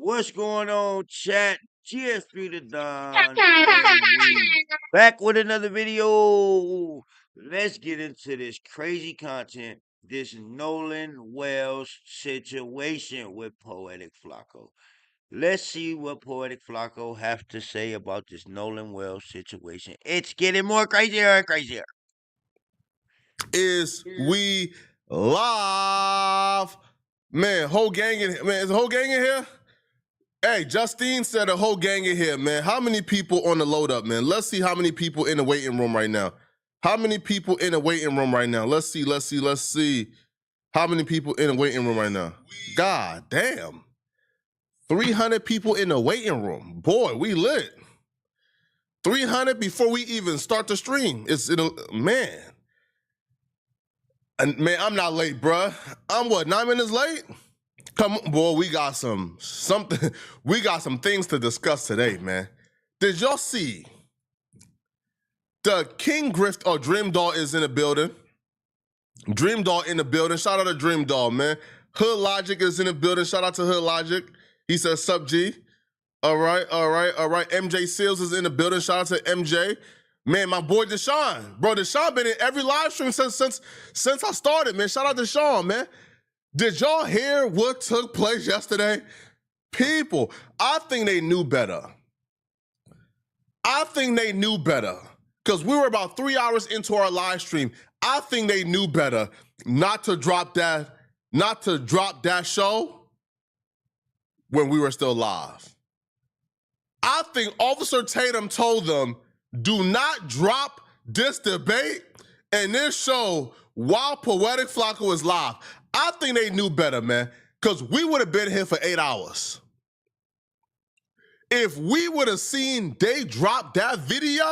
What's going on, chat? GSP the Don, and we back with another video. Let's get into this crazy content. This Nolan Wells situation with Poetic Flacco. Let's see what Poetic Flacco have to say about this Nolan Wells situation. It's getting more crazier and crazier. Is we live? Man, whole gang in man, is the whole gang in here? Hey, Justine said a whole gang in here, man. How many people on the load up, man? Let's see how many people in the waiting room right now. How many people in the waiting room right now? Let's see. How many people in the waiting room right now? God damn. 300 people in the waiting room. Boy, we lit. 300 before we even start the stream. Man. And man, I'm not late, bruh. I'm what, 9 minutes late? Come on, boy, we got something. We got some things to discuss today, man. Did y'all see the King Grift or Dream Doll is in the building? Dream Doll in the building. Shout out to Dream Doll, man. Hood Logic is in the building. Shout out to Hood Logic. He says, "Sup, G." All right. MJ Seals is in the building. Shout out to MJ. Man, my boy Deshaun. Bro, Deshaun been in every live stream since I started, man. Shout out to Deshaun, man. Did y'all hear what took place yesterday? People, I think they knew better. Because we were about 3 hours into our live stream. I think they knew better not to drop that show when we were still live. I think Officer Tatum told them, do not drop this debate and this show while Poetic Flacco is live. I think they knew better, man, because we would have been here for 8 hours. If we would have seen they drop that video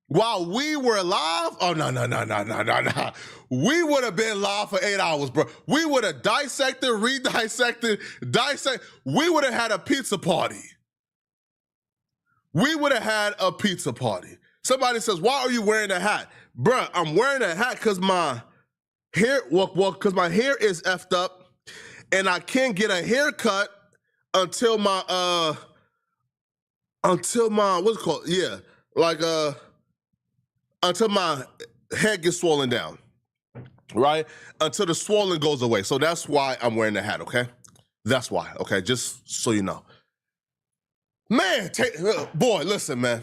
while we were live, oh, no. We would have been live for 8 hours, bro. We would have dissected, redissected, We would have had a pizza party. Somebody says, why are you wearing a hat? Bruh, I'm wearing a hat because my hair, because my hair is effed up and I can't get a haircut until my, what's it called? Yeah, until my head gets swollen down, right? Until the swelling goes away. So that's why I'm wearing the hat, okay? That's why, okay? Just so you know. Man, boy, listen, man.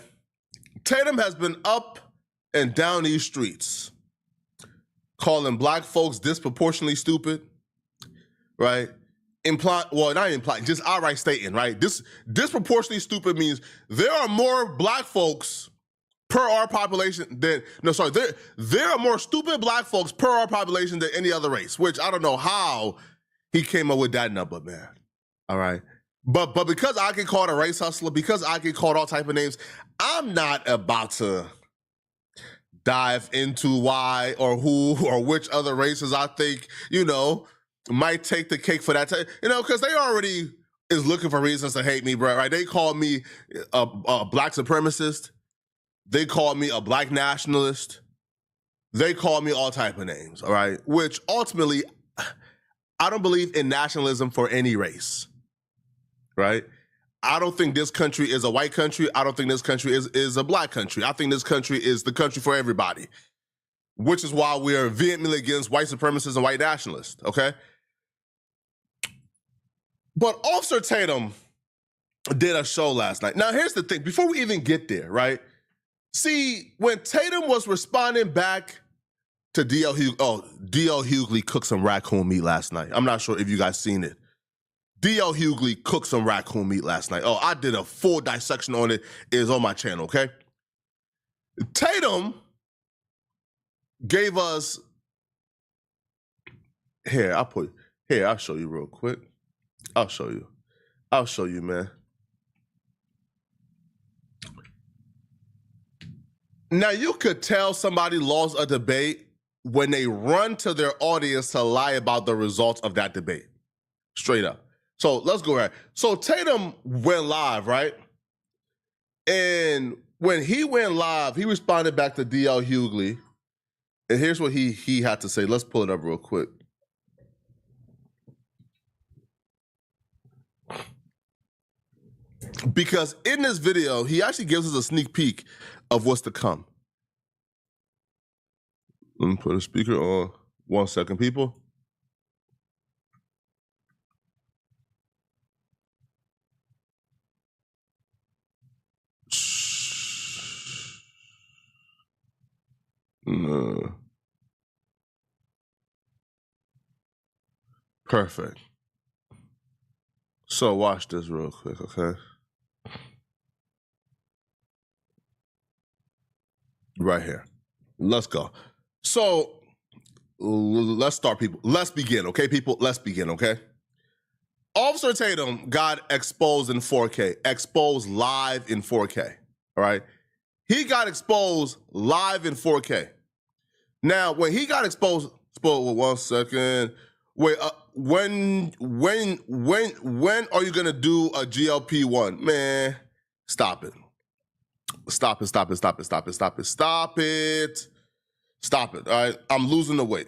Tatum has been up and down these streets, calling black folks disproportionately stupid, right? Just outright stating, right? Disproportionately stupid means there are more black folks per our population there are more stupid black folks per our population than any other race, which I don't know how he came up with that number, man. All right. But because I get called a race hustler, because I get called all type of names, I'm not about to dive into why or who or which other races I think, might take the cake for that. Because they already is looking for reasons to hate me, bro, right? They call me a black supremacist. They call me a black nationalist. They call me all type of names, all right? Which ultimately, I don't believe in nationalism for any race. Right? I don't think this country is a white country. I don't think this country is a black country. I think this country is the country for everybody, which is why we are vehemently against white supremacists and white nationalists, okay? But Officer Tatum did a show last night. Now, here's the thing. Before we even get there, right? See, when Tatum was responding back to D.L. Hughley cooked some raccoon meat last night. I'm not sure if you guys seen it. D.L. Hughley cooked some raccoon meat last night. Oh, I did a full dissection on it. It is on my channel, okay? Tatum gave us... I'll show you real quick. I'll show you, man. Now, you could tell somebody lost a debate when they run to their audience to lie about the results of that debate. Straight up. So let's go right. So Tatum went live, right? And when he went live, he responded back to D.L. Hughley. And here's what he had to say. Let's pull it up real quick. Because in this video, he actually gives us a sneak peek of what's to come. Let me put a speaker on. 1 second, people. Perfect. So watch this real quick, okay? Right here. Let's go. So let's start, people. Let's begin, okay, people? Let's begin, okay? Officer Tatum got exposed in 4K, exposed live in 4K, all right? He got exposed live in 4K. Now, when he got exposed, 1 second. Wait, when are you gonna do a GLP-1? Man, stop it. Stop it. All right, I'm losing the weight.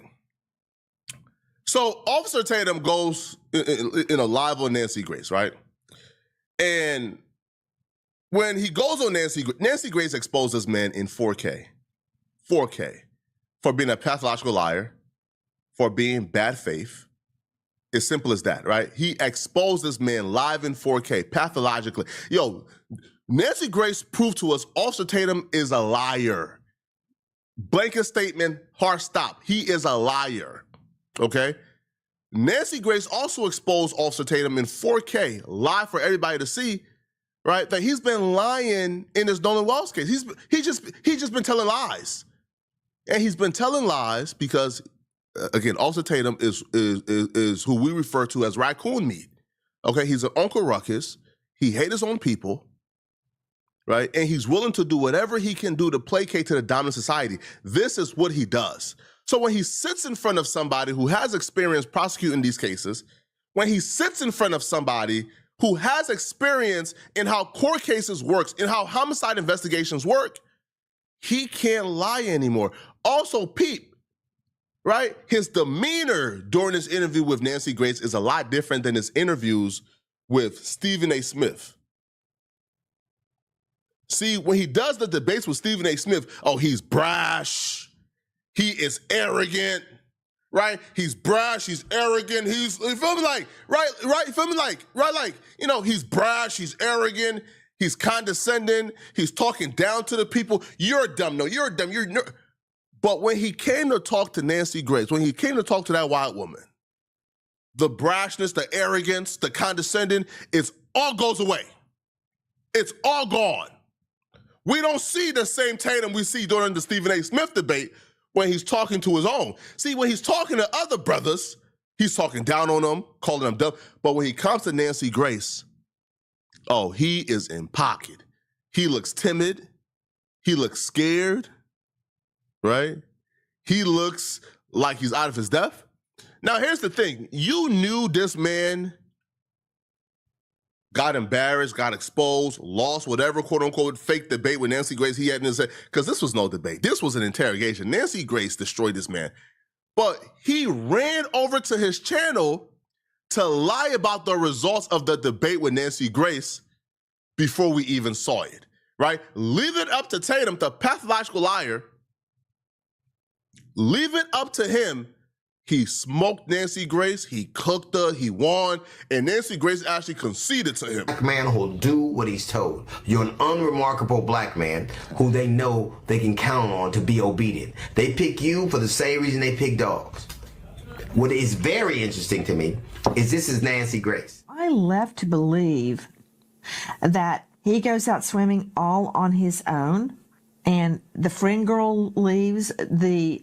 So Officer Tatum goes in a live on Nancy Grace, right? And when he goes on Nancy Grace exposes man in 4K for being a pathological liar, for being bad faith. As simple as that, right? He exposed this man live in 4K, pathologically. Yo, Nancy Grace proved to us Officer Tatum is a liar. Blanket statement, hard stop. He is a liar, okay? Nancy Grace also exposed Officer Tatum in 4K, live for everybody to see, right? That he's been lying in this Nolan Wells case. He's just been telling lies. And he's been telling lies because, again, Officer Tatum is who we refer to as raccoon meat. Okay, he's an Uncle Ruckus. He hates his own people, right? And he's willing to do whatever he can do to placate to the dominant society. This is what he does. So when he sits in front of somebody who has experience prosecuting these cases, when he sits in front of somebody who has experience in how court cases works, in how homicide investigations work, he can't lie anymore. Also, Pete, right? His demeanor during his interview with Nancy Grace is a lot different than his interviews with Stephen A. Smith. See, when he does the debates with Stephen A. Smith, oh, he's brash. He is arrogant, right? He's brash, he's arrogant, you feel me? Like, right, you feel me? Like, he's brash, he's arrogant, he's condescending, he's talking down to the people. You're dumb, But when he came to talk to Nancy Grace, when he came to talk to that white woman, the brashness, the arrogance, the condescending, it all goes away. It's all gone. We don't see the same Tatum we see during the Stephen A. Smith debate when he's talking to his own. See, when he's talking to other brothers, he's talking down on them, calling them dumb. But when he comes to Nancy Grace, oh, he is in pocket. He looks timid. He looks scared, right? He looks like he's out of his depth. Now, here's the thing. You knew this man got embarrassed, got exposed, lost whatever quote-unquote fake debate with Nancy Grace he had in his head, because this was no debate. This was an interrogation. Nancy Grace destroyed this man. But he ran over to his channel to lie about the results of the debate with Nancy Grace before we even saw it, right? Leave it up to Tatum, the pathological liar. Leave it up to him. He smoked Nancy Grace, he cooked her, he won, and Nancy Grace actually conceded to him. Black man who'll do what he's told. You're an unremarkable black man who they know they can count on to be obedient. They pick you for the same reason they pick dogs. What is very interesting to me is this is Nancy Grace. I left to believe that he goes out swimming all on his own, and the friend girl leaves, the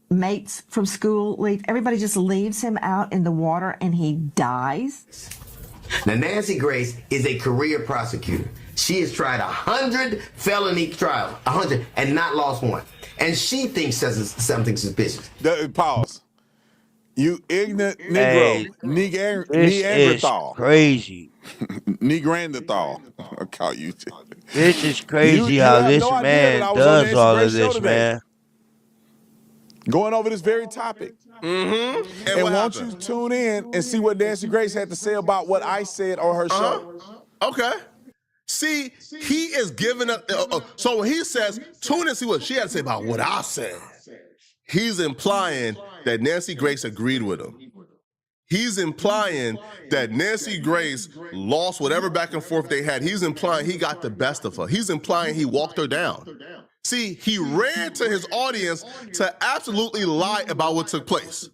mates from school leave, everybody just leaves him out in the water and he dies. Now, Nancy Grace is a career prosecutor. She has tried 100 felony trials, 100, and not lost one. And she thinks that's something suspicious. Pause. You ignorant Hey, Negro. this is Neanderthal. crazy. Negranderthal. I'll call you. This is crazy You how have this no idea man that I was on does Nancy all Grace's of show this, today. man. Going over this very topic. Mm-hmm. And won't you tune in and see what Nancy Grace had to say about what I said on her show? Okay. See, he is giving up. So when he says, tune in, see what she had to say about what I said, he's implying that Nancy Grace agreed with him. He's implying that Nancy Grace lost whatever back and forth they had. He's implying he got the best of her. He's implying he walked her down. See, he ran to his audience to absolutely lie about what took place,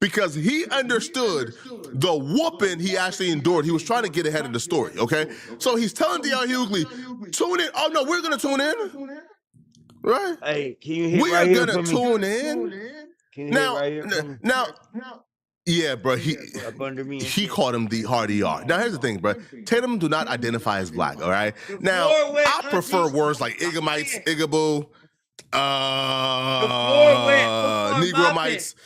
because he understood the whooping he actually endured. He was trying to get ahead of the story, okay? So he's telling D.L. Hughley, tune in. Oh, no, we're going to tune in, right? Hey, can you hit We right are here going to tune in. Can you hit right here for me? Now, yeah, bro, Up under me. he called him the hard ER. Now, here's the thing, bro. Tatum do not identify as black, all right? Now, I prefer words like Igamites, Igaboo, Negromites,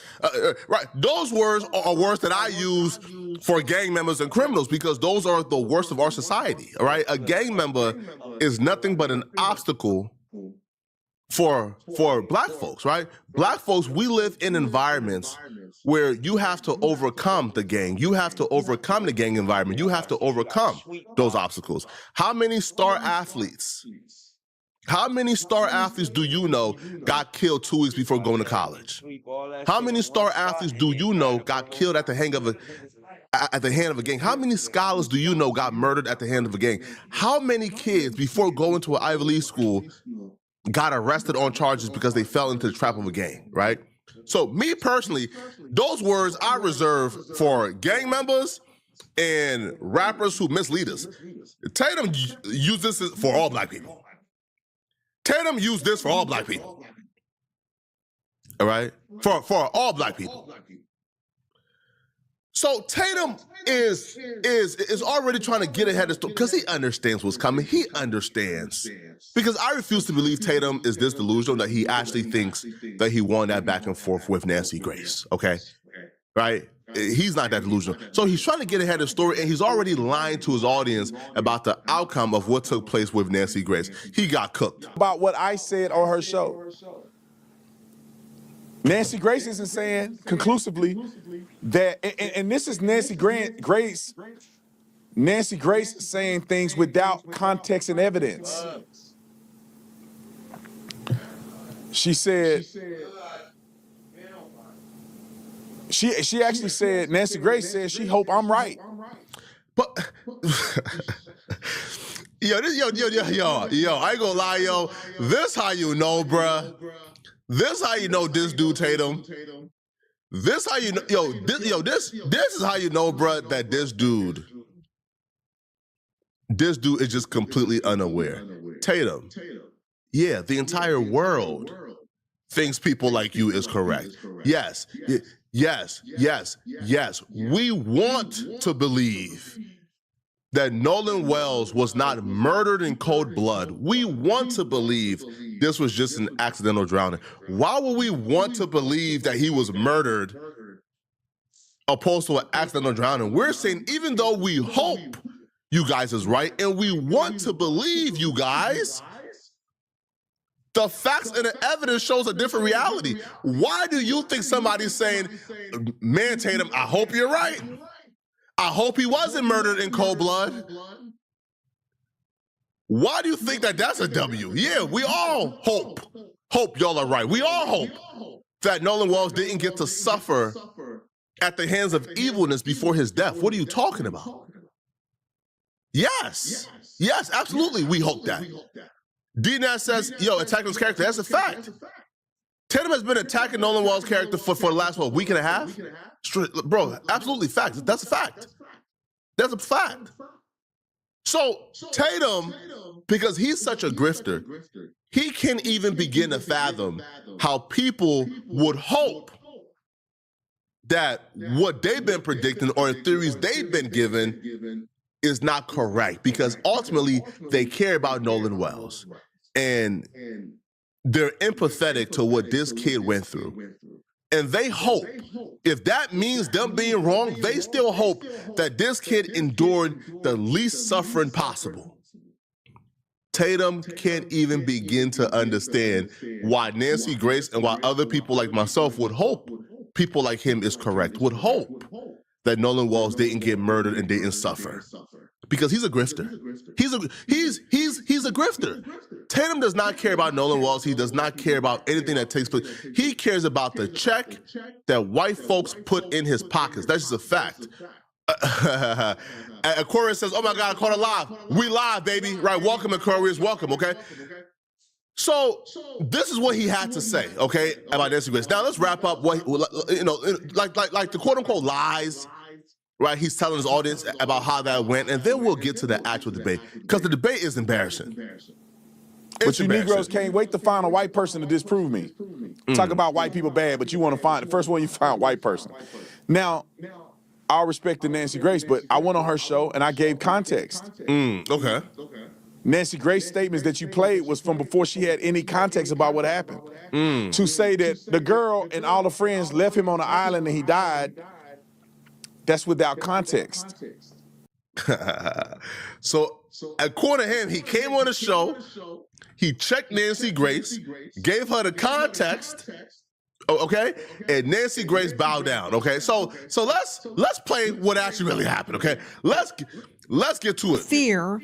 right? Those words are words that I use for gang members and criminals, because those are the worst of our society, all right? A gang member is nothing but an obstacle for black folks, right? Black folks, we live in environments where you have to overcome the gang. You have to overcome the gang environment. You have to overcome those obstacles. How many star athletes do you know got killed 2 weeks before going to college? How many star athletes do you know got killed at the hand of a gang? How many scholars do you know got murdered at the hand of a gang? How many kids before going to an Ivy League school got arrested on charges because they fell into the trap of a gang, right? So me personally, those words I reserve for gang members and rappers who mislead us. Tatum used this for all black people. Tatum used this for all black people. All right? For all black people. So Tatum is already trying to get ahead of the story because he understands what's coming. He understands. Because I refuse to believe Tatum is this delusional that he actually thinks that he won that back and forth with Nancy Grace, okay? Right? He's not that delusional. So he's trying to get ahead of the story, and he's already lying to his audience about the outcome of what took place with Nancy Grace. He got cooked. About what I said on her show. Nancy Grace isn't saying conclusively that, and this is Nancy Grace saying things without context and evidence. She said, she actually said, Nancy Grace said she hope I'm right. But yo, I ain't gonna lie, yo. This how you know, bruh. This how you know this dude Tatum. This how you know, this is how you know, bruh, that this dude is just completely unaware. Tatum, yeah, the entire world thinks people like you is correct. Yes. We want to believe that Nolan Wells was not murdered in cold blood. We want to believe this was just an accidental drowning. Why would we want to believe that he was murdered opposed to an accidental drowning? We're saying, even though we hope you guys is right and we want to believe you guys, the facts and the evidence shows a different reality. Why do you think somebody's saying, man, Tatum, I hope you're right. I hope he wasn't murdered in cold blood. Why do you think that that's a W? Yeah, we all hope y'all are right. We all hope that Nolan Wells didn't get to suffer at the hands of evilness before his death. What are you talking about? Yes, absolutely, we hope that. D-Nat says, yo, attacking his character, that's a fact. Tatum has been attacking Nolan Wells' character for the last, week and a half? Bro, absolutely fact. That's a fact. That's a fact. So Tatum, because he's such a grifter, he can't even begin to fathom how people would hope that what they've been predicting or theories they've been given is not correct, because ultimately they care about Nolan Wells and they're empathetic to what this kid went through. And they hope, if that means them being wrong, they still hope that this kid endured the least suffering possible. Tatum can't even begin to understand why Nancy Grace and why other people like myself would hope people like him is correct, would hope that Nolan Wells didn't get murdered and didn't suffer. because he's a grifter. He's a grifter. Tatum does not care about Nolan Walls. He does not care about anything that takes place. He cares about the check that white folks put in his pockets. That's just a fact. Aquarius says, "Oh my God, I caught it live. We live, baby." Right? Welcome, Aquarius. Welcome. Okay. So this is what he had to say, okay, about Nancy Grace. Now let's wrap up what like the quote unquote lies, right? He's telling his audience about how that went, and then we'll get to the actual debate because the debate is embarrassing. But you Negroes can't wait to find a white person to disprove me. Talk about white people bad, but you want to find the first one you find white person. Now, I'll respect the Nancy Grace, but I went on her show and I gave context. Okay. Nancy Grace's statements that you played was from before she had any context about what happened. To say that the girl and all the friends left him on the island and he died, that's without context. So according to him, he came on the show, he checked Nancy Grace, gave her the context, okay, and Nancy Grace bowed down. Okay, so let's play what actually really happened. Okay, let's get to it. Fear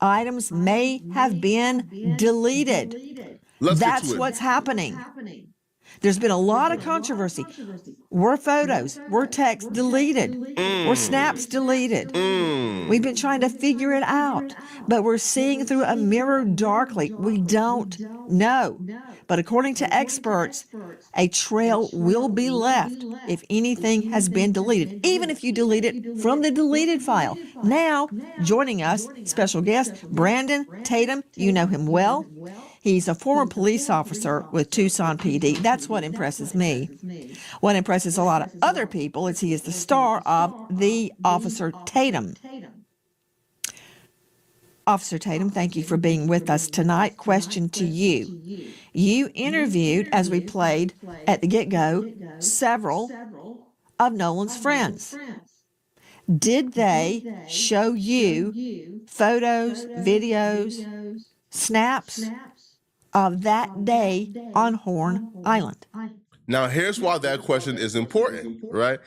items may have been deleted. That's what's happening. There's been a lot of controversy. Were photos, were texts deleted? Were snaps deleted? We've been trying to figure it out, but we're seeing through a mirror darkly. We don't know. But according to experts, a trail will be left if anything has been deleted, even if you delete it from the deleted file. Now, joining us, special guest, Brandon Tatum. You know him well. He's a former police officer with Tucson PD. That's what impresses me. What impresses a lot of other people is he is the star of The Officer Tatum. Officer Tatum, thank you for being with us tonight. Question to you. You interviewed, as we played at the get-go, several of Nolan's friends. Did they show you photos, videos, snaps of that day on Horn Island? Now, here's why that question is important, right?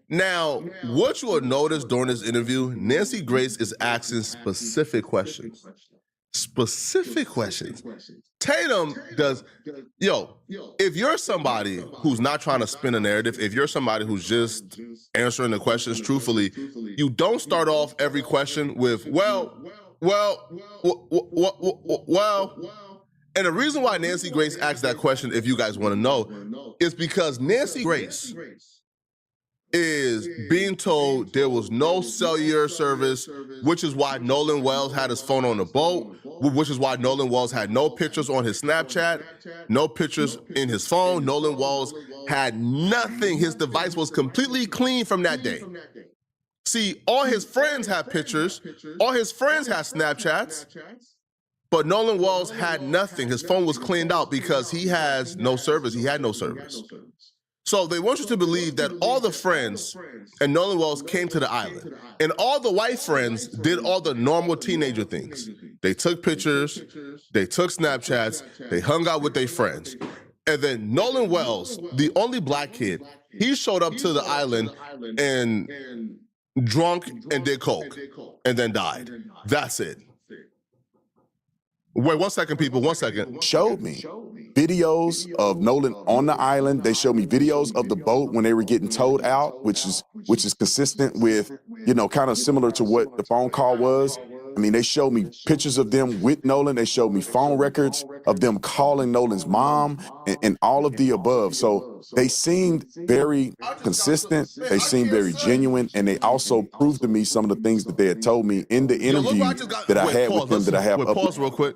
Now, what you will notice during this interview, Nancy Grace is asking specific questions. Specific questions. Tatum does, if you're somebody who's not trying to spin a narrative, if you're somebody who's just answering the questions truthfully, you don't start off every question with, well. And the reason why Nancy Grace asked that question, if you guys want to know, is because Nancy Grace is being told there was no cellular service, which is why Nolan Wells had his phone on the boat, which is why Nolan Wells had no pictures on his Snapchat, no pictures in his phone. Nolan Wells had nothing. His device was completely clean from that day. See, all his friends have pictures, all his friends have Snapchats, but Nolan Wells had nothing. His phone was cleaned out because he has no service. He had no service. So they want you to believe that all the friends and Nolan Wells came to the island. And all the white friends did all the normal teenager things. They took pictures, they took Snapchats, they hung out with their friends. And then Nolan Wells, the only black kid, he showed up to the island and drunk and did coke and then died. That's it. Wait 1 second, people, 1 second. Showed me videos of Nolan on the island. They showed me videos of the boat when they were getting towed out, which is consistent with, kind of similar to what the phone call was. I mean, they showed me pictures of them with Nolan. They showed me phone records of them calling Nolan's mom and all of the above. So they seemed very consistent. They seemed very genuine. And they also proved to me some of the things that they had told me in the interview that I had with them that I have up. Pause real quick.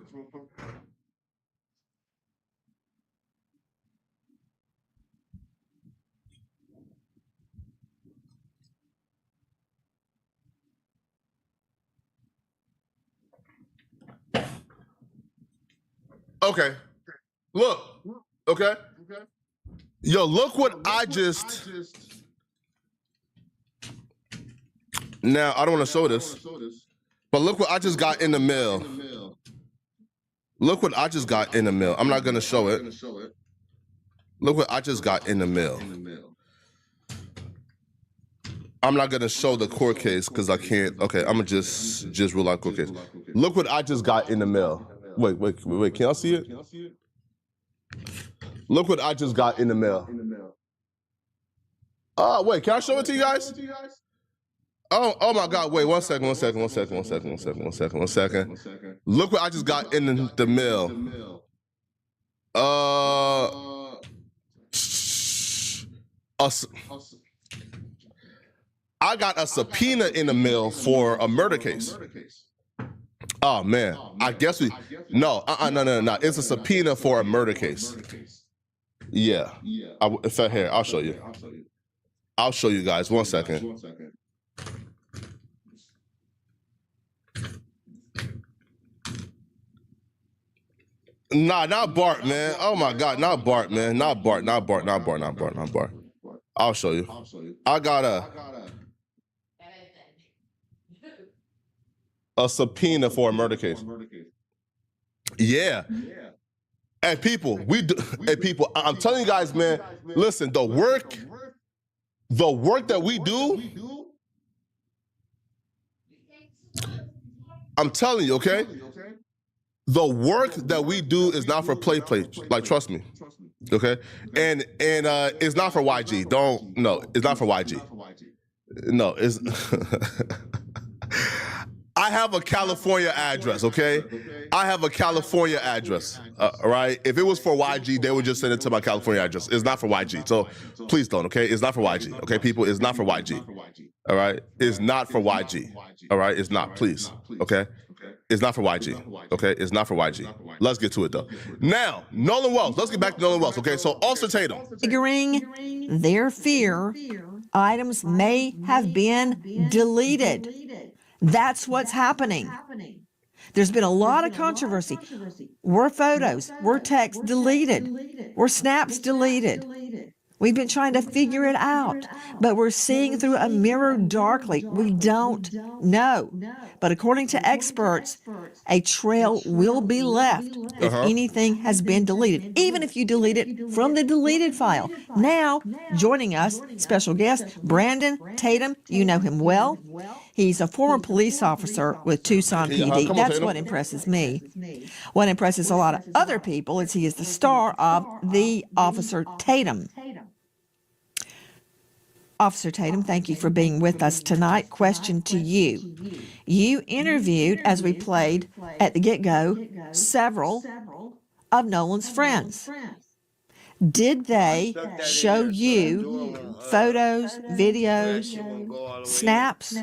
Okay. Look. Okay. Yo, look what I just. Now, I don't want to show this, but look what I just got in the mail. Look what I just got in the mail. I'm not going to show it. Look what I just got in the mail. I'm not gonna show the court case because I can't. Okay, I'm gonna just rule out court case. Look what I just got in the mail. Wait. Can y'all see it? Look what I just got in the mail. Oh, wait, can I show it to you guys? Oh my God, wait, one second. Look what I just got in the mail. I got a subpoena in the mail for a murder case. Oh man, I guess no. It's a subpoena for a murder case. Yeah. Here, I'll show you. I'll show you guys. 1 second. Nah, not Bart, man. Oh my God, not Bart, man. Not Bart. I'll show you. I got a subpoena for a murder case. Yeah. And people, I'm telling you guys, man, listen, the work that we do, I'm telling you, okay? The work that we do is not for play. Like, trust me, okay? And it's not for YG. It's not for YG. No, it's... I have a California address, okay? I have a California address, right? If it was for YG, they would just send it to my California address. It's not for YG, so please don't, okay? It's not for YG, okay, people? It's not for YG, all right? It's not for YG, all right? It's not, please, okay? It's not for YG, okay? It's not for YG. Let's get to it, though. Now, Nolan Wells. Let's get back to Nolan Wells, okay? So, Officer Tatum. Figuring their fear, items may have been deleted. That's what's happening. There's been a lot of controversy. Were photos, were texts deleted? Were snaps deleted? We've been trying to figure it out, but we're seeing through a mirror darkly. We don't know. But according to experts, a trail will be left if anything has been deleted, even if you delete it from the deleted file. Now, joining us, special guest, Brandon Tatum. You know him well. He's a former police officer with Tucson PD. That's what impresses me. What impresses a lot of other people is he is the star of The Officer Tatum. Officer Tatum, thank you for being with us tonight. Question to you. You interviewed, as we played at the get-go, several of Nolan's friends. Did they show you photos, videos, snaps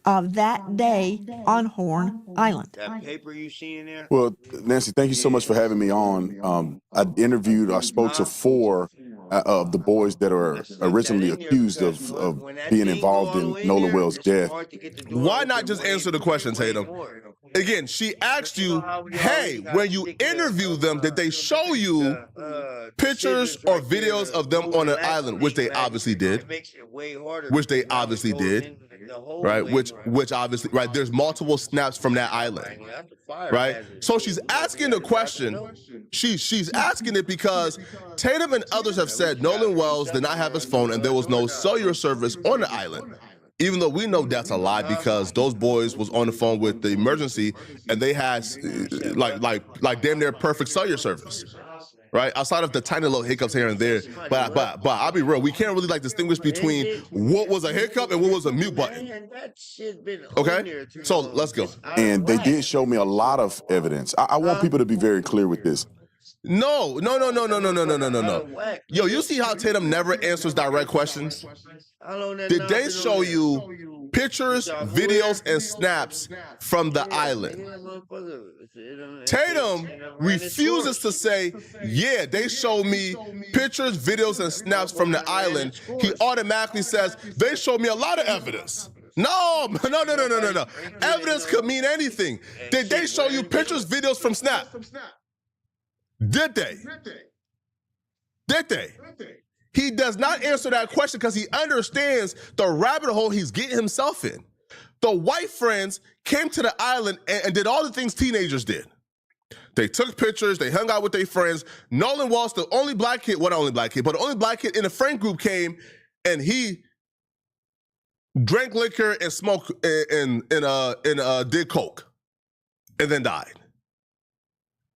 of that day on Horn Island? That paper you see in there? Well, Nancy, thank you so much for having me on. I spoke to 4 of the boys that are originally accused of being involved in Nolan Wells' death. Why not just answer the question, Tatum? Again, she asked you, hey, when you interview them, did they show you pictures or videos of them on an island, which they obviously did, right? Which obviously, right? There's multiple snaps from that island, right? So she's asking the question. She's asking it because Tatum and others have said Nolan Wells did not have his phone and there was no cellular service on the island. Even though we know that's a lie because those boys was on the phone with the emergency and they had like damn near perfect cellular service, right? Outside of the tiny little hiccups here and there, but I'll be real, we can't really like distinguish between what was a hiccup and what was a mute button. Okay, so let's go. And they did show me a lot of evidence. I want people to be very clear with this. No. Yo, you see how Tatum never answers direct questions? Did they show you pictures, videos, and snaps from the island? Tatum refuses to say, yeah, they showed me pictures, videos, and snaps from the island. He automatically says, they showed me a lot of evidence. No. Evidence could mean anything. Did they show you pictures, videos from Snap? Did they? He does not answer that question because he understands the rabbit hole he's getting himself in. The white friends came to the island and did all the things teenagers did. They took pictures, they hung out with their friends. Nolan Wells, the only black kid, well, not only black kid, but the only black kid in the friend group came and he drank liquor and smoked and did coke, and then died.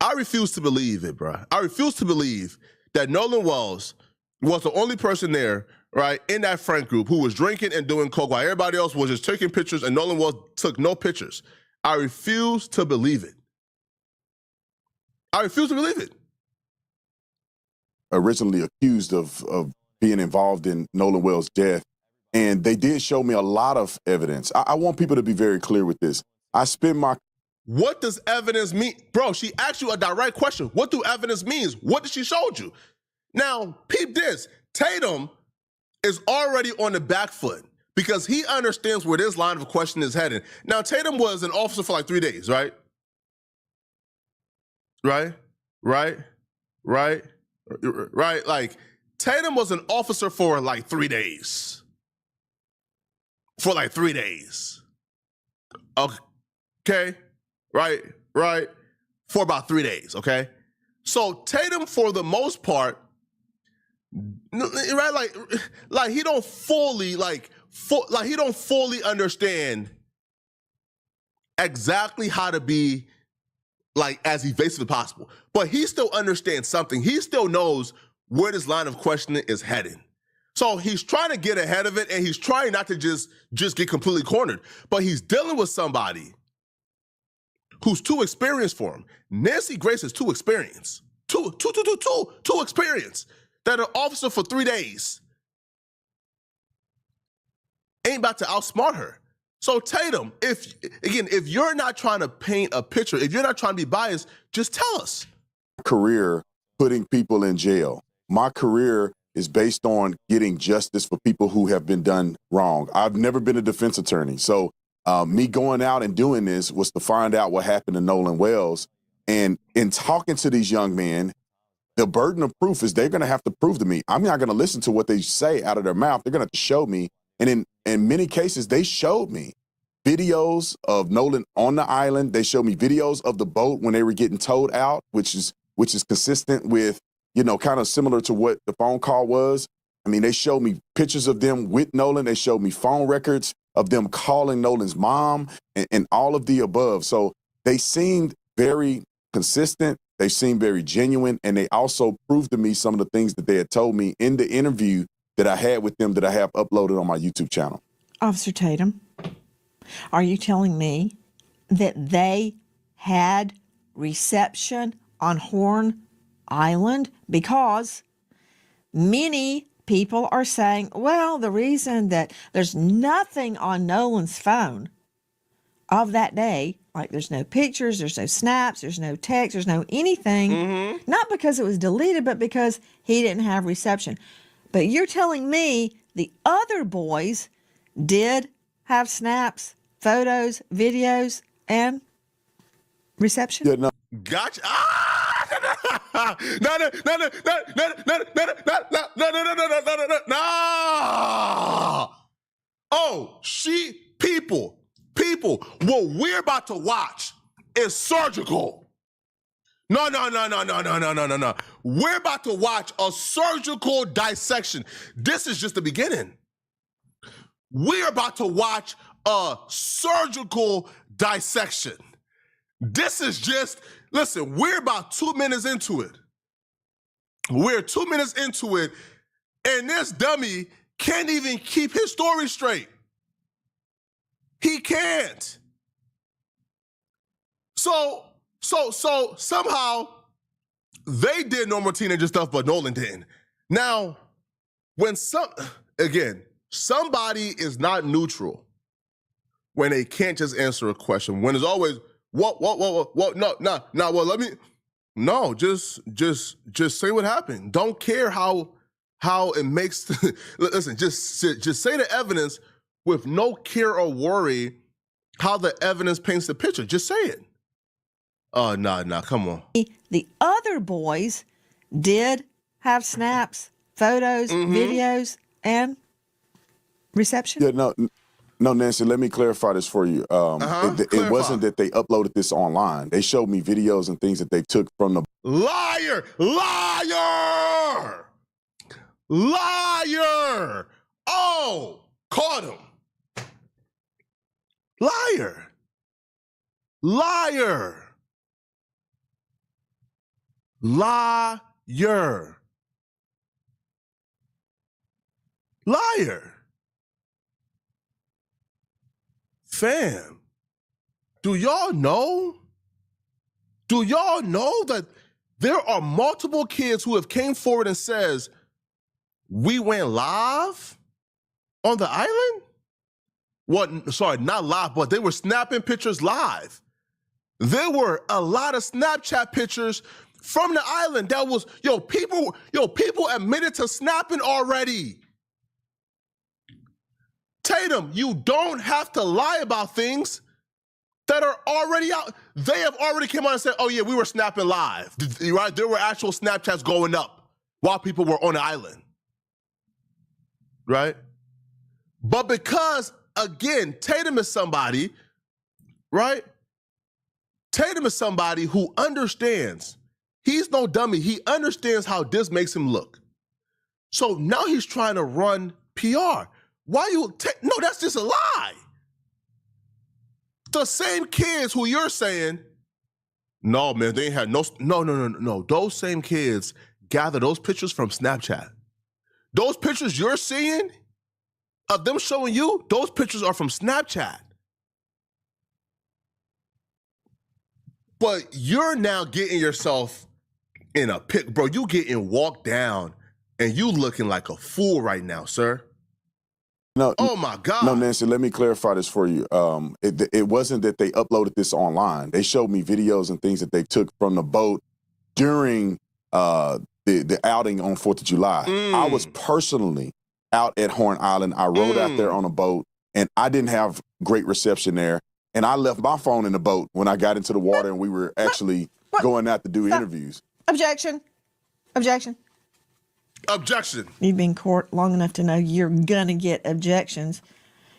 I refuse to believe it, bro. I refuse to believe that Nolan Wells was the only person there, right, in that friend group who was drinking and doing coke while everybody else was just taking pictures and Nolan Wells took no pictures. I refuse to believe it. I refuse to believe it. Originally accused of being involved in Nolan Wells' death, and they did show me a lot of evidence. I want people to be very clear with this. I spent my What does evidence mean? Bro, she asked you a direct question. What do evidence means? What did she show you? Now, peep this. Tatum is already on the back foot because he understands where this line of question is heading. Now, Tatum was an officer for like 3 days, right? Right? Like, Tatum was an officer for like 3 days. For like 3 days. Okay? Right? For about 3 days, okay? So Tatum, for the most part, right? Like he don't fully he don't fully understand exactly how to be like as evasive as possible. But he still understands something. He still knows where this line of questioning is heading. So he's trying to get ahead of it, and he's trying not to just get completely cornered. But he's dealing with somebody who's too experienced for him. Nancy Grace is too experienced. Too experienced. That an officer for 3 days ain't about to outsmart her. So Tatum, if you're not trying to paint a picture, if you're not trying to be biased, just tell us. career putting people in jail. My career is based on getting justice for people who have been done wrong. I've never been a defense attorney. So me going out and doing this was to find out what happened to Nolan Wells. And in talking to these young men, the burden of proof is they're going to have to prove to me. I'm not going to listen to what they say out of their mouth. They're going to have to show me. And in many cases, they showed me videos of Nolan on the island. They showed me videos of the boat when they were getting towed out, which is consistent with, kind of similar to what the phone call was. I mean, they showed me pictures of them with Nolan. They showed me phone records of them calling Nolan's mom and all of the above. So they seemed very consistent. They seemed very genuine. And they also proved to me some of the things that they had told me in the interview that I had with them that I have uploaded on my YouTube channel. Officer Tatum, are you telling me that they had reception on Horn Island? Because many people are saying, well, the reason that there's nothing on Nolan's phone of that day, like there's no pictures, there's no snaps, there's no text, there's no anything, not because it was deleted, but because he didn't have reception. But you're telling me the other boys did have snaps, photos, videos, and reception? Yeah, no. Gotcha. No. Oh, people, what we're about to watch is surgical. No. We're about to watch a surgical dissection. This is just the beginning. We're about to watch a surgical dissection. This is just, listen, we're about 2 minutes into it. We're 2 minutes into it, and this dummy can't even keep his story straight. He can't. So somehow they did normal teenager stuff, but Nolan didn't. Now, when somebody is not neutral when they can't just answer a question, when it's always, what, just say what happened. Don't care how it makes, listen, just say the evidence with no care or worry how the evidence paints the picture. Just say it. Oh, nah, come on. The other boys did have snaps, photos, videos, and reception? Yeah, no, Nancy, let me clarify this for you. It wasn't that they uploaded this online. They showed me videos and things that they took from the... Liar! Oh, caught him. Liar. Liar. Liar. Liar. Fam, do y'all know? Do y'all know that there are multiple kids who have came forward and says, we went live on the island? Well, sorry, not live, but they were snapping pictures live. There were a lot of Snapchat pictures from the island that was, people admitted to snapping already. Tatum, you don't have to lie about things that are already out. They have already come out and said, oh yeah, we were snapping live, right? There were actual Snapchats going up while people were on the island, right? But because, again, Tatum is somebody, right? Tatum is somebody who understands. He's no dummy. He understands how this makes him look. So now he's trying to run PR. Why you no, that's just a lie. The same kids who you're saying, no, man, they ain't had no. Those same kids gather those pictures from Snapchat. Those pictures you're seeing of them showing you, those pictures are from Snapchat. But you're now getting yourself in a pick, bro. You getting walked down and you looking like a fool right now, sir. No, oh my God. No, Nancy, let me clarify this for you. It wasn't that they uploaded this online. They showed me videos and things that they took from the boat during the outing on 4th of July. I was personally out at Horn Island. I rode out there on a boat, and I didn't have great reception there. And I left my phone in the boat when I got into the water, and we were actually going out to do interviews. Objection. Objection. Objection. You've been in court long enough to know you're going to get objections.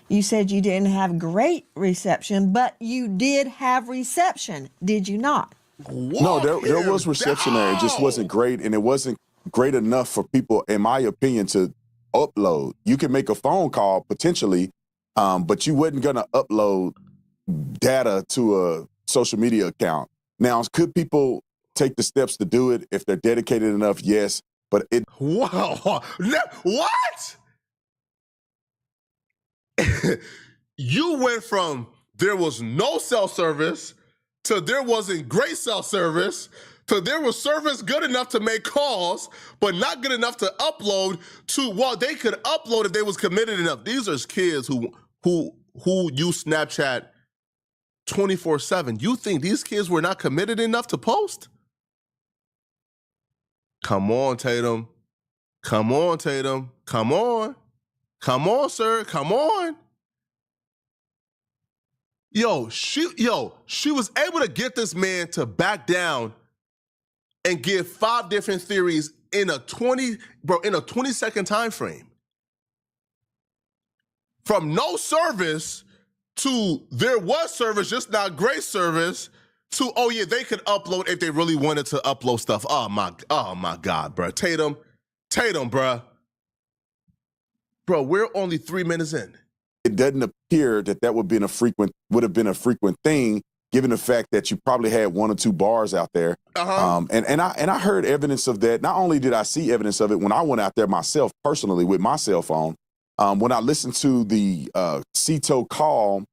You said you didn't have great reception, but you did have reception, did you not? No, there was reception there. It just wasn't great, and it wasn't great enough for people, in my opinion, to upload. You can make a phone call, potentially, but you wasn't going to upload data to a social media account. Now, could people take the steps to do it if they're dedicated enough? Yes. But it. Wow. What? You went from there was no cell service to there wasn't great cell service to there was service good enough to make calls, but not good enough to upload to what they could upload if they was committed enough. These are kids who use Snapchat 24/7. You think these kids were not committed enough to post? Come on, Tatum. Come on, Tatum. Come on. Come on, sir. Come on. She was able to get this man to back down and give 5 different theories in a 20-second time frame. From no service to there was service, just not great service, to, oh yeah, they could upload if they really wanted to upload stuff. Oh my God, bro. Tatum, bro. Bro, we're only 3 minutes in. It doesn't appear that would have been a frequent thing, given the fact that you probably had 1 or 2 bars out there. And I heard evidence of that. Not only did I see evidence of it when I went out there myself personally with my cell phone, when I listened to the CETO call,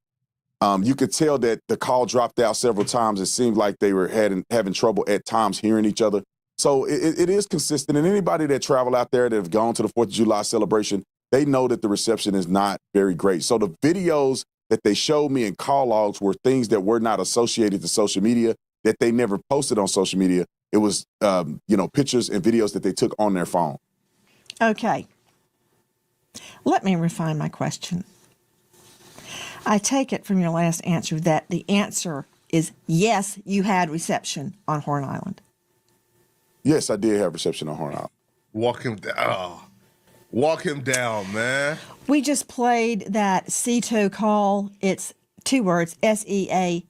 you could tell that the call dropped out several times. It seemed like they were having trouble at times hearing each other. So it is consistent. And anybody that travel out there that have gone to the 4th of July celebration, they know that the reception is not very great. So the videos that they showed me in call logs were things that were not associated to social media, that they never posted on social media. It was, pictures and videos that they took on their phone. Okay. Let me refine my question. I take it from your last answer that the answer is yes, you had reception on Horn Island. Yes, I did have reception on Horn Island. Walk him down. Oh. Walk him down, man. We just played that CETO call. It's 2 words, SEATOW,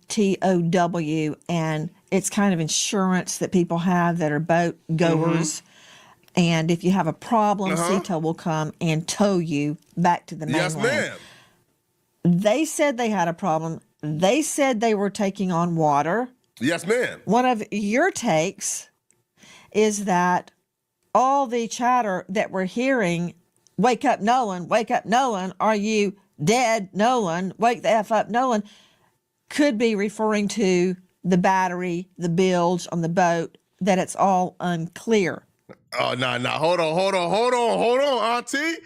and it's kind of insurance that people have that are boat goers. And if you have a problem, CETO will come and tow you back to the mainland. Yes, ma'am. They said they had a problem. They said they were taking on water. Yes, ma'am. One of your takes is that all the chatter that we're hearing, wake up, Nolan, are you dead, Nolan, wake the F up, Nolan, could be referring to the battery, the bilge on the boat, that it's all unclear. Oh, nah. Hold on, Auntie.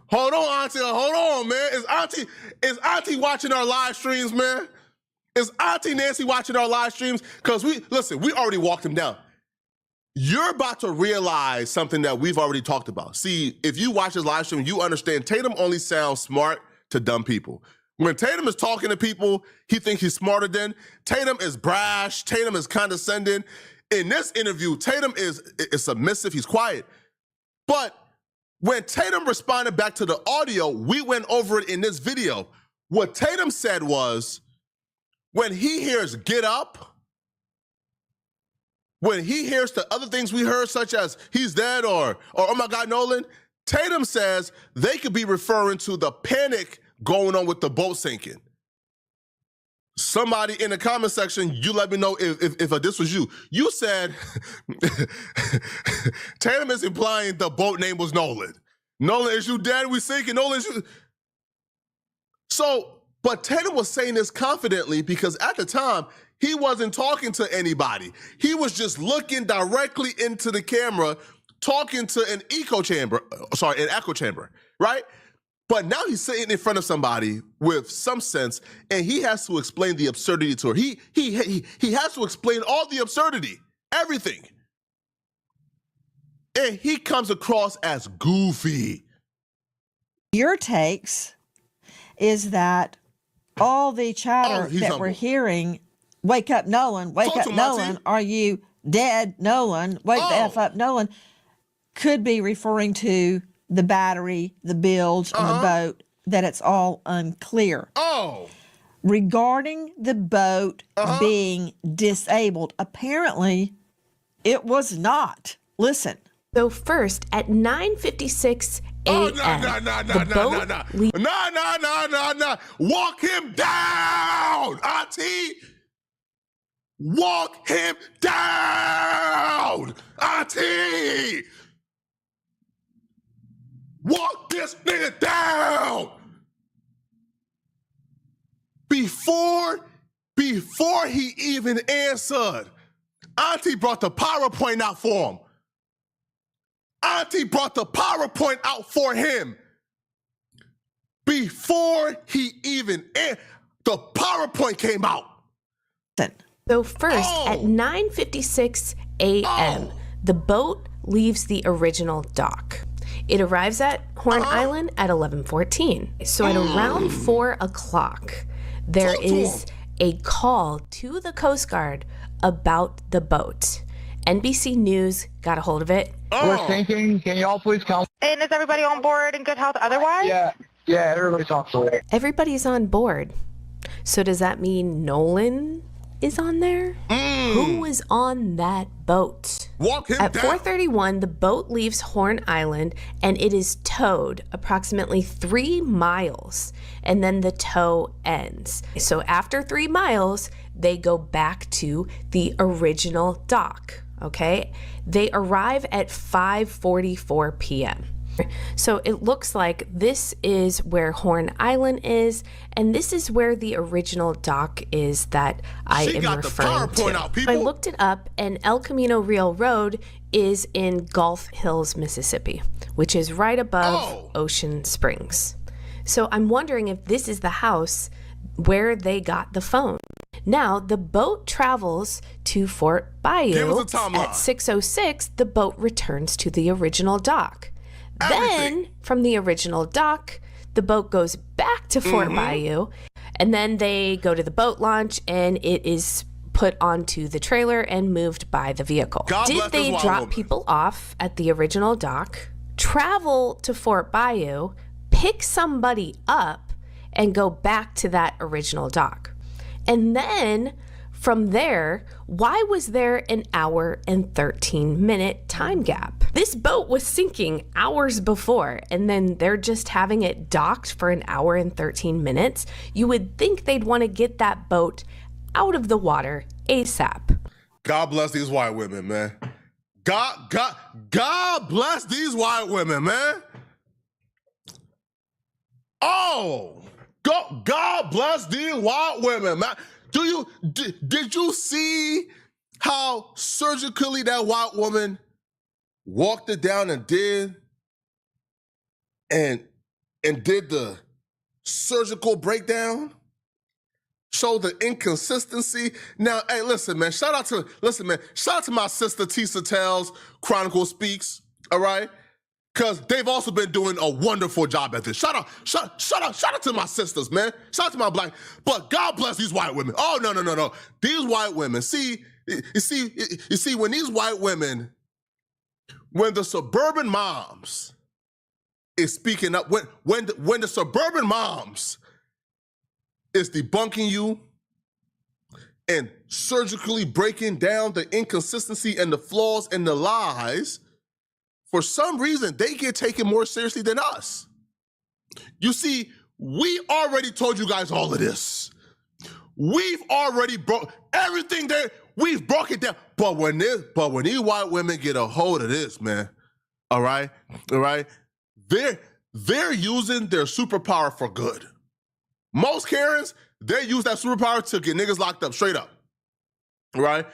Hold on, man. Is Auntie watching our live streams, man? Is Auntie Nancy watching our live streams? Because we already walked him down. You're about to realize something that we've already talked about. See, if you watch his live stream, you understand Tatum only sounds smart to dumb people. When Tatum is talking to people, he thinks he's smarter than. Tatum is brash. Tatum is condescending. In this interview, Tatum is submissive. He's quiet. But when Tatum responded back to the audio, we went over it in this video. What Tatum said was, when he hears get up, when he hears the other things we heard, such as he's dead or oh my God, Nolan, Tatum says they could be referring to the panic going on with the boat sinking. Somebody in the comment section, you let me know if this was you. You said Tatum is implying the boat name was Nolan. Nolan, is you dead? We sinking. Nolan, is you... So, but Tatum was saying this confidently because at the time, he wasn't talking to anybody. He was just looking directly into the camera, talking to an echo chamber, right? But now he's sitting in front of somebody with some sense, and he has to explain the absurdity to her. He has to explain all the absurdity, everything. And he comes across as goofy. Your takes is that all the chatter that humble. we're hearing, wake up, Nolan, are you dead, Nolan, wake the F up, Nolan, could be referring to the battery, the bilge on the boat, that it's all unclear. Regarding the boat being disabled, apparently it was not. Listen. So first, at 9:56 a.m., No. Walk him down, Auntie. Walk him down, Auntie. Walk this nigga down. Before he even answered, Auntie brought the PowerPoint out for him. Auntie brought the PowerPoint out for him. Before he even the PowerPoint came out. So first, at 9:56 a.m., the boat leaves the original dock. It arrives at Horn Island at 11:14. So at around 4 o'clock, there is a call to the Coast Guard about the boat. NBC News got a hold of it. We're sinking. Can y'all please come? And is everybody on board in good health otherwise? Yeah, everybody's on board. Everybody's on board. So does that mean Nolan is on there? Who is on that boat? Walk him At down. 4:31, the boat leaves Horn Island and it is towed approximately 3 miles, and then the tow ends. So after 3 miles, they go back to the original dock, okay? They arrive at 5:44 p.m. So it looks like this is where Horn Island is, and this is where the original dock is that I am referring to. I looked it up, and El Camino Real Road is in Gulf Hills, Mississippi, which is right above Ocean Springs. So I'm wondering if this is the house where they got the phone. Now, the boat travels to Fort Bayou. At 6:06, the boat returns to the original dock. Then, from the original dock, the boat goes back to Fort Bayou, and then they go to the boat launch, and it is put onto the trailer and moved by the vehicle. Did they drop people off at the original dock, travel to Fort Bayou, pick somebody up, and go back to that original dock? And then From there, why was there an hour and 13-minute time gap? This boat was sinking hours before, and then they're just having it docked for an hour and 13 minutes. You would think they'd want to get that boat out of the water ASAP. God bless these white women, man. God bless these white women, man. Oh, God bless these white women, man. Did you see how surgically that white woman walked it down and did the surgical breakdown? Show the inconsistency. Now, hey, listen, man. Shout out to my sister Tisa Tells, Chronicle Speaks, all right? Because they've also been doing a wonderful job at this. Shout out to my sisters, man. Shout out to my black. But God bless these white women. Oh, no. These white women. You see, when these white women, when the suburban moms is speaking up, when the suburban moms is debunking you and surgically breaking down the inconsistency and the flaws and the lies, for some reason, they get taken more seriously than us. You see, we already told you guys all of this. We've already broke everything there. We've broke it down. But when these white women get a hold of this, man, all right, they're using their superpower for good. Most Karens, they use that superpower to get niggas locked up, straight up, right?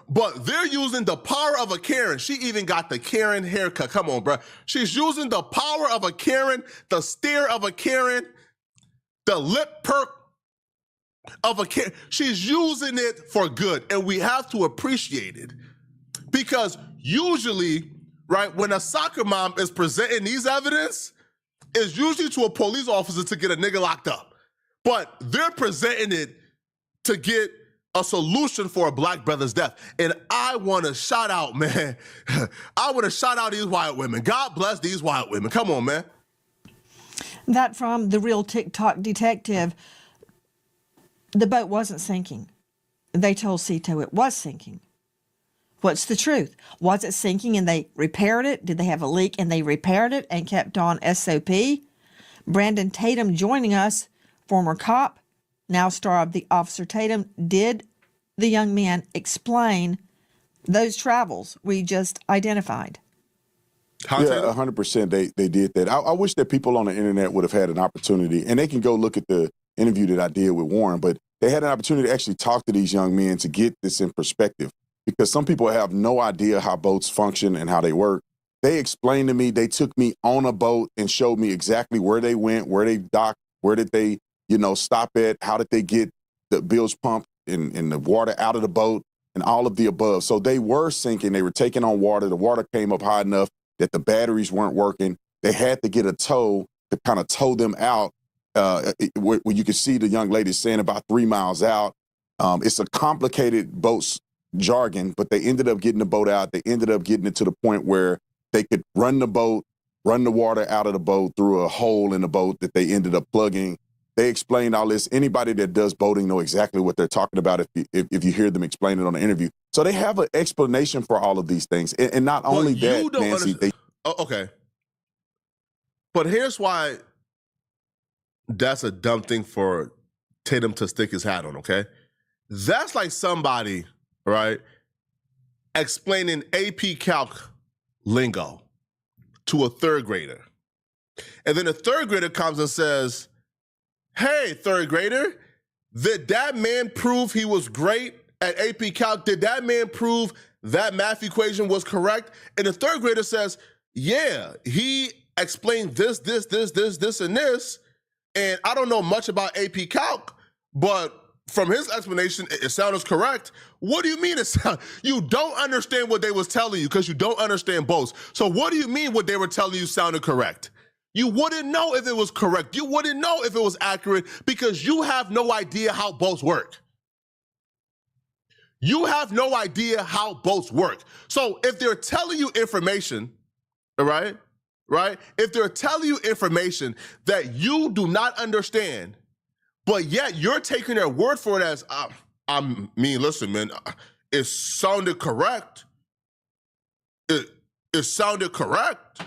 But they're using the power of a Karen. She even got the Karen haircut. Come on, bro. She's using the power of a Karen, the stare of a Karen, the lip perk of a Karen. She's using it for good, and we have to appreciate it. Because usually, right, when a soccer mom is presenting these evidence, it's usually to a police officer to get a nigga locked up. But they're presenting it to get a solution for a black brother's death. And I want to shout out, man. I want to shout out these white women. God bless these white women. Come on, man. That from the real TikTok detective. The boat wasn't sinking. They told Cito it was sinking. What's the truth? Was it sinking and they repaired it? Did they have a leak and they repaired it and kept on SOP? Brandon Tatum joining us, former cop, now star of The Officer Tatum. Did the young man explain those travels we just identified? Yeah, 100% they did that. I wish that people on the internet would have had an opportunity, and they can go look at the interview that I did with Warren, but they had an opportunity to actually talk to these young men to get this in perspective, because some people have no idea how boats function and how they work. They explained to me, they took me on a boat and showed me exactly where they went, where they docked, where did they, stop at, how did they get the bilge pump and the water out of the boat and all of the above. So they were sinking, they were taking on water. The water came up high enough that the batteries weren't working. They had to get a tow to kind of tow them out. Where you could see the young lady saying about 3 miles out. It's a complicated boat's jargon, but they ended up getting the boat out. They ended up getting it to the point where they could run the water out of the boat through a hole in the boat that they ended up plugging. They explained all this. Anybody that does boating know exactly what they're talking about if you hear them explain it on the interview. So they have an explanation for all of these things. And not only that, Nancy. Okay. But here's why that's a dumb thing for Tatum to stick his hat on, okay? That's like somebody, right, explaining AP Calc lingo to a third grader. And then a third grader comes and says, hey, third grader, did that man prove he was great at AP Calc? Did that man prove that math equation was correct? And the third grader says, yeah, he explained this, and this. And I don't know much about AP Calc, but from his explanation, it sounded correct. What do you mean you don't understand what they was telling you because you don't understand boats. So what do you mean what they were telling you sounded correct? You wouldn't know if it was correct. You wouldn't know if it was accurate because you have no idea how boats work. You have no idea how boats work. So if they're telling you information, all right? If they're telling you information that you do not understand, but yet you're taking their word for it as, I mean, listen, man, it sounded correct. It sounded correct.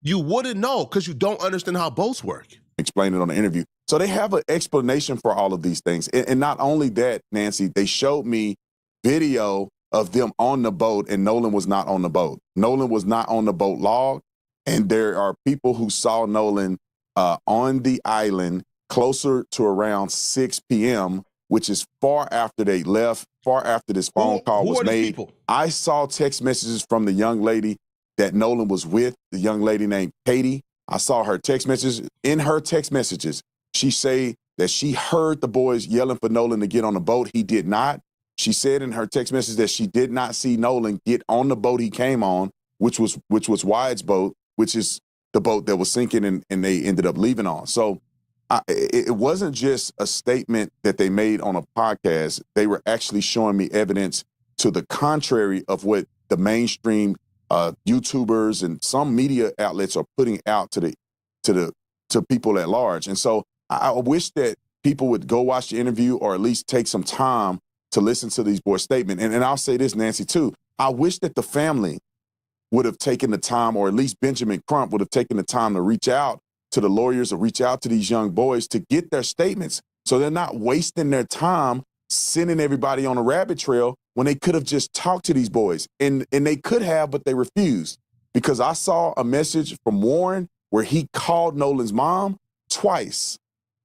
You wouldn't know because you don't understand how boats work. Explain it on the interview. So they have an explanation for all of these things. And not only that, Nancy, they showed me video of them on the boat and Nolan was not on the boat. Nolan was not on the boat log. And there are people who saw Nolan on the island closer to around 6 p.m., which is far after they left, far after this phone call was made. People? I saw text messages from the young lady that Nolan was with, the young lady named Katie. I saw her text messages. In her text messages, she said that she heard the boys yelling for Nolan to get on the boat. He did not. She said in her text message that she did not see Nolan get on the boat he came on, which was Wyatt's boat, which is the boat that was sinking and they ended up leaving on. So it wasn't just a statement that they made on a podcast. They were actually showing me evidence to the contrary of what the mainstream YouTubers and some media outlets are putting out to people at large. And so I wish that people would go watch the interview or at least take some time to listen to these boys' statement. And I'll say this, Nancy, too. I wish that the family would have taken the time, or at least Benjamin Crump would have taken the time to reach out to the lawyers or reach out to these young boys to get their statements so they're not wasting their time sending everybody on a rabbit trail when they could have just talked to these boys. And they could have, but they refused. Because I saw a message from Warren where he called Nolan's mom twice.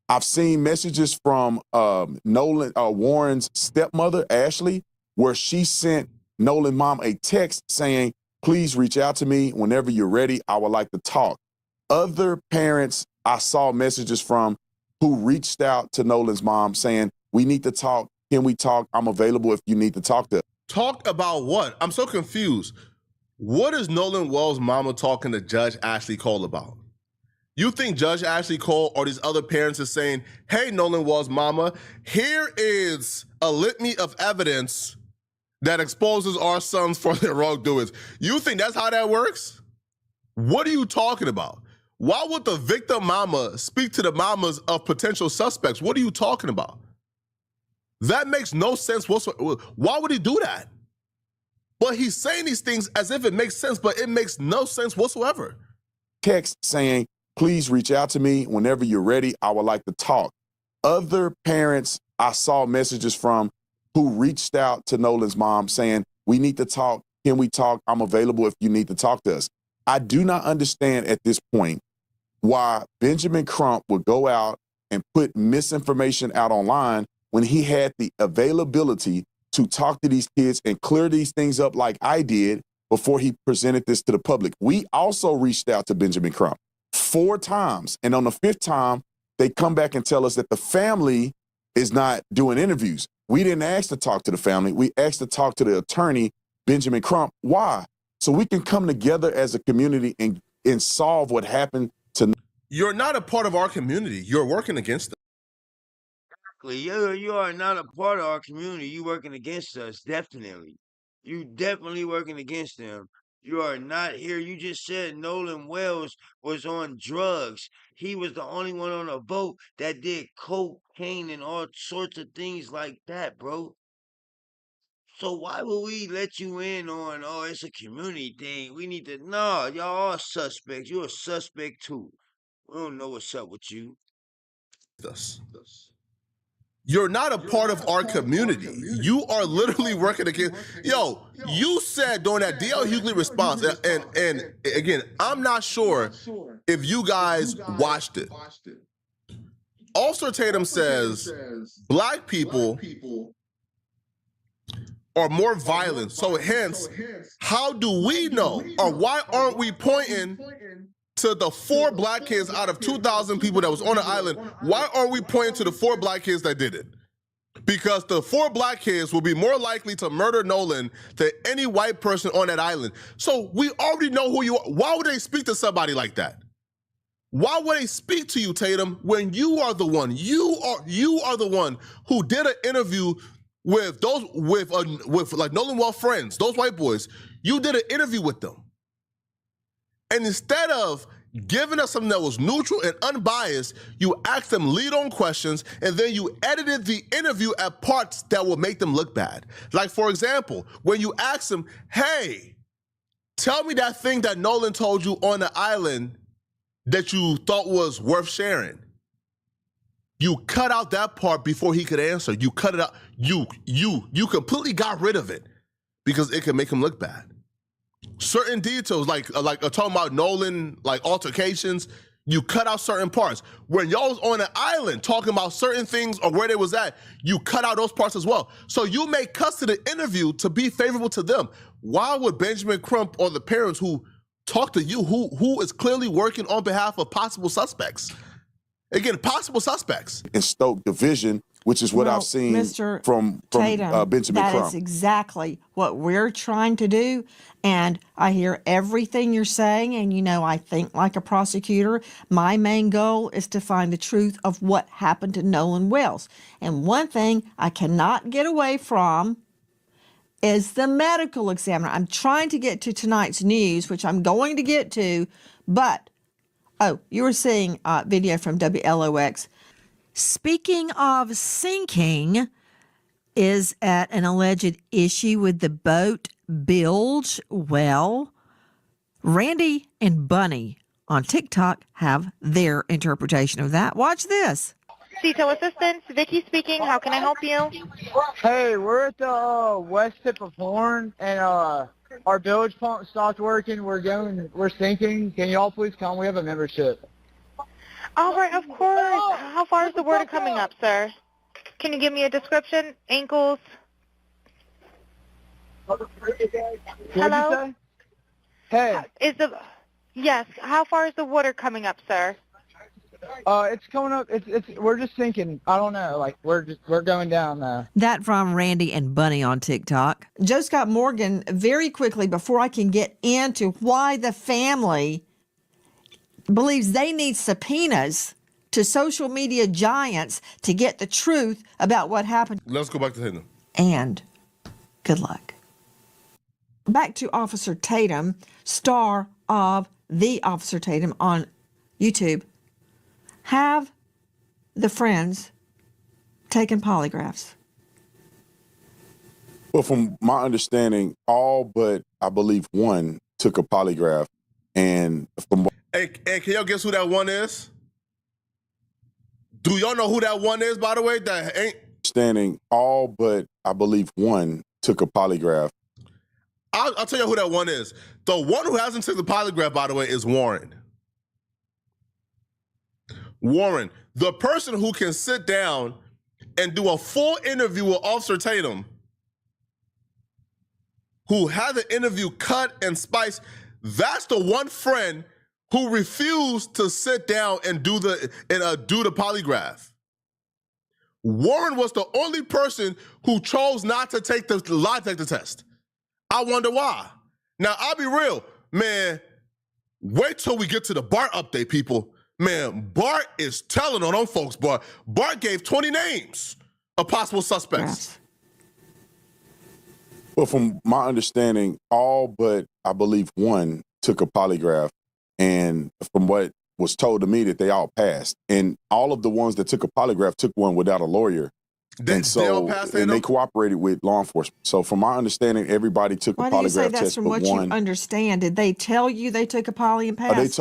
I've seen messages from Warren's stepmother, Ashley, where she sent Nolan's mom a text saying, please reach out to me whenever you're ready. I would like to talk. Other parents I saw messages from who reached out to Nolan's mom saying, we need to talk. Can we talk? I'm available if you need to talk to us. Talk about what? I'm so confused. What is Nolan Wells' mama talking to Judge Ashley Cole about? You think Judge Ashley Cole or these other parents are saying, hey, Nolan Wells' mama, here is a litany of evidence that exposes our sons for their wrongdoings. You think that's how that works? What are you talking about? Why would the victim mama speak to the mamas of potential suspects? What are you talking about? That makes no sense whatsoever. Why would he do that? But he's saying these things as if it makes sense, but it makes no sense whatsoever. Text saying, please reach out to me whenever you're ready. I would like to talk. Other parents I saw messages from who reached out to Nolan's mom saying, we need to talk. Can we talk? I'm available if you need to talk to us. I do not understand at this point why Benjamin Crump would go out and put misinformation out online when he had the availability to talk to these kids and clear these things up like I did before he presented this to the public. We also reached out to Benjamin Crump 4 times. And on the 5th time, they come back and tell us that the family is not doing interviews. We didn't ask to talk to the family. We asked to talk to the attorney, Benjamin Crump. Why? So we can come together as a community and solve what happened to. You're not a part of our community. You're working against us. You are not a part of our community. You working against us, definitely. You definitely working against them. You are not here. You just said Nolan Wells was on drugs. He was the only one on a boat that did cocaine and all sorts of things like that, bro. So why would we let you in on, oh, it's a community thing? We need to, no, y'all are suspects. You're a suspect too. We don't know what's up with you. You're not a part of our community. You are literally working against. Yo, you said during that DL Hughley response, and again, I'm not sure if you guys watched it. Officer Tatum says black people are more violent. So hence, how do we know? Or why aren't we pointing to the 4 black kids out of 2,000 people that was on the island? Why aren't we pointing to the 4 black kids that did it? Because the 4 black kids will be more likely to murder Nolan than any white person on that island. So we already know who you are. Why would they speak to somebody like that? Why would they speak to you, Tatum, when you are the one? You are the one who did an interview with those with like Nolan Wells friends, those white boys. You did an interview with them. And instead of giving us something that was neutral and unbiased. You asked them lead-on questions, and then you edited the interview at parts that would make them look bad. Like, for example, when you asked them, hey, tell me that thing that Nolan told you on the island that you thought was worth sharing. You cut out that part before he could answer. You cut it out. You completely got rid of it because it could make him look bad. Certain details, like talking about Nolan, like altercations, you cut out certain parts. When y'all was on an island talking about certain things or where they was at, you cut out those parts as well. So you made cuts to the interview to be favorable to them. Why would Benjamin Crump or the parents who talk to you, who is clearly working on behalf of possible suspects? Again, possible suspects. And stoke division, which is what I've seen Mr. from Tatum, Benjamin Crump. That is exactly what we're trying to do. And I hear everything you're saying, and I think like a prosecutor. My main goal is to find the truth of what happened to Nolan Wells. And one thing I cannot get away from is the medical examiner. I'm trying to get to tonight's news, which I'm going to get to, but you were seeing a video from WLOX. Speaking of sinking, is at an alleged issue with the boat bilge. Well, Randy and Bunny on TikTok have their interpretation of that. Watch this. CTO Assistance, Vicky speaking. How can I help you? Hey, we're at the west tip of Horn, and our bilge pump stopped working. We're sinking. Can y'all please come? We have a membership. All right, of course. How far is the water coming up, sir? Can you give me a description? Ankles? What'd Hello? you say? Hey, Yes, how far is the water coming up, sir? it's coming up. We're just sinking. I don't know. Like we're going down now. That from Randy and Bunny on TikTok. Joe Scott Morgan, very quickly before I can get into why the family believes they need subpoenas to social media giants to get the truth about what happened. Let's go back to him. And good luck. Back to Officer Tatum, star of The Officer Tatum on YouTube. Have the friends taken polygraphs? Well, from my understanding, all but I believe one took a polygraph, and from Hey, can y'all guess who that one is? Do y'all know who that one is, by the way? That ain't understanding, all but I believe one took a polygraph. I'll tell you who that one is. The one who hasn't taken the polygraph, by the way, is Warren. Warren, the person who can sit down and do a full interview with Officer Tatum, who had the interview cut and spiced, that's the one friend who refused to sit down and do the polygraph. Warren was the only person who chose not to take the lie detector test. I wonder why. Now, I'll be real, man, wait till we get to the Bart update, people. Man, Bart is telling on them folks, boy. Bart gave 20 names of possible suspects. Well, from my understanding, all but I believe one took a polygraph, and from what was told to me that they all passed. And all of the ones that took a polygraph took one without a lawyer. And they cooperated with law enforcement. So from my understanding, everybody took a polygraph test. Why do you say that's from what you understand? Did they tell you they took a poly and passed?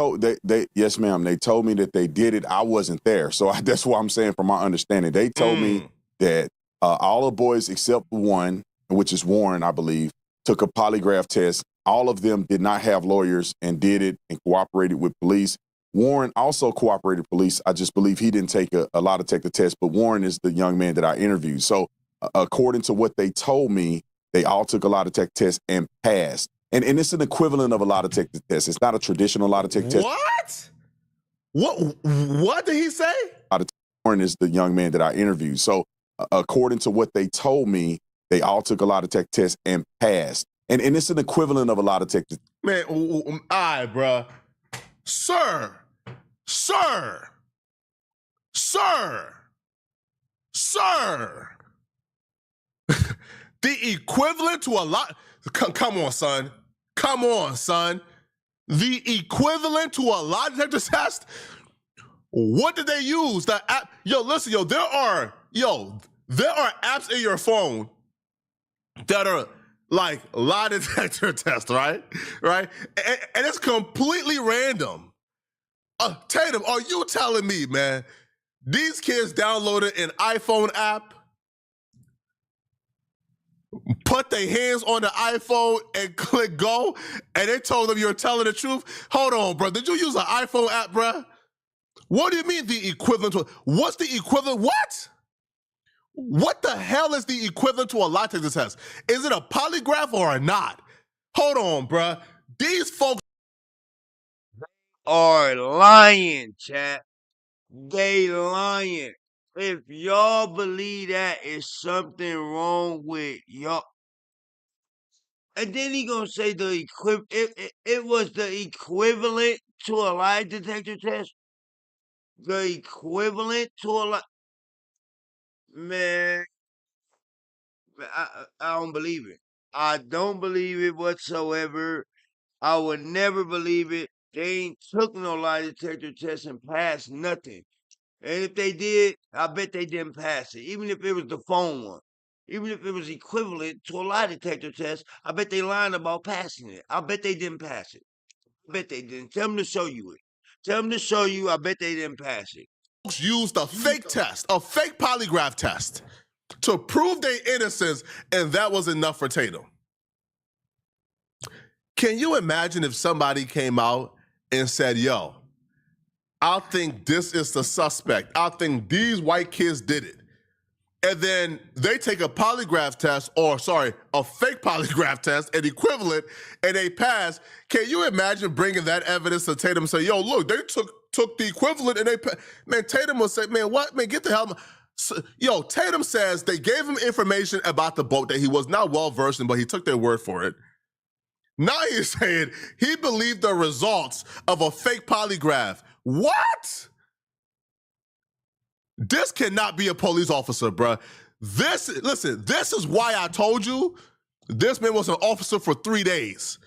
Yes, ma'am. They told me that they did it. I wasn't there. So that's what I'm saying from my understanding. They told me that all the boys except one, which is Warren, I believe, took a polygraph test. All of them did not have lawyers and did it and cooperated with police. Warren also cooperated with police. I just believe he didn't take a lie detector test, but Warren is the young man that I interviewed. So according to what they told me, they all took a lie detector test and passed. And it's an equivalent of a lie detector test. It's not a traditional lie detector test. What did he say? Warren is the young man that I interviewed. So according to what they told me, they all took a lie detector test and passed. And it's an equivalent of a lie detector. Man, all right, bruh. Sir. The equivalent to a lot. Come on, son. the equivalent to a lie detector test? What did they use? The app? Yo, listen, there are apps in your phone that are like lie detector tests, right? Right? And it's completely random. Tatum, are you telling me, man, these kids downloaded an iPhone app, put their hands on the iPhone and click go, and they told them you're telling the truth? Hold on, bro. Did you use an iPhone app, bro? What do you mean the equivalent to? What's the equivalent? What? What the hell is the equivalent to a lie detector test? Is it a polygraph or not? Hold on, bruh. These folks are lying, chat. They lying. If y'all believe that, is something wrong with y'all. And then he gonna say it was the equivalent to a lie detector test. The equivalent to a lie. Man, I don't believe it. I don't believe it whatsoever. I would never believe it. They ain't took no lie detector test and passed nothing. And if they did, I bet they didn't pass it. Even if it was the phone one. Even if it was equivalent to a lie detector test, I bet they lying about passing it. I bet they didn't pass it. I bet they didn't. Tell them to show you it. Tell them to show you. I bet they didn't pass it. used a fake test, a fake polygraph test to prove their innocence, and that was enough for Tatum. Can you imagine if somebody came out and said, yo, I think this is the suspect. I think these white kids did it. And then they take a polygraph test, a fake polygraph test, an equivalent, and they pass. Can you imagine bringing that evidence to Tatum and say, yo, look, they took the equivalent and they passed. Man, Tatum will say, man, what? Man, get the hell. Yo, Tatum says they gave him information about the boat that he was not well-versed in, but he took their word for it. Now he's saying he believed the results of a fake polygraph. What? This cannot be a police officer, bruh. This is why I told you this man was an officer for 3 days.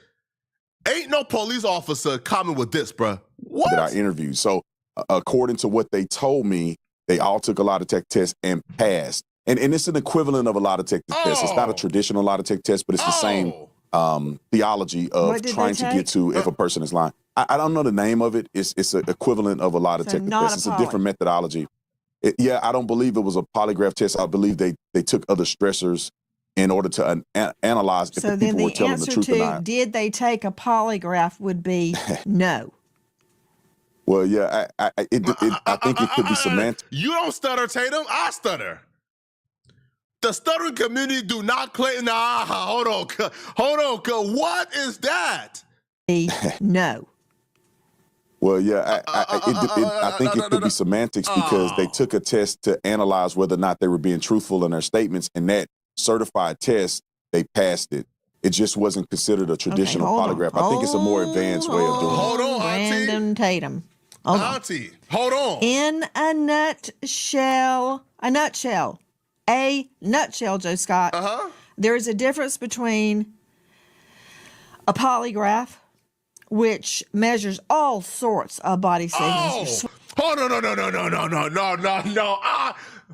Ain't no police officer coming with this, bruh. What? That I interviewed. So according to what they told me, they all took a lie detector test and passed. And it's an equivalent of a lie detector test. It's not a traditional lie detector test, but it's the same theology of trying to get to if a person is lying. I don't know the name of it. It's an equivalent of a lie detector test. It's a different methodology. I don't believe it was a polygraph test. I believe they took other stressors in order to analyze if the people were telling the truth or not. Did they take a polygraph would be no. Well, yeah, I think it could be semantic. You don't stutter, Tatum. I stutter. The stuttering community do not claim. Nah, hold on. What is that? No. Well, yeah, I think it could be semantics because they took a test to analyze whether or not they were being truthful in their statements, and that certified test, they passed it. It just wasn't considered a traditional polygraph. I think it's a more advanced way of doing it. Hold on, Auntie. Brandon Tatum. Auntie, hold on. In a nutshell, Joe Scott, there is a difference between a polygraph, which measures all sorts of body signals. Oh, no.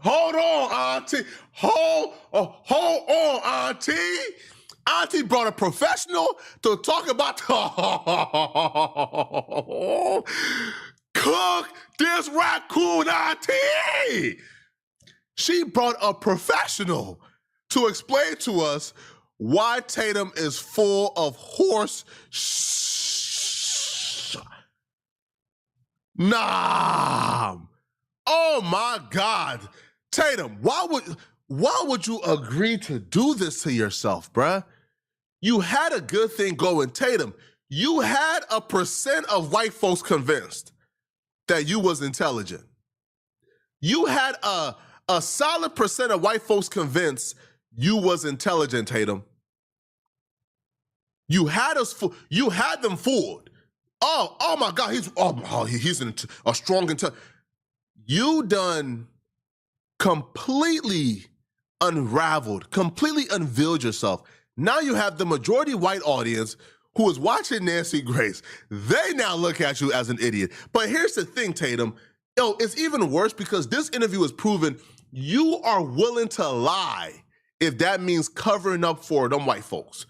Hold on, Auntie. Hold on, Auntie. Auntie brought a professional to talk about cook this raccoon, Auntie. She brought a professional to explain to us why Tatum is full of horse Nah. Oh my God. Tatum, why would you agree to do this to yourself, bruh? You had a good thing going, Tatum. You had 1% of white folks convinced that you was intelligent. You had a solid percent of white folks convinced you was intelligent, Tatum. You had them fooled. Oh my God, he's a strong intelligence. You done completely unraveled, completely unveiled yourself. Now you have the majority white audience who is watching Nancy Grace, they now look at you as an idiot. But here's the thing, Tatum. Yo, it's even worse because this interview has proven you are willing to lie if that means covering up for them white folks.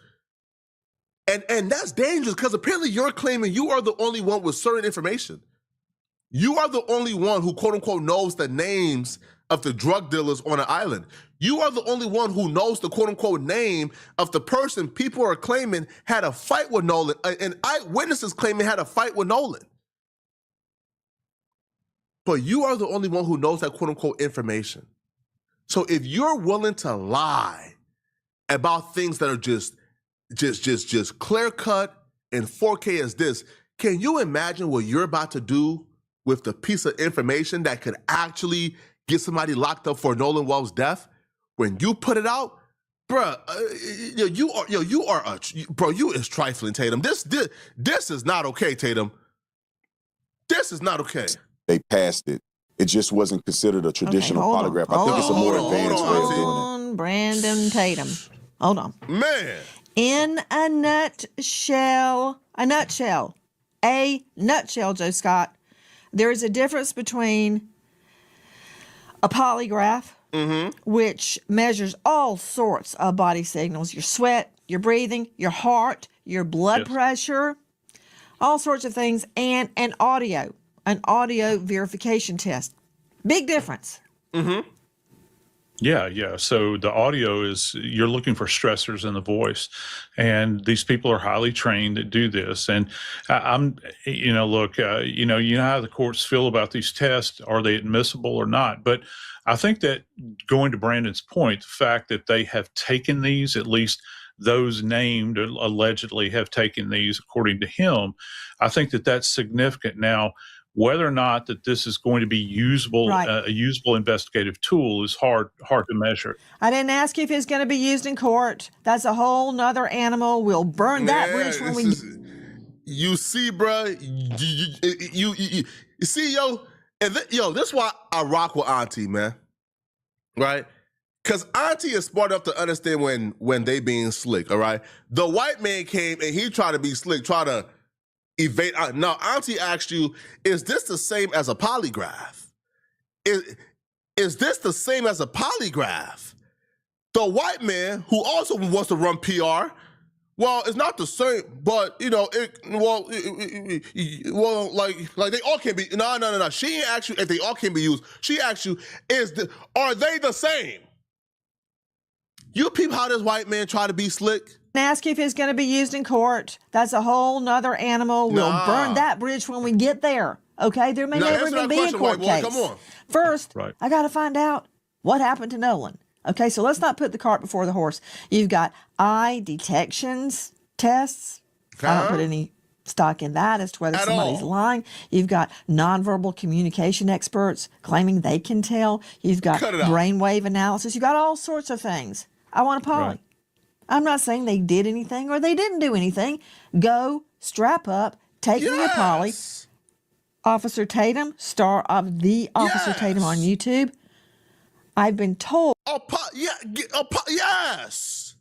And that's dangerous because apparently you're claiming you are the only one with certain information. You are the only one who, quote unquote, knows the names of the drug dealers on an island. You are the only one who knows the quote unquote name of the person people are claiming had a fight with Nolan, and eyewitnesses claiming had a fight with Nolan. But you are the only one who knows that quote unquote information. So if you're willing to lie about things that are just clear cut and 4K as this, can you imagine what you're about to do with the piece of information that could actually get somebody locked up for Nolan Wells' death? When you put it out, bruh, you is trifling, Tatum. This is not okay, Tatum. This is not okay. They passed it. It just wasn't considered a traditional polygraph. I think it's a more advanced way of doing it. Brandon Tatum. Hold on. Man. In a nutshell, Joe Scott, there is a difference between a polygraph, which measures all sorts of body signals, your sweat, your breathing, your heart, your blood pressure, all sorts of things, and an audio verification test. Big difference. Yeah. So the audio is, you're looking for stressors in the voice, and these people are highly trained that do this. And you know how the courts feel about these tests. Are they admissible or not? But I think that, going to Brandon's point, the fact that they have taken these, at least those named allegedly have taken these, according to him, I think that that's significant. Now, whether or not that this is going to be usable, a usable investigative tool, is hard to measure. I didn't ask you if it's going to be used in court. That's a whole nother animal. We'll burn that bridge when we... You see, bro, you see, yo, this is why I rock with Auntie, man, right? Because Auntie is smart enough to understand when they being slick, all right? The white man came and he tried to be slick, try to evade. Now, Auntie asked you, is this the same as a polygraph? Is this the same as a polygraph? The white man, who also wants to run PR, well, it's not the same, but like they all can be. No. She ain't asked you if they all can be used. She asked you, are they the same? You peep how this white man try to be slick. Ask if it's going to be used in court. That's a whole nother animal. We'll burn that bridge when we get there. Okay? There may never even be a court case. Come on. First, I got to find out what happened to Nolan. Okay, so let's not put the cart before the horse. You've got eye detections tests. I don't put any stock in that as to whether somebody's lying. You've got nonverbal communication experts claiming they can tell. You've got brainwave analysis. You've got all sorts of things. I want a poly. Right. I'm not saying they did anything or they didn't do anything. Go, strap up, take me a poly. Officer Tatum, star of the Officer Tatum on YouTube. I've been told. Yes.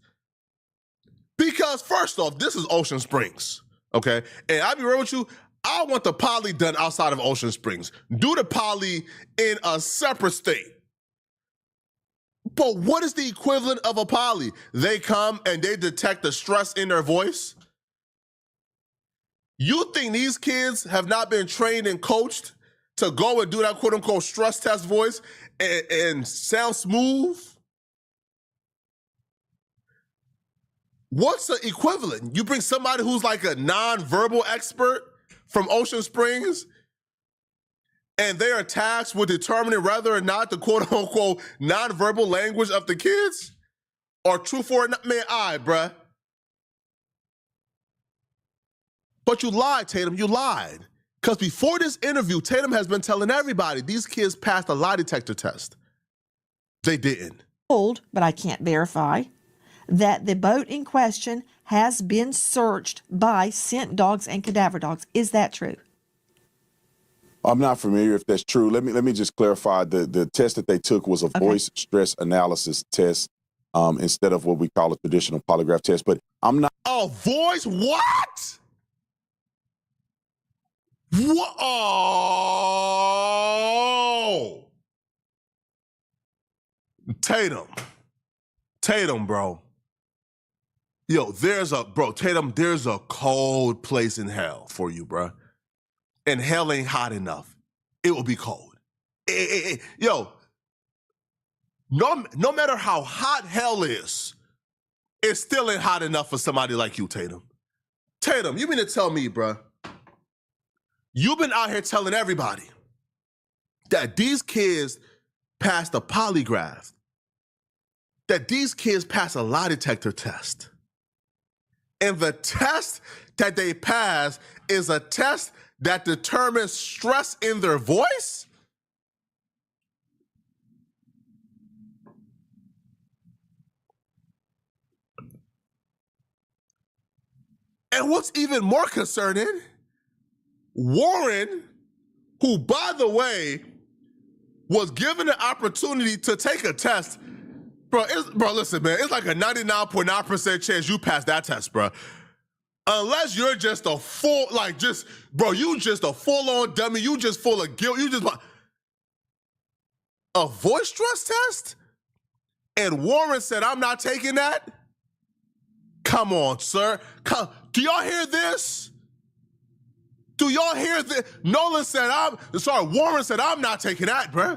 Because first off, this is Ocean Springs, okay? And I'll be real with you, I want the poly done outside of Ocean Springs. Do the poly in a separate state. But what is the equivalent of a poly? They come and they detect the stress in their voice? You think these kids have not been trained and coached to go and do that quote-unquote stress test voice and sound smooth? What's the equivalent? You bring somebody who's like a non-verbal expert from Ocean Springs, and they are tasked with determining whether or not the quote-unquote non-verbal language of the kids are true for it. Man, bruh. But you lied, Tatum, you lied. Because before this interview, Tatum has been telling everybody these kids passed a lie detector test. They didn't. Told, but I can't verify, that the boat in question has been searched by scent dogs and cadaver dogs. Is that true? I'm not familiar if that's true. Let me just clarify. The test that they took was a voice stress analysis test instead of what we call a traditional polygraph test. But I'm not. A voice? What? What? Oh. Tatum, bro. Yo, Tatum, there's a cold place in hell for you, bro. And hell ain't hot enough. It will be cold. Yo, no matter how hot hell is, it still ain't hot enough for somebody like you, Tatum. Tatum, you mean to tell me, bro, you've been out here telling everybody that these kids passed a polygraph, that these kids pass a lie detector test. And the test that they pass is a test that determines stress in their voice? And what's even more concerning, Warren, who, by the way, was given the opportunity to take a test. Bro, listen, man, it's like a 99.9% chance you pass that test, bro. Unless you're just a full, you just a full-on dummy. You just full of guilt. A voice stress test? And Warren said, I'm not taking that? Come on, sir. Do y'all hear this? Do y'all hear this? Warren said, I'm not taking that, bro.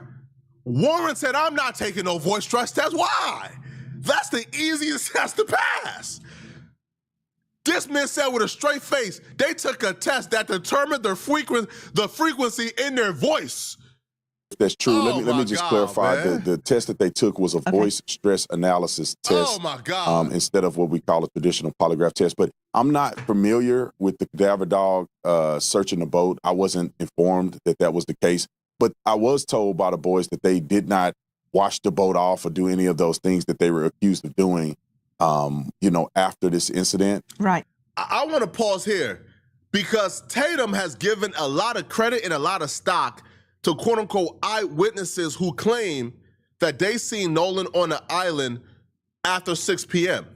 Warren said, I'm not taking no voice stress test. Why? That's the easiest test to pass. This man said with a straight face, they took a test that determined the frequency in their voice. That's true. Let me just clarify. The test that they took was a voice stress analysis test. Oh my God. Instead of what we call a traditional polygraph test. But I'm not familiar with the cadaver dog searching the boat. I wasn't informed that was the case. But I was told by the boys that they did not wash the boat off or do any of those things that they were accused of doing, after this incident. Right. I want to pause here because Tatum has given a lot of credit and a lot of stock to quote-unquote eyewitnesses who claim that they seen Nolan on the island after 6 p.m.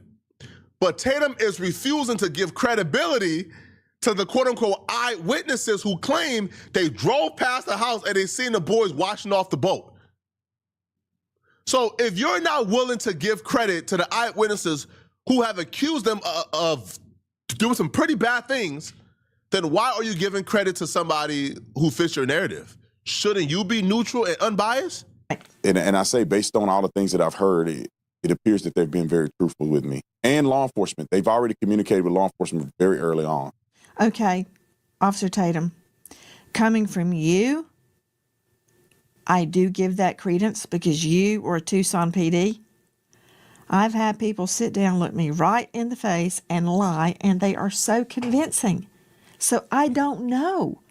But Tatum is refusing to give credibility to the quote-unquote eyewitnesses who claim they drove past the house and they seen the boys washing off the boat. So if you're not willing to give credit to the eyewitnesses who have accused them of doing some pretty bad things, then why are you giving credit to somebody who fits your narrative? Shouldn't you be neutral and unbiased? And I say, based on all the things that I've heard, it appears that they've been very truthful with me. And law enforcement. They've already communicated with law enforcement very early on. Okay, Officer Tatum, coming from you, I do give that credence because you were a Tucson PD. I've had people sit down, look me right in the face and lie, and they are so convincing. So I don't know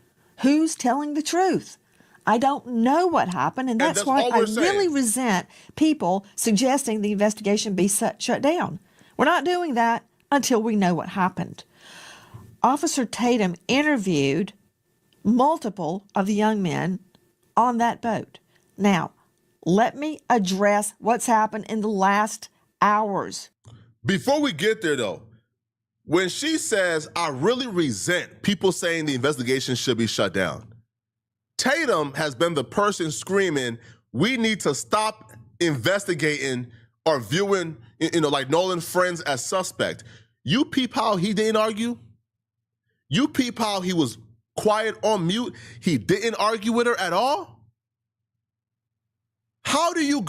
who's telling the truth. I don't know what happened, and that's why I really resent people suggesting the investigation be shut down. We're not doing that until we know what happened. Officer Tatum interviewed multiple of the young men on that boat. Now, let me address what's happened in the last hours. Before we get there, though, when she says, I really resent people saying the investigation should be shut down, Tatum has been the person screaming, we need to stop investigating or viewing, like Nolan's friends as suspect. You peep how he didn't argue? You peep how he was quiet on mute? He didn't argue with her at all? How do you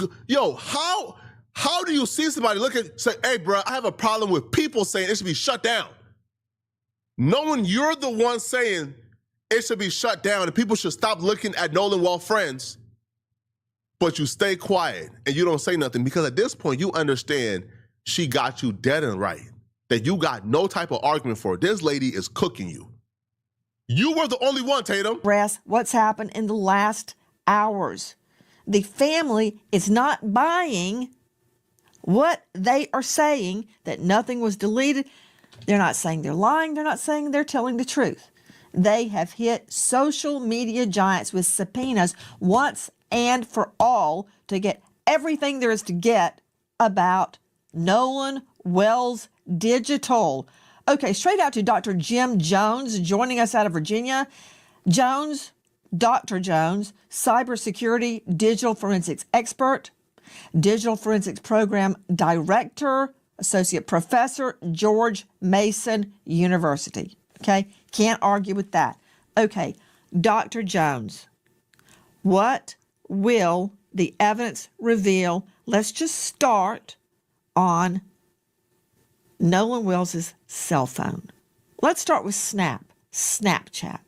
see somebody say, hey, bro, I have a problem with people saying it should be shut down? Knowing you're the one saying it should be shut down and people should stop looking at Nolan while friends, but you stay quiet and you don't say nothing because at this point you understand she got you dead and right, that you got no type of argument for it. This lady is cooking you. You were the only one, Tatum. What's happened in the last hours. The family is not buying what they are saying, that nothing was deleted. They're not saying they're lying. They're not saying they're telling the truth. They have hit social media giants with subpoenas once and for all to get everything there is to get about Nolan, Wells, Digital. Okay, straight out to Dr. Jim Jones joining us out of Virginia. Jones, Dr. Jones, cybersecurity digital forensics expert, digital forensics program director, associate professor, George Mason University. Okay, can't argue with that. Okay, Dr. Jones, what will the evidence reveal? Let's just start on Nolan Wills's cell phone. Let's start with Snapchat.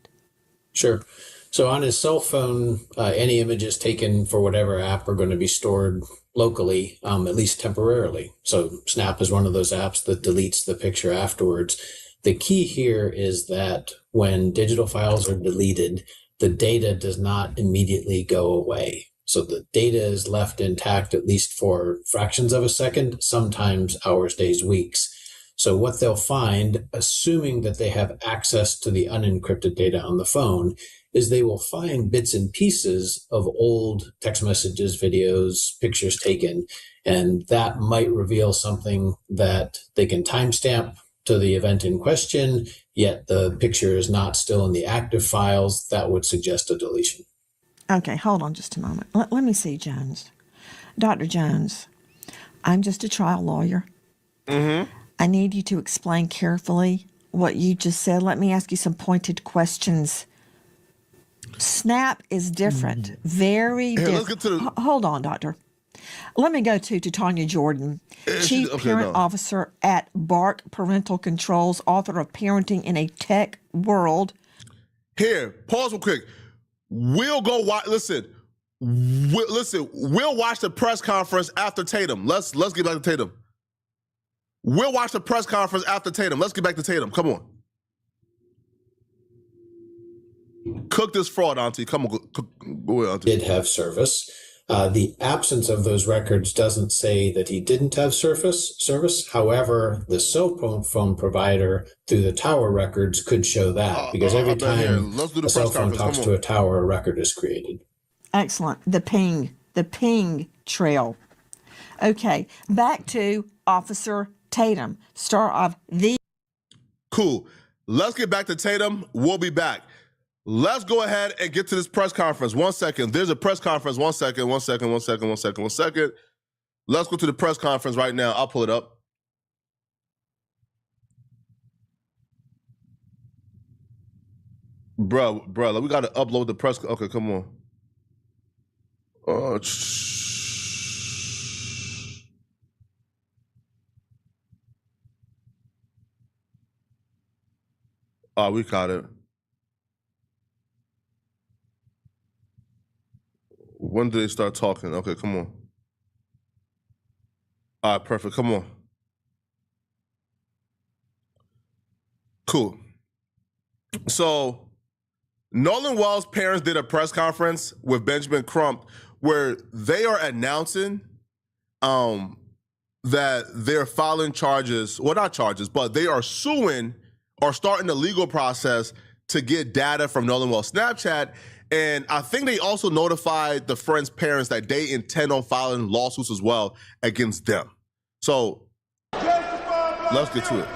Sure. So on his cell phone, any images taken for whatever app are going to be stored locally, at least temporarily. So Snap is one of those apps that deletes the picture afterwards. The key here is that when digital files are deleted, the data does not immediately go away. So the data is left intact, at least for fractions of a second, sometimes hours, days, weeks. So what they'll find, assuming that they have access to the unencrypted data on the phone, is they will find bits and pieces of old text messages, videos, pictures taken, and that might reveal something that they can timestamp to the event in question, yet the picture is not still in the active files. That would suggest a deletion. Okay, hold on just a moment. Let me see, Jones. Dr. Jones, I'm just a trial lawyer. Mm-hmm. I need you to explain carefully what you just said. Let me ask you some pointed questions. Snap is different, very different. Let's get to the... Hold on, doctor. Let me go to Tanya Jordan, Chief Parent Officer at Bark Parental Controls, author of Parenting in a Tech World. Here, pause real quick. We'll go watch. Listen, we'll watch the press conference after Tatum. Let's get back to Tatum. We'll watch the press conference after Tatum. Let's get back to Tatum. Come on. Cook this fraud, Auntie. Come on, go ahead, Auntie. Did have service. The absence of those records doesn't say that he didn't have service. However, the cell phone provider through the tower records could show that, because every time a cell phone talks to a tower, a record is created. Excellent. The ping trail. Okay, back to Officer Tatum, star of the... Cool. Let's get back to Tatum. We'll be back. Let's go ahead and get to this press conference. 1 second. There's a press conference. 1 second. Let's go to the press conference right now. I'll pull it up. Bro, we got to upload the press. Okay, come on. We got it. When did they start talking? Okay, come on. All right, perfect. Come on. Cool. So, Nolan Wells' parents did a press conference with Benjamin Crump where they are announcing that they're filing charges, well, not charges, but they are suing or starting the legal process to get data from Nolan Wells' Snapchat. And I think they also notified the friends' parents that they intend on filing lawsuits as well against them. So let's get to it.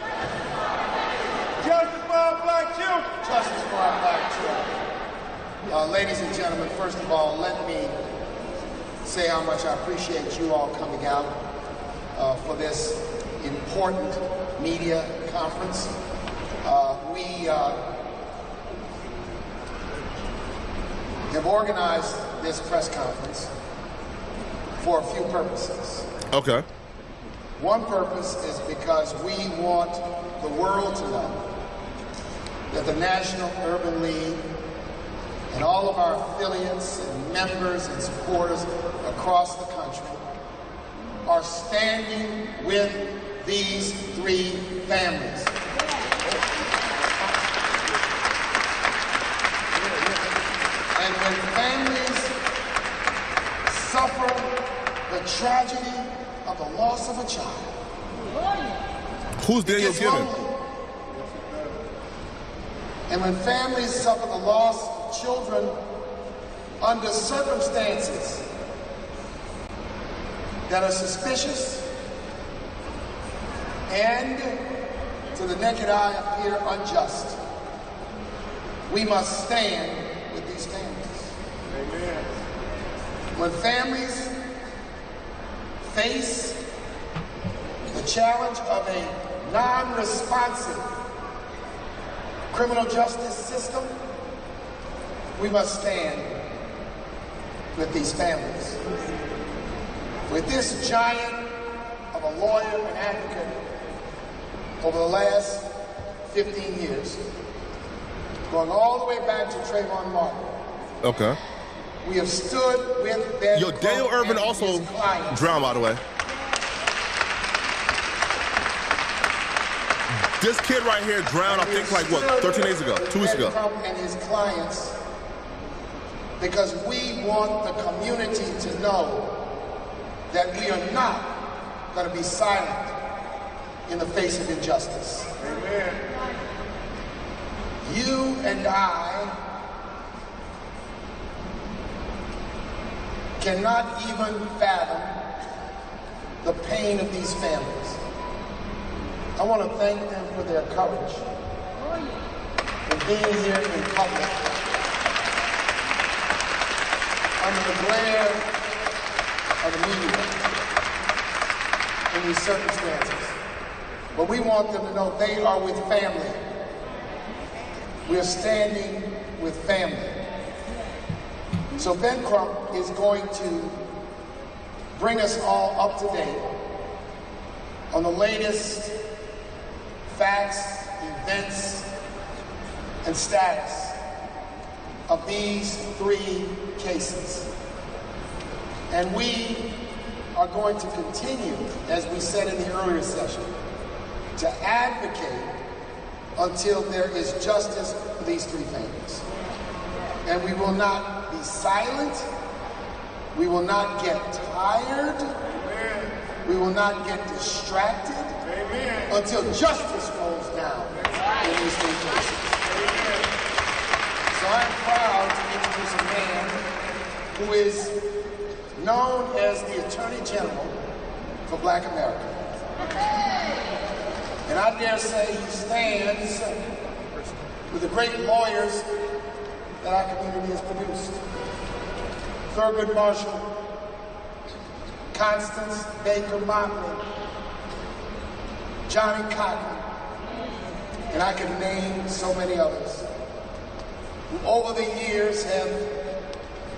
Justice for our black children. Justice for our black children. Ladies and gentlemen, first of all, let me say how much I appreciate you all coming out for this important media conference. We have organized this press conference for a few purposes. Okay. One purpose is because we want the world to know that the National Urban League and all of our affiliates and members and supporters across the country are standing with these three families. And when families suffer the tragedy of the loss of a child, who's Daniel Gibbons? And when families suffer the loss of children under circumstances that are suspicious and to the naked eye appear unjust. We must stand with these families. Amen. When families face the challenge of a non-responsive criminal justice system, we must stand with these families. With this giant of a lawyer and advocate over the last 15 years, going all the way back to Trayvon Martin. Okay. We have stood with Ben. Yo, Daniel Irvin also drowned, by the way. This kid right here drowned, I think, like, what, 13 days ago, 2 weeks ago. And his clients, because we want the community to know that we are not going to be silent in the face of injustice. Amen. You and I cannot even fathom the pain of these families. I want to thank them for their courage, for being here in public, under the glare of the media, in these circumstances. But we want them to know they are with family. We are standing with family. So Ben Crump is going to bring us all up to date on the latest facts, events, and status of these 3 cases. And we are going to continue, as we said in the earlier session, to advocate until there is justice for these 3 families. And we will not be silent. We will not get tired. Amen. We will not get distracted. Amen. Until justice rolls down in these 3 cases. Amen. So I'm proud to introduce a man who is known as the Attorney General for Black America. And I dare say he stands with the great lawyers that our community has produced. Thurgood Marshall, Constance Baker Motley, Johnny Cochran, and I can name so many others, who over the years have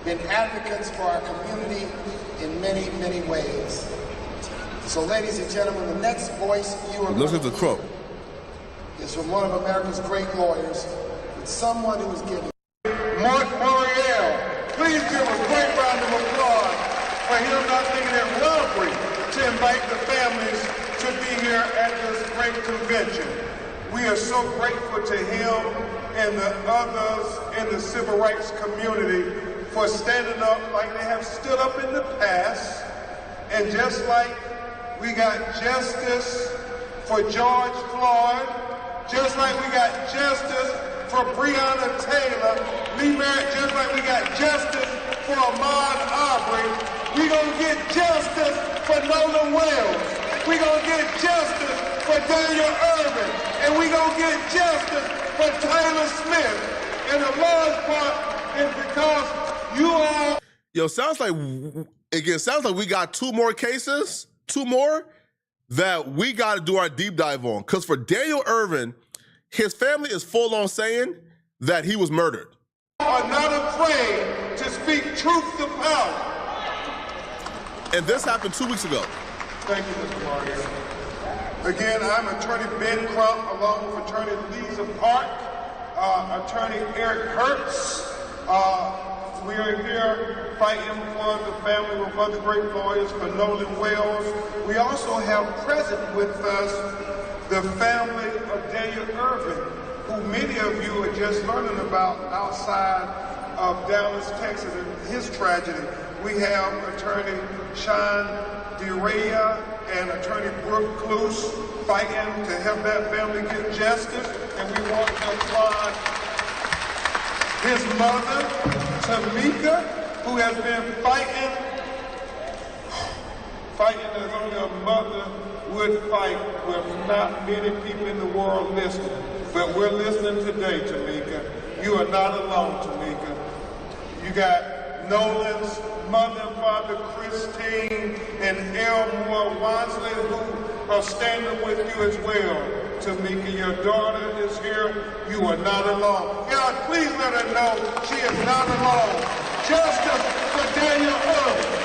been advocates for our community in many, many ways. So ladies and gentlemen, the next voice you are going to hear is from one of America's great lawyers, with someone who is giving. Mark Morial, please give a great round of applause for him not thinking it robbery to invite the families to be here at this great convention. We are so grateful to him and the others in the civil rights community for standing up like they have stood up in the past. And just like we got justice for George Floyd, just like we got justice for Breonna Taylor, Lee Merritt, just like we got justice for Ahmaud Arbery, we gonna get justice for Nolan Wells. We gonna get justice for Daniel Irvin. And we gonna get justice for Taylor Smith. And the large part is because you all... Yo, sounds like we got 2 more cases, 2 more, that we got to do our deep dive on. Because for Daniel Irvin, his family is full on saying that he was murdered. Are not afraid to speak truth to power. And this happened 2 weeks ago. Thank you, Mr. Mario. Again, I'm Attorney Ben Crump, along with Attorney Lisa Park, Attorney Eric Hertz. We are here fighting for the family with other great lawyers for Nolan Wells. We also have present with us the family of Daniel Irvin, who many of you are just learning about outside of Dallas, Texas, and his tragedy. We have Attorney Sean DeRaya and Attorney Brooke Cluse fighting to help that family get justice, and we want to applaud his mother, Tamika, who has been fighting as only a mother would fight with not many people in the world listening. But we're listening today, Tamika. You are not alone, Tamika. You got Nolan's mother and father, Christine, and Elmore Wansley, who are standing with you as well. Tamika, your daughter is here. You are not alone. God, please let her know she is not alone. Justice for Daniel Earl.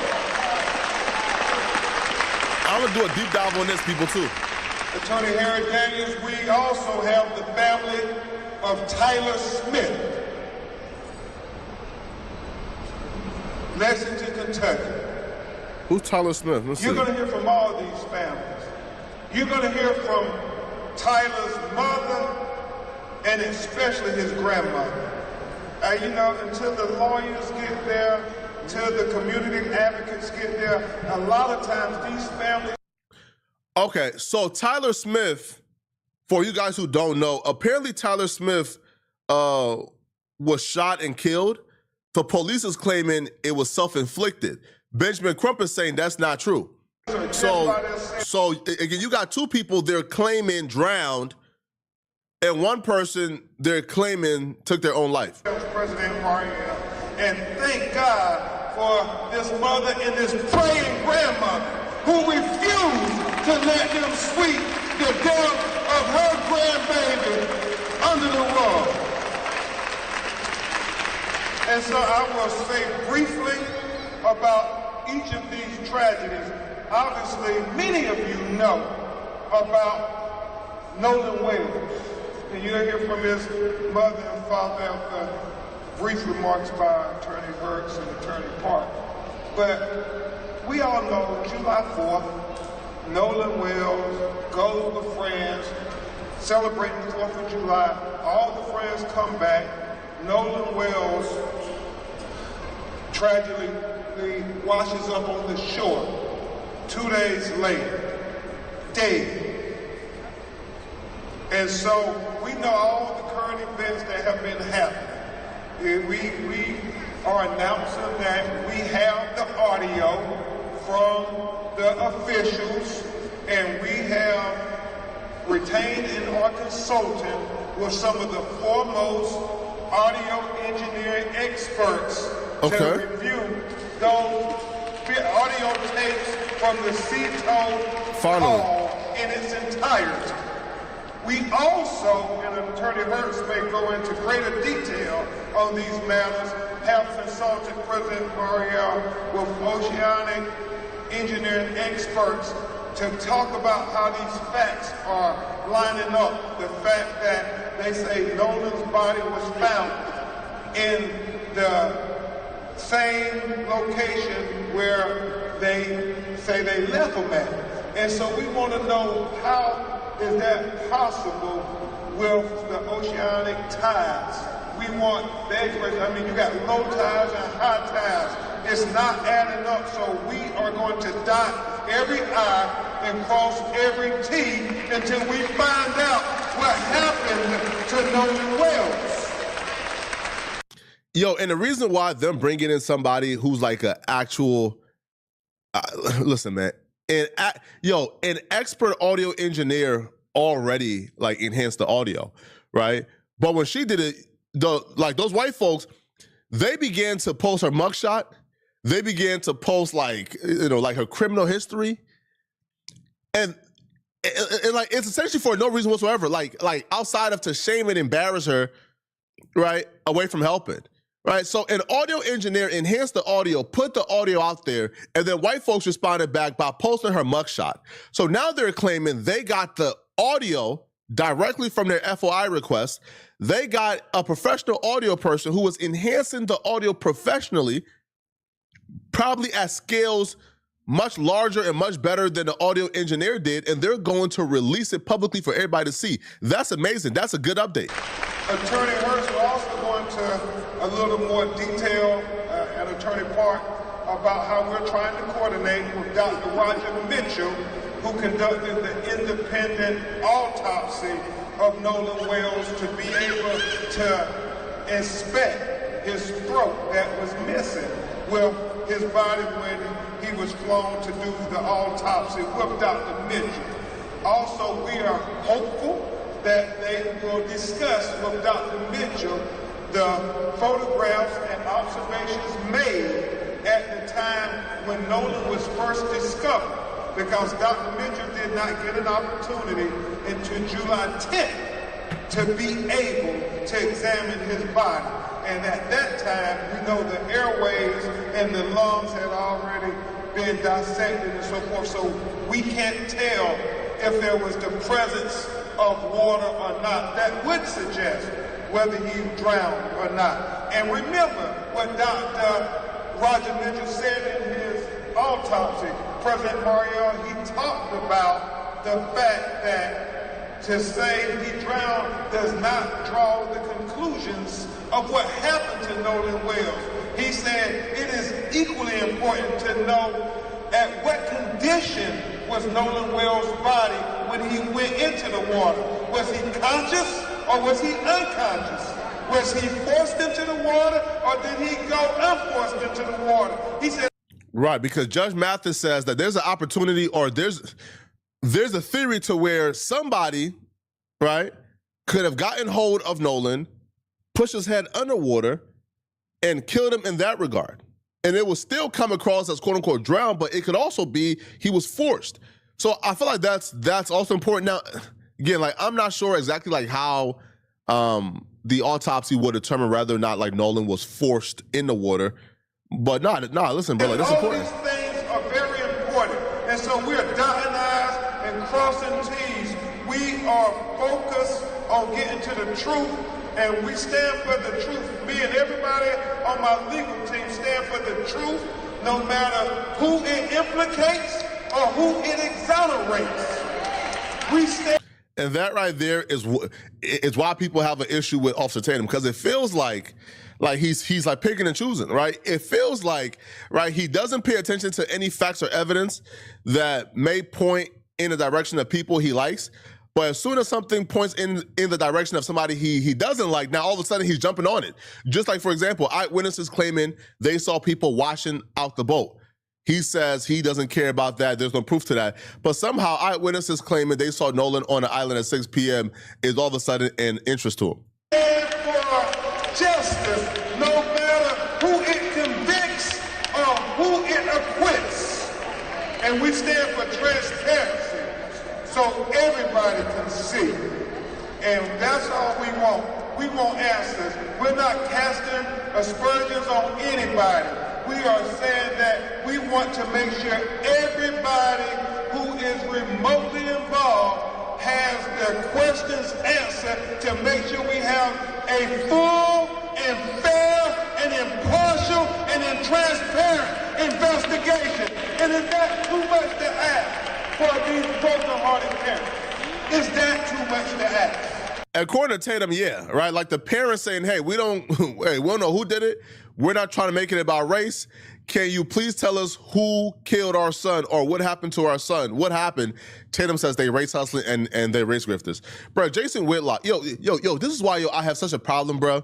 I'm gonna do a deep dive on this, people, too. Attorney Harry Daniels, we also have the family of Tyler Smith, Lexington, Kentucky. Who's Tyler Smith? Let's You're see. going to hear from all these families. You're going to hear from Tyler's mother and especially his grandmother. You know, until the lawyers get there, until the community advocates get there, a lot of times these families... Okay, so Tyler Smith, for you guys who don't know, apparently Tyler Smith was shot and killed. The police is claiming it was self-inflicted. Benjamin Crump is saying that's not true. So again, you got two people they're claiming drowned, and one person they're claiming took their own life. President Marielle, and thank God for this mother and this praying grandmother who refused to let them sweep the death of her grandbaby under the rug. And so I will say briefly about each of these tragedies. Obviously, many of you know about Nolan Wales. And you'll hear from his mother and father after brief remarks by Attorney Hertz and Attorney Park. But we all know July 4th, Nolan Wales goes with friends, celebrating the 4th of July. All the friends come back. Nolan Wales tragically washes up on the shore 2 days later, dead. And so we know all the current events that have been happening. We are announcing that we have the audio from the officials, and we have retained and are consulting with some of the foremost audio engineering experts to review those audio tapes from the Seatow call in its entirety. We also, and Attorney Hertz may go into greater detail on these matters, have consulted President Marielle with oceanic engineering experts to talk about how these facts are lining up. The fact that they say Nolan's body was found in the same location where they say they left him at. And so we want to know, how is that possible with the oceanic tides? We want the experts. I mean, you got low tides and high tides. It's not adding up, so we are going to dot every I and cross every T until we find out what happened to Nolan Wales. Yo, and the reason why them bringing in somebody who's like an actual, listen, man, an expert audio engineer already like enhanced the audio, right? But when she did it, those white folks, they began to post her mugshot. They began to post like her criminal history, and like it's essentially for no reason whatsoever, like outside of to shame and embarrass her, right? Away from helping. Right, so an audio engineer enhanced the audio, put the audio out there, and then white folks responded back by posting her mugshot. So now they're claiming they got the audio directly from their FOI request. They got a professional audio person who was enhancing the audio professionally, probably at scales much larger and much better than the audio engineer did, and they're going to release it publicly for everybody to see. That's amazing. That's a good update. Attorney Hertz will also go into a little more detail, and Attorney Park, about how we're trying to coordinate with Dr. Roger Mitchell, who conducted the independent autopsy of Nolan Wales, to be able to inspect his throat that was missing with his body when he was flown to do the autopsy with Dr. Mitchell. Also, we are hopeful that they will discuss with Dr. Mitchell the photographs and observations made at the time when Nolan was first discovered, because Dr. Mitchell did not get an opportunity until July 10th to be able to examine his body. And at that time, we know the airways and the lungs had already been dissected and so forth, so we can't tell if there was the presence of water or not. That would suggest whether he drowned or not. And remember what Dr. Roger Mitchell said in his autopsy. President Mario, he talked about the fact that to say he drowned does not draw the conclusions of what happened to Nolan Wells. He said it is equally important to know at what condition was Nolan Wells' body when he went into the water. Was he conscious or was he unconscious? Was he forced into the water or did he go unforced into the water? He said, right, because Judge Mathis says that there's an opportunity or there's a theory to where somebody, right, could have gotten hold of Nolan, pushed his head underwater, and killed him in that regard. And it will still come across as quote unquote drowned, but it could also be he was forced. So I feel like that's also important. Now, again, like I'm not sure exactly like how the autopsy would determine whether or not like Nolan was forced in the water. But listen, bro, like that's important. All these things are very important. And so we're dotting I's and crossing T's. We are focused on getting to the truth, and we stand for the truth. Me and everybody on my legal team stand for the truth, no matter who it implicates or who it exonerates. We stand. And that right there is why people have an issue with Officer Tatum, because it feels like he's like picking and choosing, right? It feels like, right, he doesn't pay attention to any facts or evidence that may point in the direction of people he likes. But as soon as something points in the direction of somebody he doesn't like, now all of a sudden he's jumping on it. Just like, for example, eyewitnesses claiming they saw people washing out the boat. He says he doesn't care about that. There's no proof to that. But somehow eyewitnesses claiming they saw Nolan on the island at 6 p.m. is all of a sudden an interest to him. And for justice, no matter who it convicts or who it acquits. And we stand for transparency so everybody can see. And that's all we want. We want answers. We're not casting aspersions on anybody. We are saying that we want to make sure everybody who is remotely involved has their questions answered to make sure we have a full and fair and impartial and transparent investigation. And is that too much to ask for these broken-hearted parents? Is that too much to ask? According to Tatum, yeah, right? Like the parents saying, hey, we don't know who did it. We're not trying to make it about race. Can you please tell us who killed our son or what happened to our son? What happened? Tatum says they race hustling and they race grifters. Bro, Jason Whitlock, yo, this is why I have such a problem, bro,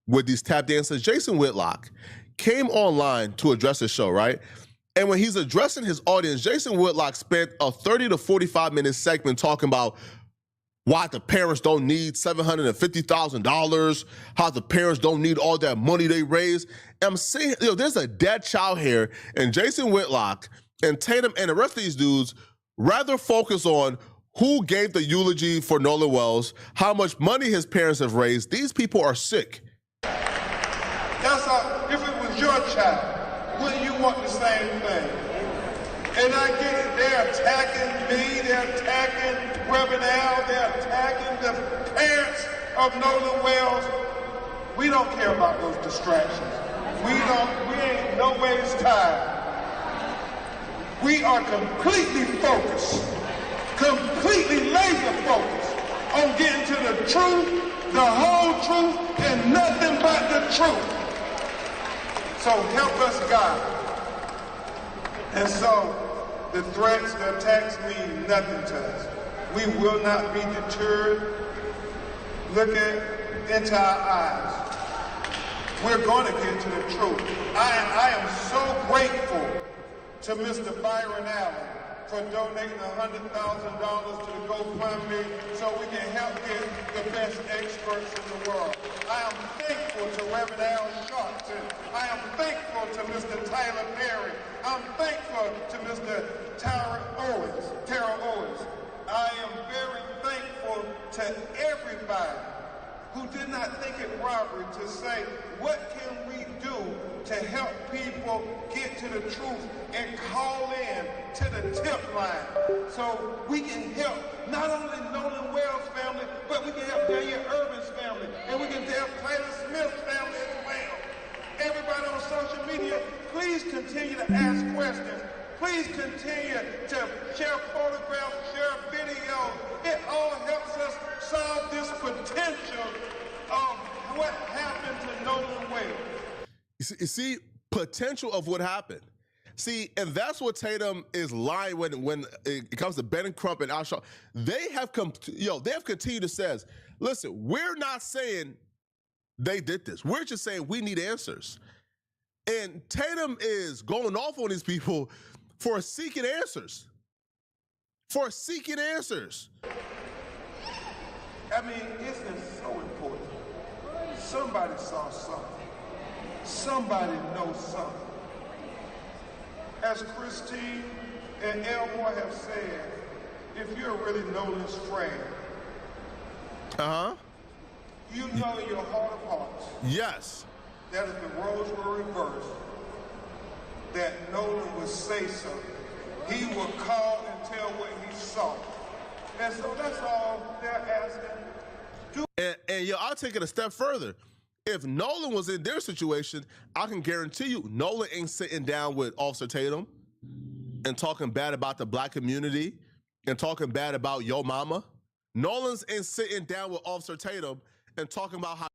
with these tap dancers. Jason Whitlock came online to address the show, right? And when he's addressing his audience, Jason Whitlock spent a 30 to 45 minute segment talking about why the parents don't need $750,000, how the parents don't need all that money they raise. And I'm saying, there's a dead child here, and Jason Whitlock and Tatum and the rest of these dudes rather focus on who gave the eulogy for Nolan Wells, how much money his parents have raised. These people are sick. That's how, if it was your child, wouldn't you want the same thing? And I get it, they're attacking me, they're attacking Reverend Al, they're attacking the parents of Nolan Wells. We don't care about those distractions. We ain't no ways tired. We are completely focused, completely laser focused on getting to the truth, the whole truth, and nothing but the truth. So help us, God. And so the threats, the attacks mean nothing to us. We will not be deterred. Look into our eyes. We're going to get to the truth. I am so grateful to Mr. Byron Allen for donating $100,000 to the GoFundMe so we can help get the best experts in the world. I am thankful to Reverend Al Sharpton. I am thankful to Mr. Tyler Perry. I'm thankful to Mr. Tara Owens. I am very thankful to everybody who did not think it robbery to say, what can we do to help people get to the truth and call in to the tip line so we can help not only Nolan Wells' family, but we can help Daniel Irvin's family, and we can help Tyler Smith's family as well. Everybody on social media, please continue to ask questions. Please continue to share photographs, share videos. It all helps us solve this potential of what happened to Nolan Wells. You see, potential of what happened. See, and that's what Tatum is lying when it comes to Ben Crump and Al Sharpton. They have continued to say, listen, we're not saying they did this. We're just saying we need answers. And Tatum is going off on these people for seeking answers. For seeking answers. I mean, isn't so important? Somebody saw something. Somebody knows something. As Christine and Elmore have said, if you're really Nolan's friend, you know in your heart of hearts, yes, that if the roles were reversed, that Nolan would say something. He would call and tell what he saw. And so that's all they're asking. And I'll take it a step further. If Nolan was in their situation, I can guarantee you Nolan ain't sitting down with Officer Tatum and talking bad about the black community and talking bad about yo mama. Nolan's ain't sitting down with Officer Tatum and talking about how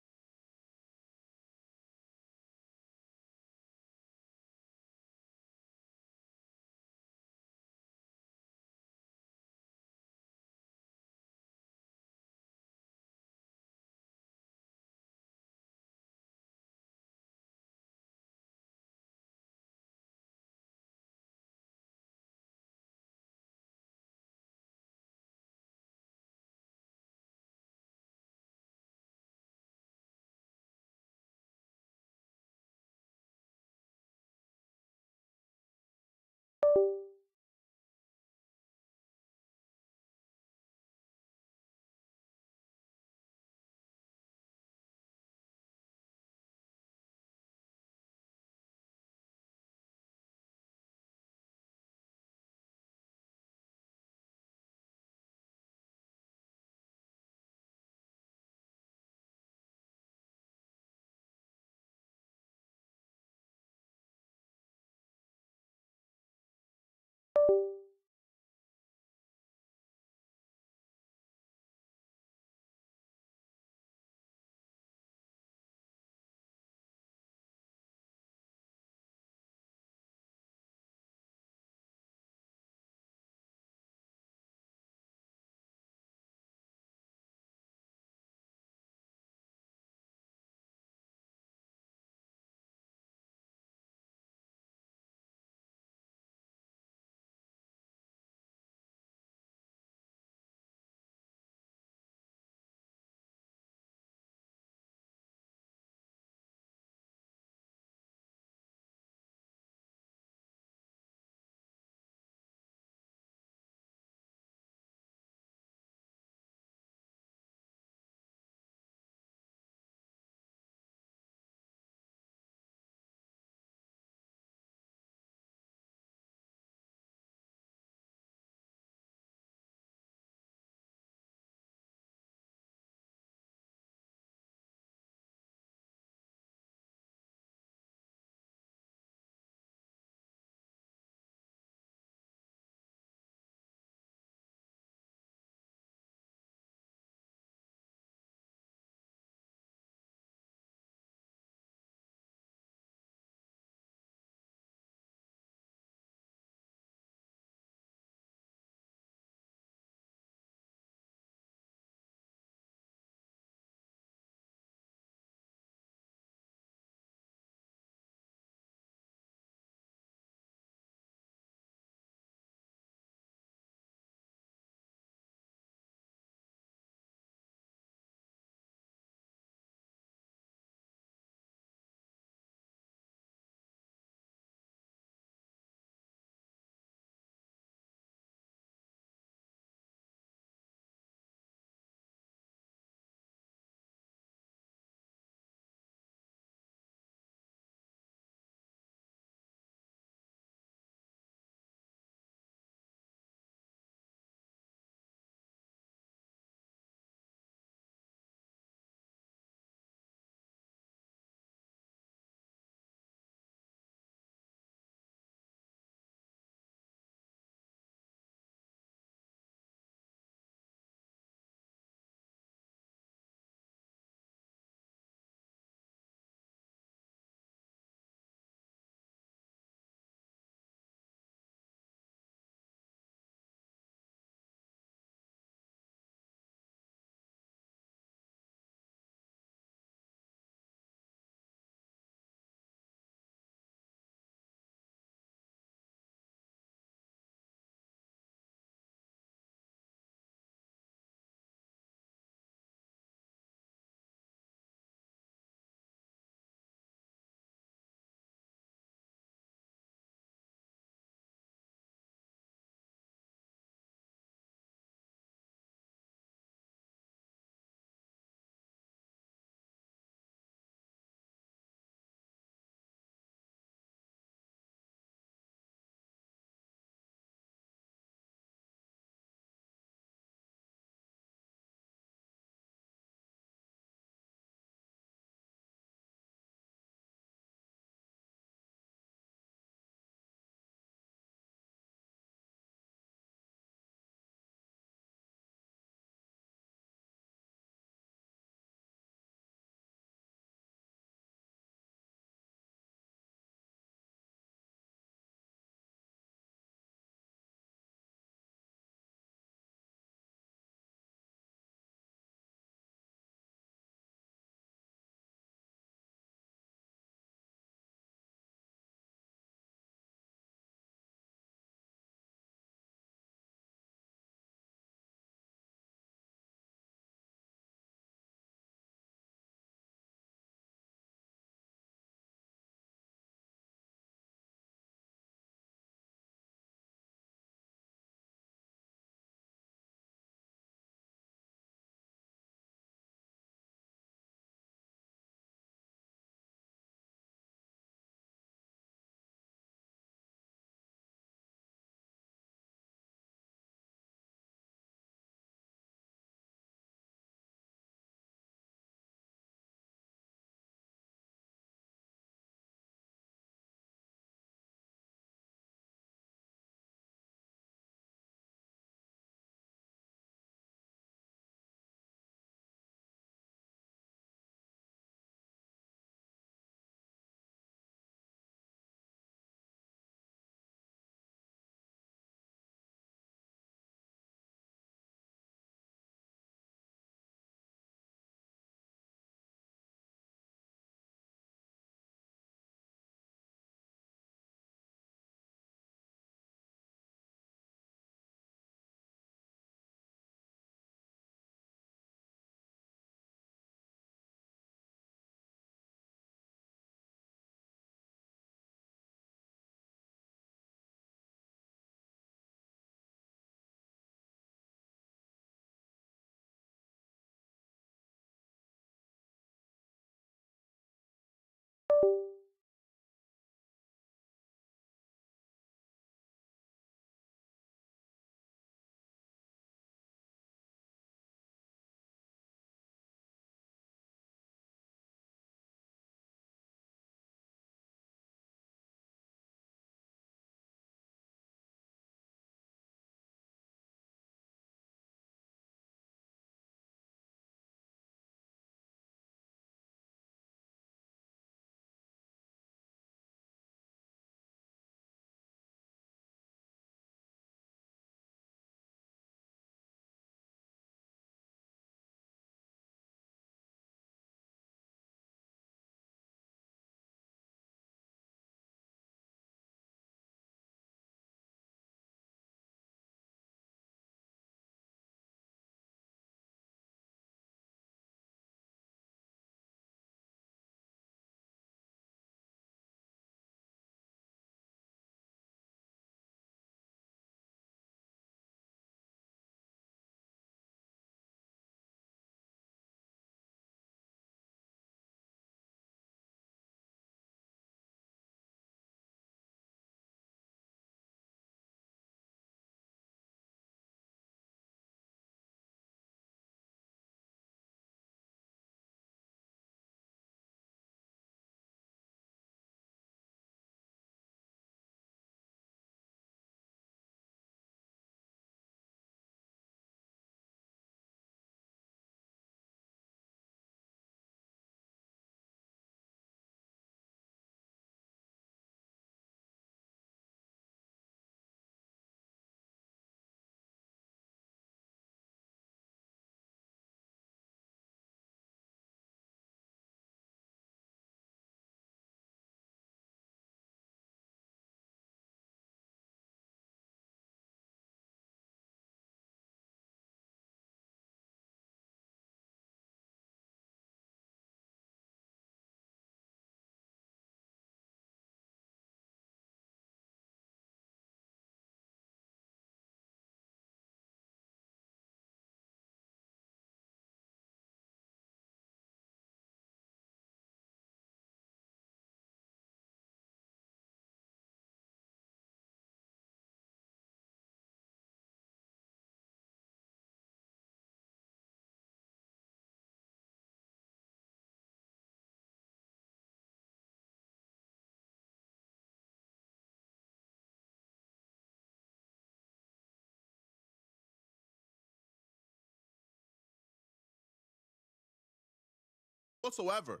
whatsoever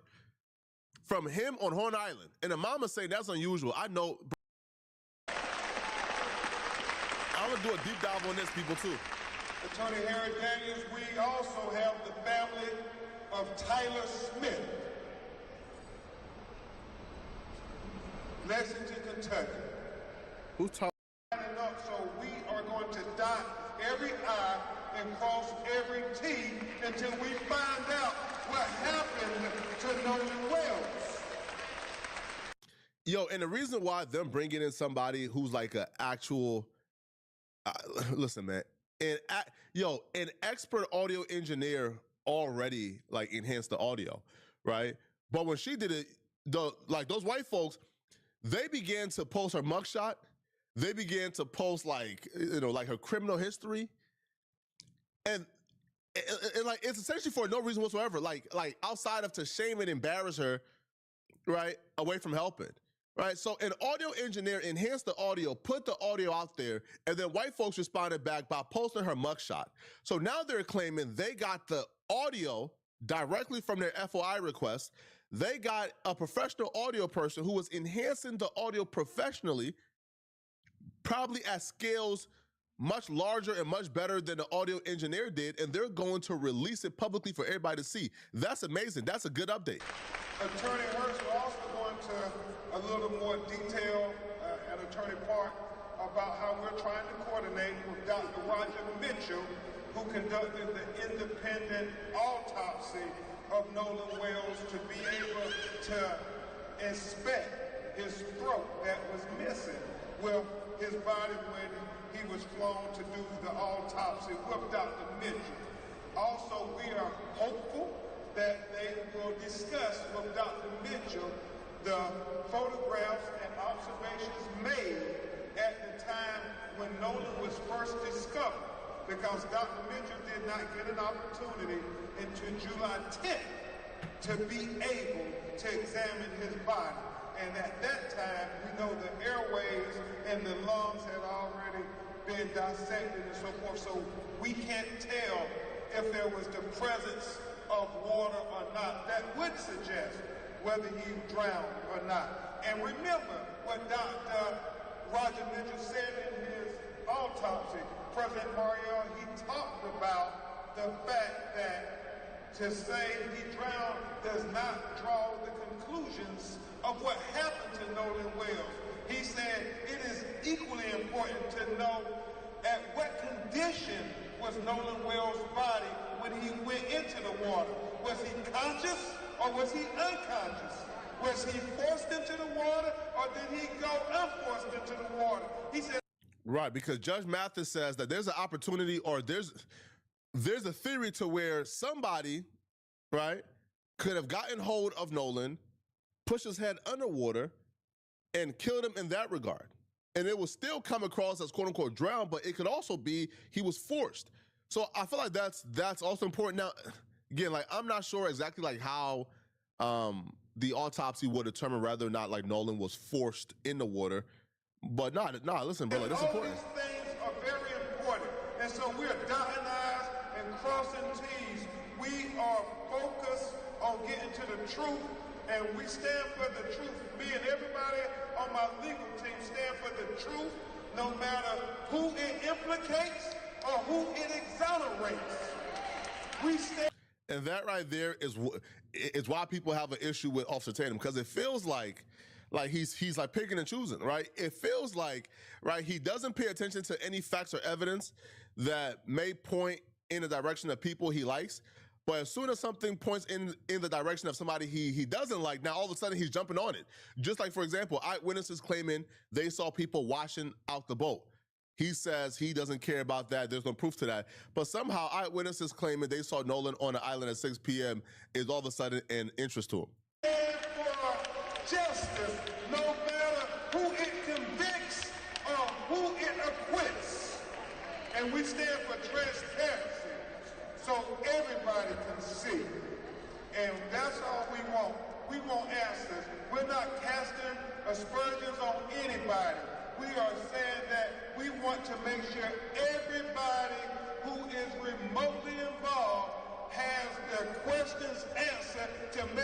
from him on Horn Island. And the mama saying that's unusual. I know. I'm going to do a deep dive on this, people, too. Attorney Harry Daniels, we also have the family of Tyler Smith, Lexington, Kentucky. Who's talking? So we are going to dot every I and cross every T until we find out what happened to Nolan Wells. Yo, and the reason why them bringing in somebody who's like an actual, listen, man, an expert audio engineer already like enhanced the audio, right? But when she did it, those white folks, they began to post her mugshot. They began to post like her criminal history, and like it's essentially for no reason whatsoever, like outside of to shame and embarrass her, right? Away from helping, right? So an audio engineer enhanced the audio, put the audio out there, and then white folks responded back by posting her mugshot. So now they're claiming they got the audio directly from their FOI request. They got a professional audio person who was enhancing the audio professionally, probably at scales much larger and much better than the audio engineer did, and they're going to release it publicly for everybody to see. That's amazing. That's a good update. Attorney Hurst will also go into a little more detail at Attorney Park about how we're trying to coordinate with Dr. Roger Mitchell, who conducted the independent autopsy of Nolan Wells, to be able to inspect his throat that was missing with his body when he was flown to do the autopsy with Dr. Mitchell. Also, we are hopeful that they will discuss with Dr. Mitchell the photographs and observations made at the time when Nolan was first discovered, because Dr. Mitchell did not get an opportunity until July 10th to be able to examine his body. And at that time, we know the airways and the lungs had already been dissected and so forth, so we can't tell if there was the presence of water or not. That would suggest whether he drowned or not. And remember what Dr. Roger Mitchell said in his autopsy. President Mariel, he talked about the fact that to say he drowned does not draw the conclusions of what happened to Nolan Wells. He said it is equally important to know at what condition was Nolan Wells' body when he went into the water. Was he conscious or was he unconscious? Was he forced into the water or did he go unforced into the water? He said, right, because Judge Mathis says that there's an opportunity, or there's a theory to where somebody, right, could have gotten hold of Nolan, pushed his head underwater, and killed him in that regard. And it will still come across as quote unquote drowned, but it could also be he was forced. So I feel like that's also important. Now, again, like I'm not sure exactly like how the autopsy would determine whether or not like Nolan was forced in the water. But nah, listen, bro, like that's important. All these things are very important. And so we're dotting I's and crossing T's. We are focused on getting to the truth, and we stand for the truth. Me and everybody on my legal team stand for the truth, no matter who it implicates or who it exonerates. We stand. And that right there is why people have an issue with Officer Tatum, because it feels like he's like picking and choosing, right? It feels like, right, he doesn't pay attention to any facts or evidence that may point in the direction of people he likes. But as soon as something points in the direction of somebody he doesn't like, now all of a sudden he's jumping on it. Just like, for example, eyewitnesses claiming they saw people washing out the boat. He says he doesn't care about that. There's no proof to that. But somehow eyewitnesses claiming they saw Nolan on the island at 6 p.m. is all of a sudden an interest to him. And for justice, no matter who it convicts or who it acquits. And we stand for transparency so everybody can see. And that's all we want. We want answers. We're not casting aspersions on anybody. We are saying that we want to make sure everybody who is remotely involved has their questions answered to make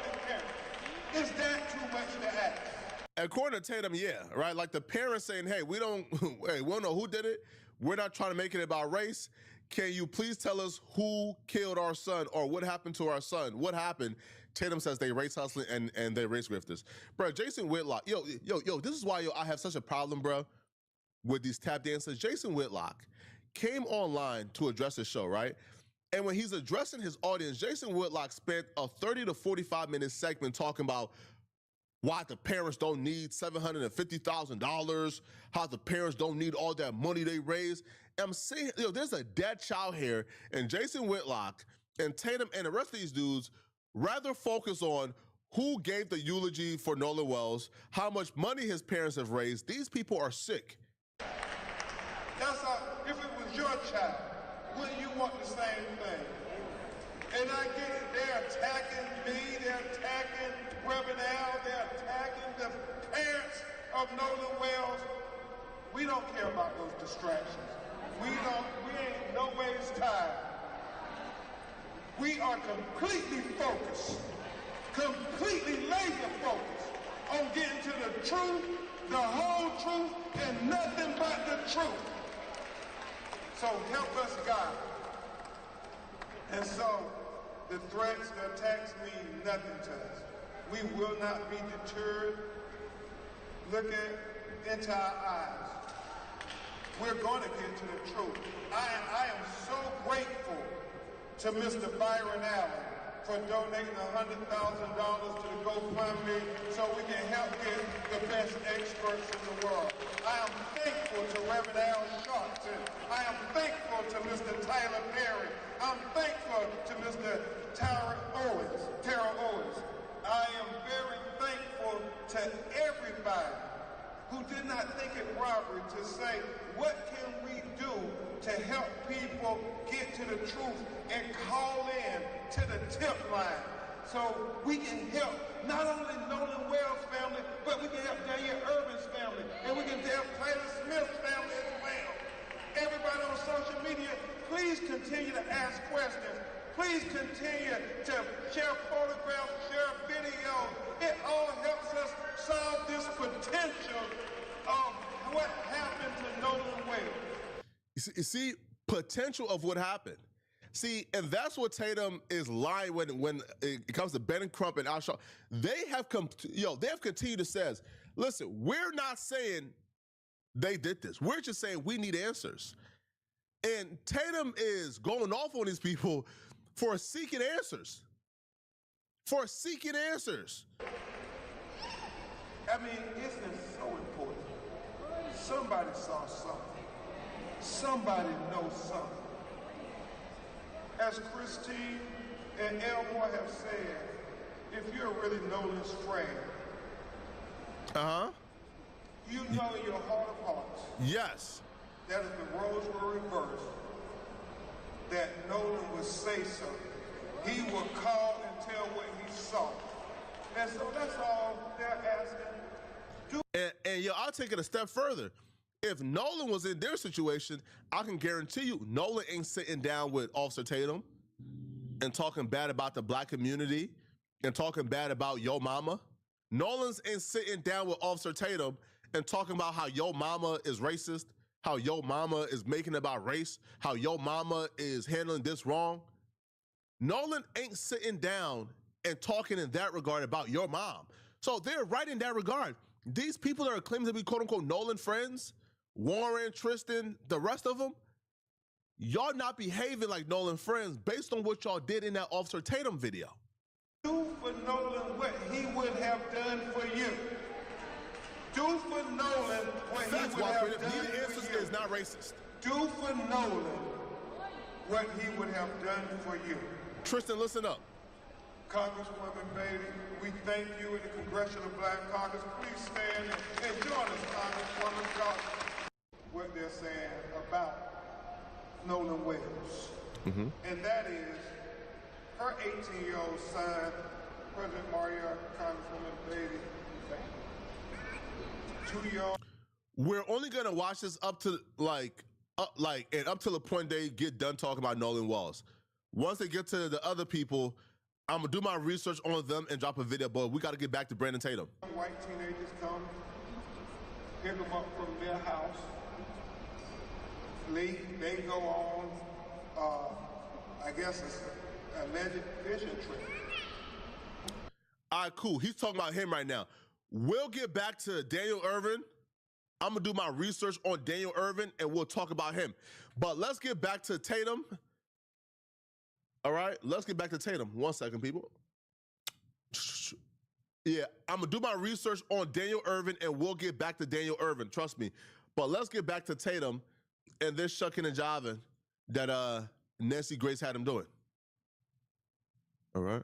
supporting parents. Is that too much to ask? According to Tatum, yeah, right? Like the parents saying, hey, we don't know who did it. We're not trying to make it about race. Can you please tell us who killed our son or what happened to our son? What happened? Tatum says they race hustling and they race grifters. Bro, Jason Whitlock, yo, this is why I have such a problem, bro, with these tap dancers. Jason Whitlock came online to address the show, right? And when he's addressing his audience, Jason Whitlock spent a 30 to 45 minute segment talking about why the parents don't need $750,000, how the parents don't need all that money they raise. And I'm saying, there's a dead child here, and Jason Whitlock and Tatum and the rest of these dudes rather focus on who gave the eulogy for Nolan Wells, how much money his parents have raised. These people are sick. That's all. If it was your child, wouldn't you want the same thing? And I get it, they're attacking me, they're attacking Reverend Al, they're attacking the parents of Nolan Wells. We don't care about those distractions. We ain't no ways tired. We are completely focused, completely laser focused on getting to the truth, the whole truth, and nothing but the truth. So help us, God. And so the threats, the attacks mean nothing to us. We will not be deterred. Look into our eyes. We're going to get to the truth. I am so grateful to Mr. Byron Allen for donating $100,000 to the GoFundMe so we can help get the best experts in the world. I am thankful to Reverend Al Sharpton. I am thankful to Mr. Tyler Perry. I'm thankful to Mr. Tara Owens. I am very thankful to everybody who did not think it robbery to say, what can we do to help people get to the truth and call in to the tip line so we can help not only Nolan Wells' family, but we can help Daniel Irvin's family, and we can help Taylor Smith's family as well. Everybody on social media, please continue to ask questions. Please continue to share photographs, share videos. It all helps us solve this potential of what happened to Nolan Wells. You see, potential of what happened. See, and that's what Tatum is lying when it comes to Ben Crump and Al Sharpton. They have continued to say, listen, we're not saying they did this. We're just saying we need answers. And Tatum is going off on these people for seeking answers. For seeking answers. I mean, isn't it so important? Somebody saw something. Somebody knows something. As Christine and Elmore have said, if you're really Nolan's friend, you know in your heart of hearts, yes, that if the roles were reversed, that Nolan would say something. He would call and tell what he saw. And so that's all they're asking. And I'll take it a step further. If Nolan was in their situation, I can guarantee you Nolan ain't sitting down with Officer Tatum and talking bad about the black community and talking bad about Yo Mama. Nolan's ain't sitting down with Officer Tatum and talking about how Yo Mama is racist, how Yo Mama is making it about race, how Yo Mama is handling this wrong. Nolan ain't sitting down and talking in that regard about your mom. So they're right in that regard. These people that are claiming to be quote unquote Nolan friends, Warren, Tristan, the rest of them, y'all not behaving like Nolan friends based on what y'all did in that Officer Tatum video. Do for Nolan what he would have done for you. Do for Nolan what he would have done for you. Is not racist. Do for Nolan what he would have done for you. Tristan, listen up. Congresswoman Bailey, we thank you in the Congressional Black Caucus. Please stand and join us, Congresswoman, talk what they're saying about Nolan Wells. And that is her 18-year-old son, President Maria, Congresswoman Bailey, 2-year-old. We're only gonna watch this up to up till the point they get done talking about Nolan Wells. Once they get to the other people, I'm gonna do my research on them and drop a video, but we gotta get back to Brandon Tatum. White teenagers come, pick them up from their house, leave, they go on, I guess it's an alleged fishing trip. All right, cool. He's talking about him right now. We'll get back to Daniel Irvin. I'm gonna do my research on Daniel Irvin and we'll talk about him. But let's get back to Tatum. All right, let's get back to Tatum. 1 second, people. Yeah, I'm gonna do my research on Daniel Irvin and we'll get back to Daniel Irvin, trust me. But let's get back to Tatum and this shucking and jiving that Nancy Grace had him doing. All right.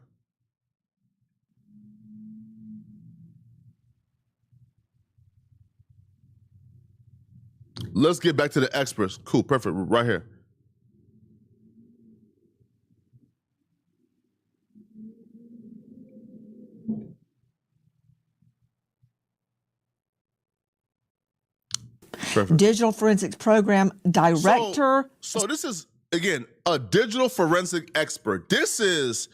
Let's get back to the experts. Cool, perfect, right here. Perfect. Digital forensics program director. So this is, again, a digital forensic expert. This is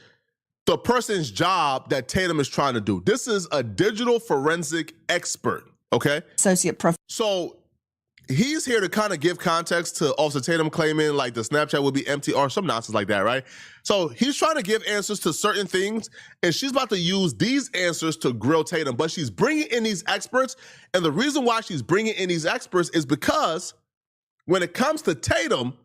the person's job that Tatum is trying to do. This is a digital forensic expert, okay? Associate professor. So he's here to kind of give context to Officer Tatum claiming like the Snapchat would be empty or some nonsense like that, right? So he's trying to give answers to certain things, and she's about to use these answers to grill Tatum, but she's bringing in these experts, and the reason why she's bringing in these experts is because when it comes to Tatum,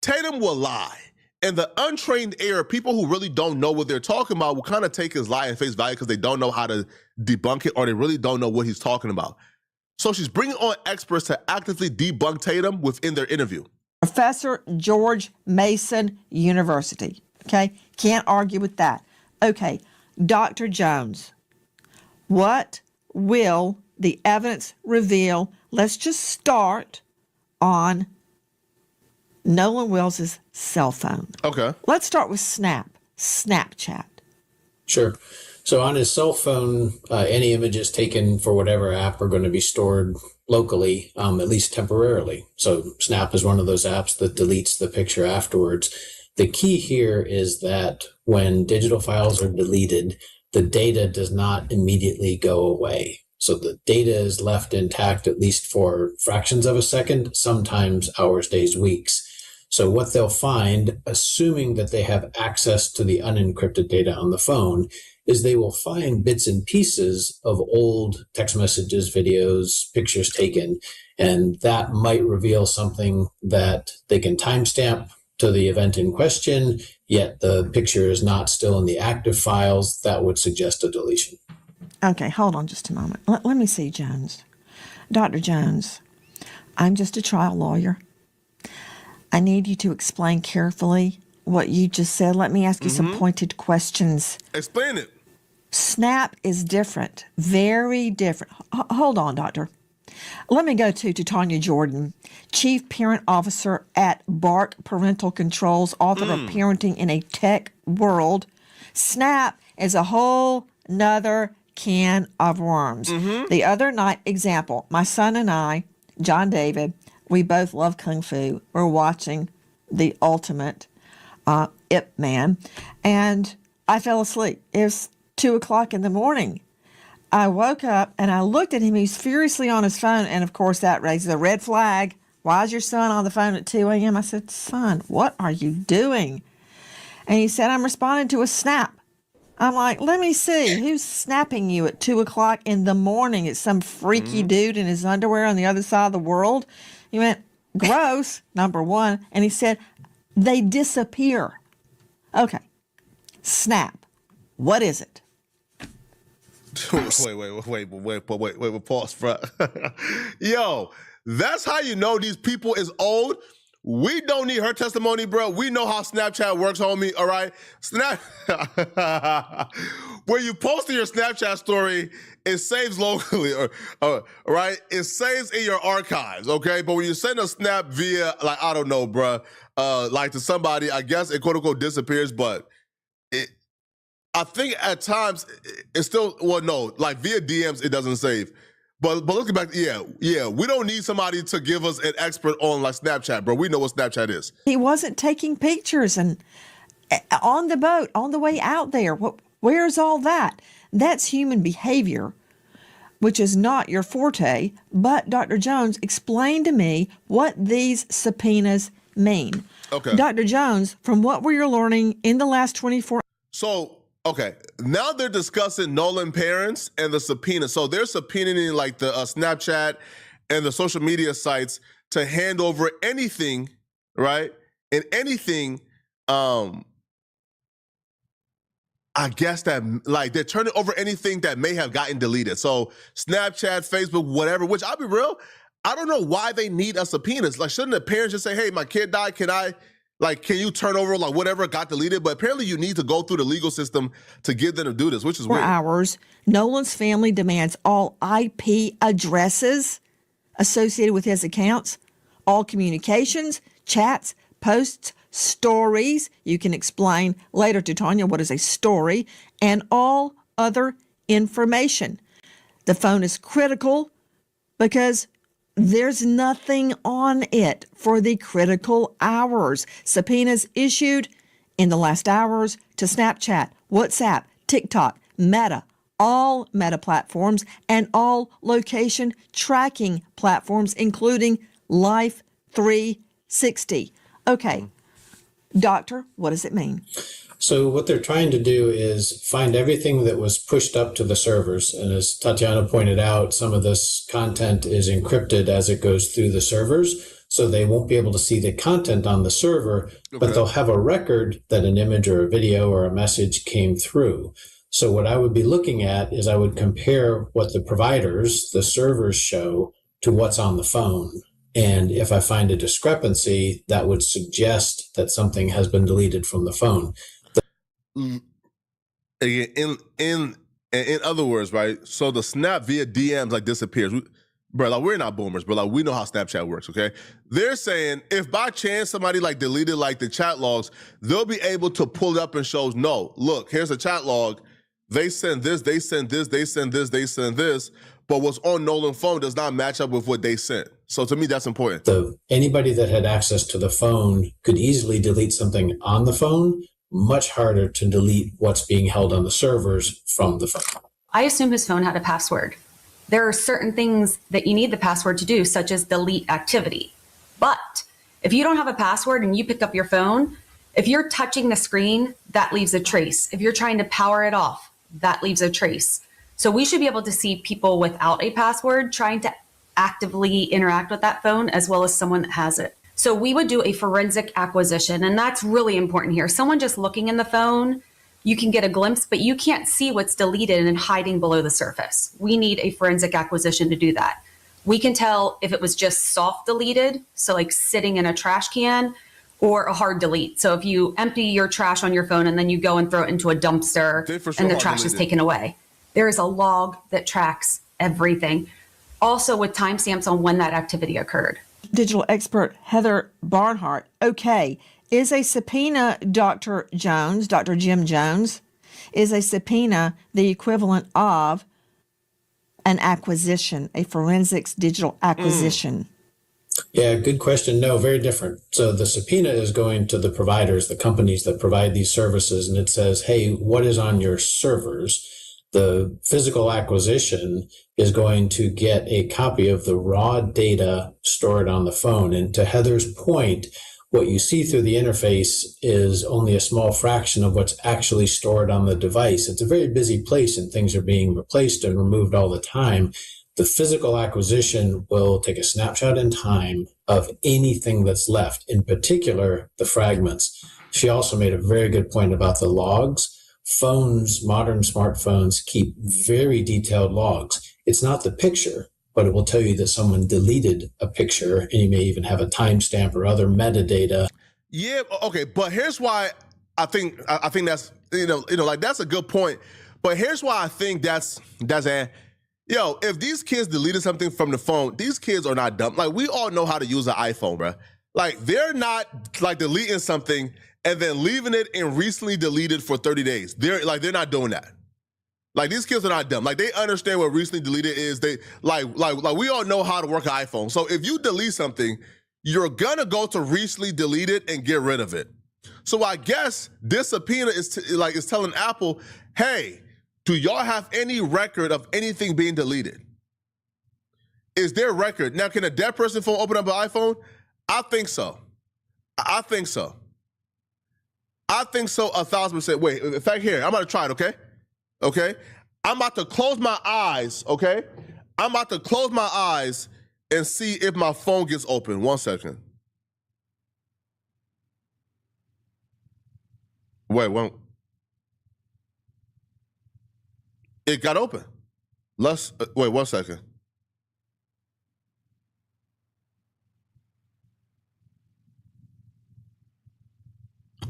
Tatum will lie. And the untrained ear, people who really don't know what they're talking about, will kind of take his lie at face value because they don't know how to debunk it or they really don't know what he's talking about. So she's bringing on experts to actively debunk Tatum within their interview. Professor George Mason University. Okay, can't argue with that. Okay, Dr. Jones, what will the evidence reveal? Let's just start on Nolan Wills's cell phone. Okay. Let's start with Snapchat. Sure. So on his cell phone, any images taken for whatever app are going to be stored locally, at least temporarily. So Snap is one of those apps that deletes the picture afterwards. The key here is that when digital files are deleted, the data does not immediately go away. So the data is left intact at least for fractions of a second, sometimes hours, days, weeks. So what they'll find, assuming that they have access to the unencrypted data on the phone, is they will find bits and pieces of old text messages, videos, pictures taken, and that might reveal something that they can timestamp to the event in question, yet the picture is not still in the active files. That would suggest a deletion. Okay, hold on just a moment. Let me see, Jones. Dr. Jones, I'm just a trial lawyer. I need you to explain carefully what you just said. Let me ask you some pointed questions. Explain it. Snap is different, very different. Hold on, doctor. Let me go to Tanya Jordan, Chief Parent Officer at Bark Parental Controls, author of Parenting in a Tech World. Snap is a whole nother can of worms. The other night, example, my son and I, John David, we both love Kung Fu. We're watching the ultimate Ip Man, and I fell asleep. It was 2 o'clock in the morning. I woke up and I looked at him. He was furiously on his phone, and of course that raises a red flag. Why is your son on the phone at 2 a.m.? I said, son, what are you doing? And he said, I'm responding to a snap. I'm like, let me see. Who's snapping you at 2 o'clock in the morning? It's some freaky dude in his underwear on the other side of the world. He went, gross, number one. And he said, they disappear. Okay. Snap. What is it? Wait, pause, bro. Yo, that's how you know these people is old. We don't need her testimony, bro. We know how Snapchat works, homie, all right? When you post your Snapchat story, it saves locally, right? It saves in your archives, okay? But when you send a snap via, like, I don't know, bro, like to somebody, I guess it quote-unquote disappears, but I think at times it's still, well, no, like via DMs, it doesn't save. But looking back, yeah, we don't need somebody to give us an expert on like Snapchat, bro. We know what Snapchat is. He wasn't taking pictures, and on the boat, on the way out there. Where's all that? That's human behavior, which is not your forte. But Dr. Jones, explain to me what these subpoenas mean. Okay. Dr. Jones, from what we're learning in the last 24 So, okay, now they're discussing Nolan parents and the subpoena. So they're subpoenaing like the Snapchat and the social media sites to hand over anything, right? And anything, I guess that like they're turning over anything that may have gotten deleted. So Snapchat, Facebook, whatever, which I'll be real, I don't know why they need a subpoenas. Like, shouldn't the parents just say, hey, my kid died, can you turn over like whatever got deleted? But apparently you need to go through the legal system to get them to do this, which is weird. hours, Nolan's family demands all IP addresses associated with his accounts, all communications, chats, posts, stories. You can explain later to Tanya what is a story, and all other information. The phone is critical because there's nothing on it for the critical hours. Subpoenas issued in the last hours to Snapchat, WhatsApp, TikTok, Meta, all Meta platforms, and all location tracking platforms, including Life 360. Okay, doctor, what does it mean? So what they're trying to do is find everything that was pushed up to the servers. And as Tatiana pointed out, some of this content is encrypted as it goes through the servers. So they won't be able to see the content on the server, but they'll have a record that an image or a video or a message came through. So what I would be looking at is I would compare what the providers, the servers show to what's on the phone. And if I find a discrepancy, that would suggest that something has been deleted from the phone. In other words, right? So the snap via DMs like disappears. Bro, like we're not boomers, but like we know how Snapchat works, okay? They're saying if by chance somebody like deleted like the chat logs, they'll be able to pull it up and shows, no, look, here's a chat log. They send this, they send this, they send this, they send this. But what's on Nolan's phone does not match up with what they sent. So to me, that's important. So anybody that had access to the phone could easily delete something on the phone. Much harder to delete what's being held on the servers from the phone. I assume his phone had a password. There are certain things that you need the password to do, such as delete activity. But if you don't have a password and you pick up your phone, if you're touching the screen, that leaves a trace. If you're trying to power it off, that leaves a trace. So we should be able to see people without a password trying to actively interact with that phone, as well as someone that has it. So we would do a forensic acquisition, and that's really important here. Someone just looking in the phone, you can get a glimpse, but you can't see what's deleted and hiding below the surface. We need a forensic acquisition to do that. We can tell if it was just soft deleted, so like sitting in a trash can, or a hard delete. So if you empty your trash on your phone and then you go and throw it into a dumpster and the trash is taken away, there is a log that tracks everything. Also with timestamps on when that activity occurred. Digital expert Heather Barnhart. Okay, is a subpoena, Dr. Jones, Dr. Jim Jones, is a subpoena the equivalent of an acquisition, a forensics digital acquisition? Yeah, good question. No, very different. So the subpoena is going to the providers, the companies that provide these services, and it says, hey, what is on your servers? The physical acquisition is going to get a copy of the raw data stored on the phone. And to Heather's point, what you see through the interface is only a small fraction of what's actually stored on the device. It's a very busy place and things are being replaced and removed all the time. The physical acquisition will take a snapshot in time of anything that's left, in particular, the fragments. She also made a very good point about the logs. Phones, modern smartphones, keep very detailed logs. It's not the picture, but it will tell you that someone deleted a picture, and you may even have a timestamp or other metadata. Yeah, okay, but here's why I think that's like that's a good point. But here's why I think that's if these kids deleted something from the phone, these kids are not dumb. Like we all know how to use an iPhone, bro. Like they're not like deleting something and then leaving it in recently deleted for 30 days. They're not doing that. Like these kids are not dumb. Like they understand what recently deleted is. They like we all know how to work an iPhone. So if you delete something, you're gonna go to recently deleted and get rid of it. So I guess this subpoena is is telling Apple, hey, do y'all have any record of anything being deleted? Is there record? Now, can a dead person phone open up an iPhone? I think so. I think so. I think so 1,000%. Wait, in fact, here, I'm about to try it, okay? Okay? I'm about to close my eyes, okay? I'm about to close my eyes and see if my phone gets open. 1 second. Wait. It got open. Wait 1 second.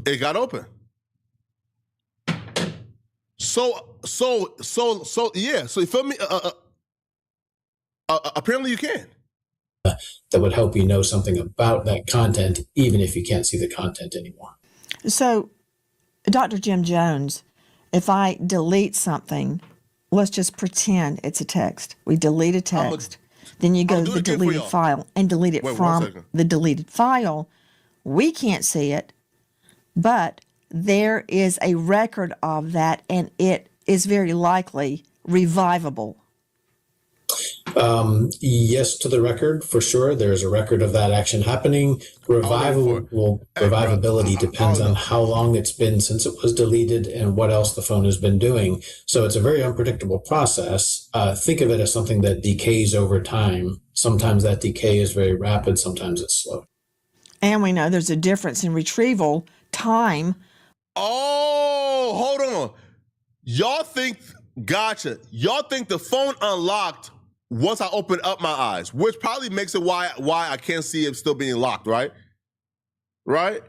It got open. So yeah. So you feel me? Apparently you can. That would help you know something about that content, even if you can't see the content anymore. So, Dr. Jim Jones, if I delete something, let's just pretend it's a text. We delete a text. Then you go to the deleted file and delete it from the deleted file. We can't see it, but there is a record of that, and it is very likely revivable. Yes, to the record, for sure. There's a record of that action happening. Revivability depends on how long it's been since it was deleted and what else the phone has been doing. So it's a very unpredictable process. Think of it as something that decays over time. Sometimes that decay is very rapid, sometimes it's slow. And we know there's a difference in retrieval time. Oh, hold on. Y'all think the phone unlocked once I open up my eyes, which probably makes it why I can't see it still being locked, right? Right?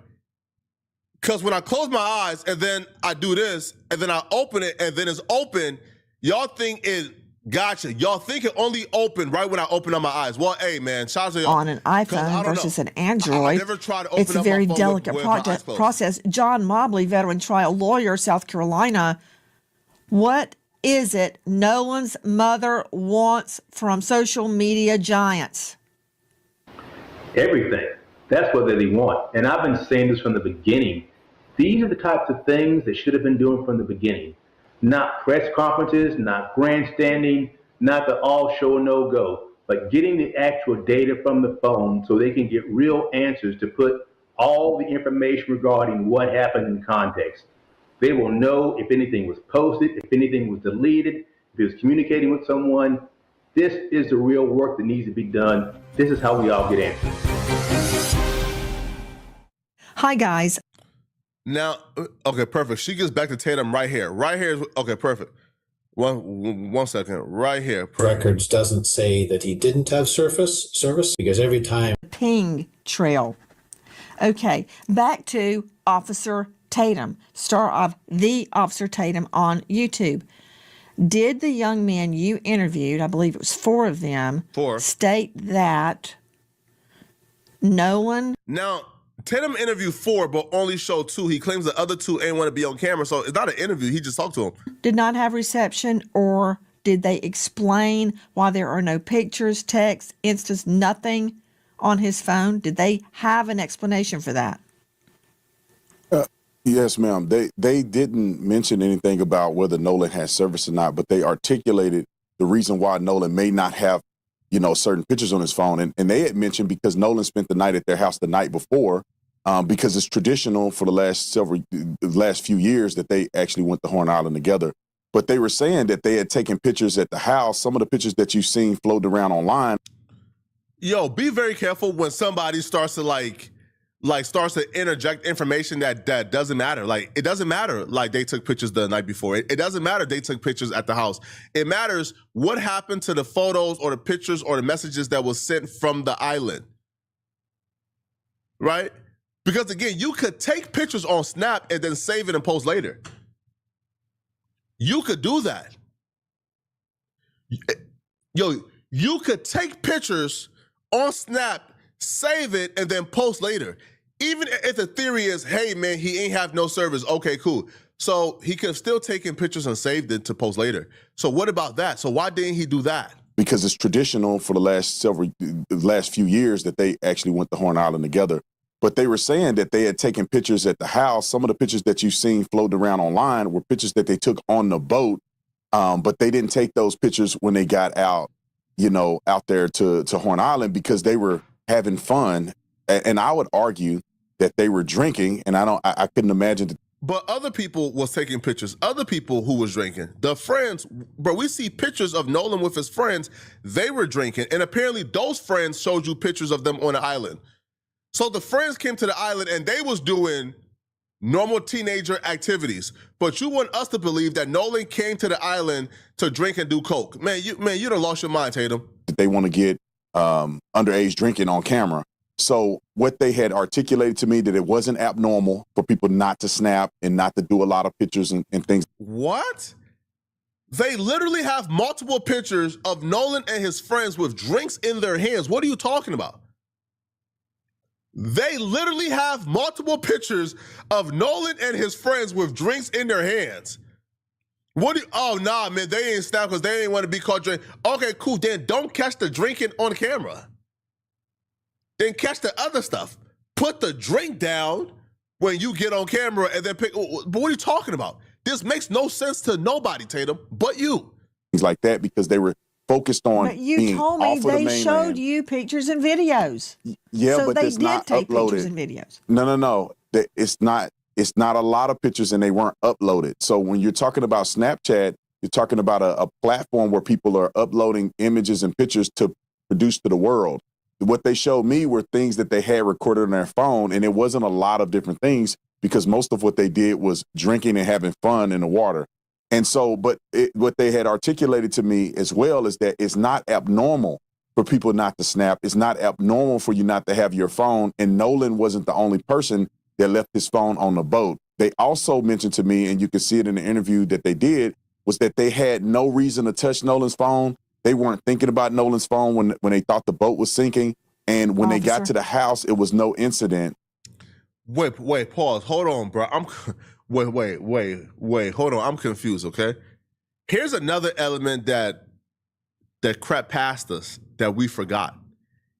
Because when I close my eyes and then I do this and then I open it and then it's open, y'all think it, y'all think it only opened right when I open up my eyes. Well, hey, man, shout out to y'all. On an iPhone versus an Android, it's a very delicate process. John Mobley, veteran trial lawyer, South Carolina. What is it Nolan's mother wants from social media giants? Everything. That's what they want. And I've been saying this from the beginning. These are the types of things they should have been doing from the beginning. Not press conferences, not grandstanding, not the all show no go, but getting the actual data from the phone so they can get real answers to put all the information regarding what happened in context. They will know if anything was posted, if anything was deleted, if it was communicating with someone. This is the real work that needs to be done. This is how we all get answers. Hi, guys. Now, okay, perfect. She gets back to Tatum right here. Right here is, okay, perfect. One second. Right here. Perfect. Records doesn't say that he didn't have service because every time. Ping trail. Okay, back to Officer Tatum, star of The Officer Tatum on YouTube. Did the young men you interviewed, I believe it was 4 of them, state that Nolan... Now, Tatum interviewed 4, but only showed 2. He claims the other 2 ain't want to be on camera, so it's not an interview. He just talked to him. Did not have reception, or did they explain why there are no pictures, text, instance, nothing on his phone? Did they have an explanation for that? Yes, ma'am. They didn't mention anything about whether Nolan has service or not, but they articulated the reason why Nolan may not have, certain pictures on his phone. And they had mentioned because Nolan spent the night at their house the night before, because it's traditional for the last few years that they actually went to Horn Island together. But they were saying that they had taken pictures at the house. Some of the pictures that you've seen floating around online. Yo, be very careful when somebody starts to interject information that doesn't matter. Like, it doesn't matter, like, they took pictures the night before. It doesn't matter they took pictures at the house. It matters what happened to the photos or the pictures or the messages that was sent from the island, right? Because, again, you could take pictures on Snap and then save it and post later. You could do that. Yo, you could take pictures on Snap, save it, and then post later. Even if the theory is, hey, man, he ain't have no service. Okay, cool. So he could have still taken pictures and saved it to post later. So what about that? So why didn't he do that? Because it's traditional for the last few years that they actually went to Horn Island together. But they were saying that they had taken pictures at the house. Some of the pictures that you've seen floating around online were pictures that they took on the boat, but they didn't take those pictures when they got out, out there to Horn Island because they were having fun. And I would argue that they were drinking, and I couldn't imagine that. But other people was taking pictures. Other people who was drinking. The friends, bro, we see pictures of Nolan with his friends. They were drinking. And apparently those friends showed you pictures of them on the island. So the friends came to the island and they was doing normal teenager activities. But you want us to believe that Nolan came to the island to drink and do coke. Man, you done lost your mind, Tatum. They want to get underage drinking on camera. So what they had articulated to me that it wasn't abnormal for people not to snap and not to do a lot of pictures and things. What? They literally have multiple pictures of Nolan and his friends with drinks in their hands. What are you talking about? They literally have multiple pictures of Nolan and his friends with drinks in their hands. Oh, nah, man, they ain't snap because they ain't want to be caught drinking. Okay, cool. Then don't catch the drinking on camera. Then catch the other stuff. Put the drink down when you get on camera and then pick. But what are you talking about? This makes no sense to nobody, Tatum, but you. Things like that because they were focused on. But you told me they showed you pictures and videos. Yeah, so but they it's did not take uploaded. pictures and videos. No. It's not a lot of pictures and they weren't uploaded. So when you're talking about Snapchat, you're talking about a platform where people are uploading images and pictures to produce to the world. What they showed me were things that they had recorded on their phone, and it wasn't a lot of different things because most of what they did was drinking and having fun in the water. And so, what they had articulated to me as well is that it's not abnormal for people not to snap. It's not abnormal for you not to have your phone. And Nolan wasn't the only person that left his phone on the boat. They also mentioned to me, and you can see it in the interview that they did, was that they had no reason to touch Nolan's phone. They weren't thinking about Nolan's phone when they thought the boat was sinking. And when they got to the house, it was no incident. Wait, pause. Hold on, bro. Wait, hold on. I'm confused, okay? Here's another element that crept past us that we forgot.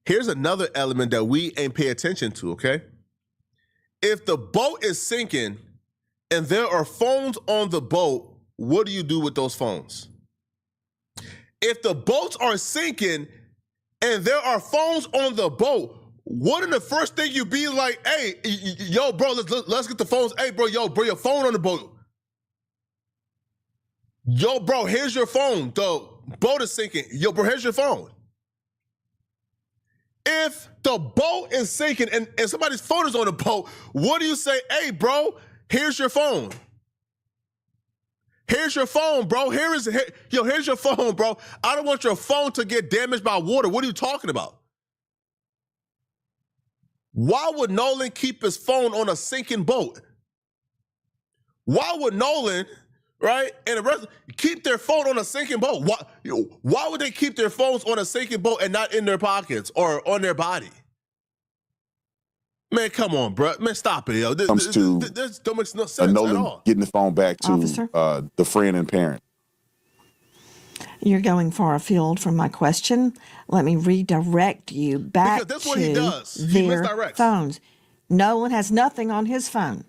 Here's another element that we ain't pay attention to, okay? If the boat is sinking and there are phones on the boat, what do you do with those phones? If the boats are sinking and there are phones on the boat, wouldn't the first thing you be like, hey, yo, bro, let's get the phones. Hey, bro, bring your phone on the boat. Yo, bro, here's your phone. The boat is sinking. Yo, bro, here's your phone. If the boat is sinking and somebody's phone is on the boat, what do you say? Hey, bro, here's your phone. Here's your phone, bro. Here's your phone, bro. I don't want your phone to get damaged by water. What are you talking about? Why would Nolan keep his phone on a sinking boat? Why would Nolan, right, and the rest keep their phone on a sinking boat? Why would they keep their phones on a sinking boat and not in their pockets or on their body? Man, come on, bro. Man, stop it, yo. This don't make no sense Nolan at all. Getting the phone back to Officer? The friend and parent. You're going far afield from my question. Let me redirect you back Because that's to what he does. He their misdirects. phones. Nolan has nothing on his phone.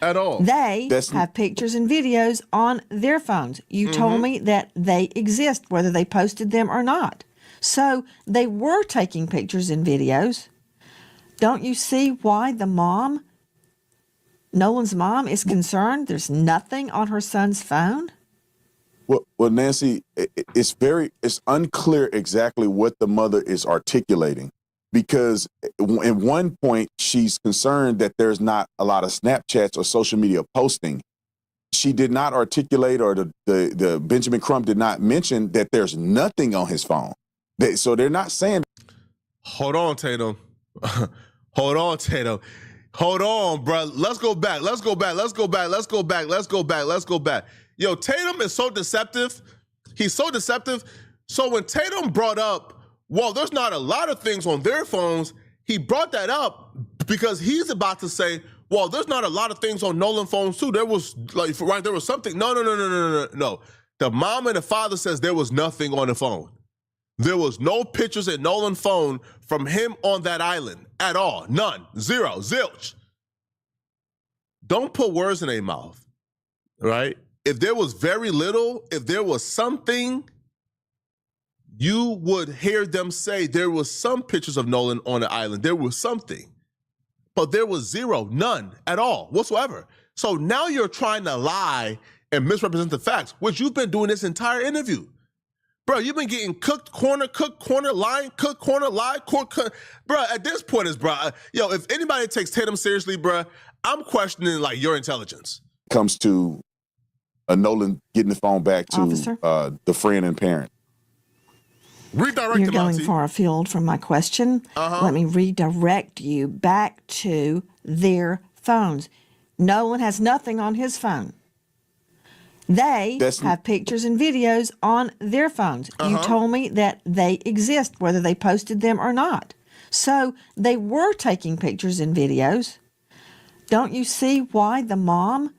At all. They have pictures and videos on their phones. You told me that they exist, whether they posted them or not. So they were taking pictures and videos. Don't you see why the mom, Nolan's mom, is concerned? There's nothing on her son's phone? Well, Nancy, it's unclear exactly what the mother is articulating, because at one point she's concerned that there's not a lot of Snapchats or social media posting. She did not articulate, or the Benjamin Crump did not mention that there's nothing on his phone. So they're not saying. Hold on, Tatum. Hold on, Tatum. Hold on, bro. Let's go back. Yo, Tatum is so deceptive. He's so deceptive. So when Tatum brought up, well, there's not a lot of things on their phones, he brought that up because he's about to say, well, there's not a lot of things on Nolan phones too. There was there was something. No. The mom and the father says there was nothing on the phone. There was no pictures in Nolan's phone from him on that island at all. None. Zero. Zilch. Don't put words in their mouth, right? If there was very little, if there was something, you would hear them say there was some pictures of Nolan on the island. There was something. But there was zero, none at all whatsoever. So now you're trying to lie and misrepresent the facts, which you've been doing this entire interview. Bro, you've been getting cooked corner, lying, cooked corner, lie, bro, at this point is, bro, if anybody takes Tatum seriously, bro, I'm questioning, like, your intelligence. Comes to Nolan getting the phone back to the friend and parent. Redirect You're him, going Auntie. far afield from my question. Let me redirect you back to their phones. Nolan has nothing on his phone. They have pictures and videos on their phones. You told me that they exist, whether they posted them or not. So they were taking pictures and videos. Don't you see why the mom,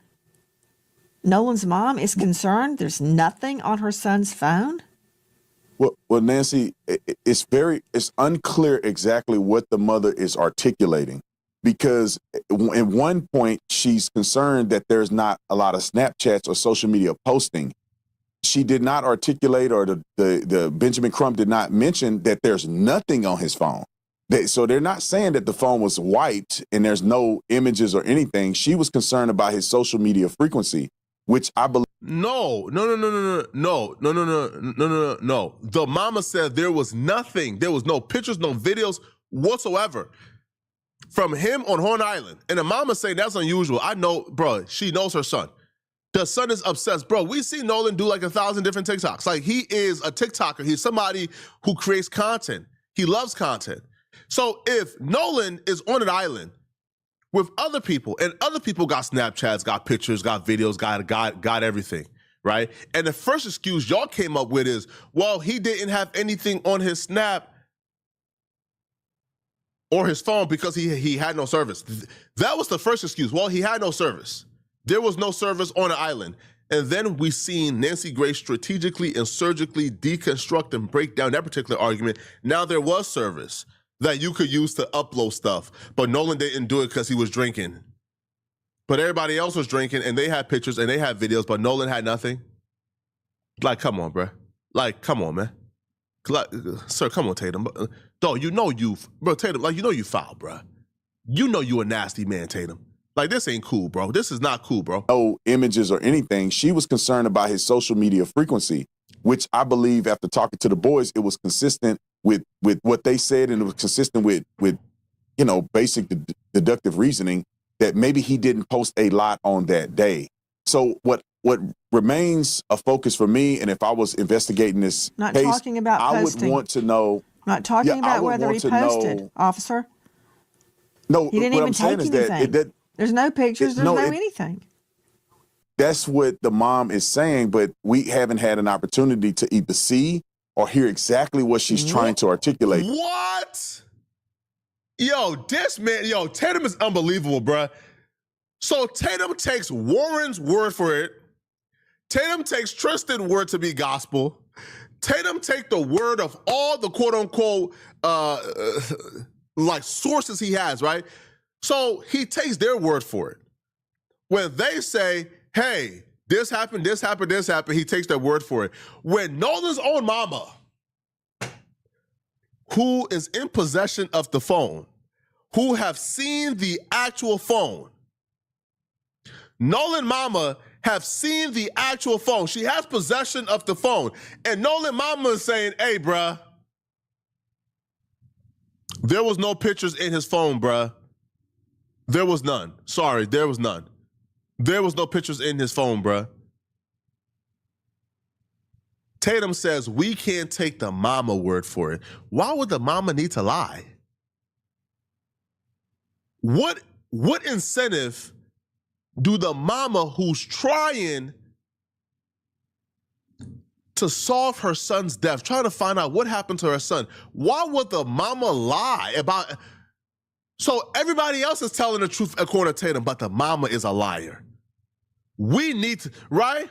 Nolan's mom, is concerned there's nothing on her son's phone? Well, Nancy, it's unclear exactly what the mother is articulating, because at one point she's concerned that there's not a lot of Snapchats or social media posting. She did not articulate, or the Benjamin Crump did not mention that there's nothing on his phone. So they're not saying that the phone was wiped and there's no images or anything. She was concerned about his social media frequency, which I believe. No. The mama said there was nothing. There was no pictures, no videos whatsoever from him on Horn Island. And the mama saying that's unusual. I know, bro, she knows her son. The son is obsessed. Bro, we see Nolan do like 1,000 different TikToks. Like, he is a TikToker. He's somebody who creates content. He loves content. So if Nolan is on an island with other people, and other people got Snapchats, got pictures, got videos, got everything, right? And the first excuse y'all came up with is, well, he didn't have anything on his Snap or his phone because he had no service. That was the first excuse. Well, he had no service. There was no service on the island. And then we seen Nancy Grace strategically and surgically deconstruct and break down that particular argument. Now there was service that you could use to upload stuff, but Nolan didn't do it because he was drinking. But everybody else was drinking, and they had pictures and they had videos, but Nolan had nothing. Like, come on, bro. Like, come on, man. Like, sir, come on, Tatum. Dog, Tatum, like, you foul, bro. You know you a nasty man, Tatum. Like, this ain't cool, bro. This is not cool, bro. No images or anything. She was concerned about his social media frequency, which I believe, after talking to the boys, it was consistent with what they said, and it was consistent with basic deductive reasoning that maybe he didn't post a lot on that day. So what remains a focus for me, and if I was investigating this Not case, talking about I posting. would want to know. Not talking about whether he posted, officer. No, he didn't what even I'm saying take is anything. that there's no pictures. There's no anything. That's what the mom is saying, but we haven't had an opportunity to either see or hear exactly what she's trying to articulate. What? Yo, Tatum is unbelievable, bruh. So Tatum takes Warren's word for it. Tatum takes Tristan's word to be gospel. Tatum take the word of all the quote-unquote like sources he has, right? So he takes their word for it. When they say, hey, this happened, he takes their word for it. When Nolan's own mama, who is in possession of the phone, who have seen the actual phone, Nolan mama have seen the actual phone. She has possession of the phone. And Nolan mama is saying, hey, bruh, there was no pictures in his phone, bruh. There was none. Sorry, there was none. There was no pictures in his phone, bruh. Tatum says, we can't take the mama word for it. Why would the mama need to lie? What incentive do the mama who's trying to solve her son's death, trying to find out what happened to her son, why would the mama lie about? So everybody else is telling the truth according to Tatum, but the mama is a liar. We need to, right?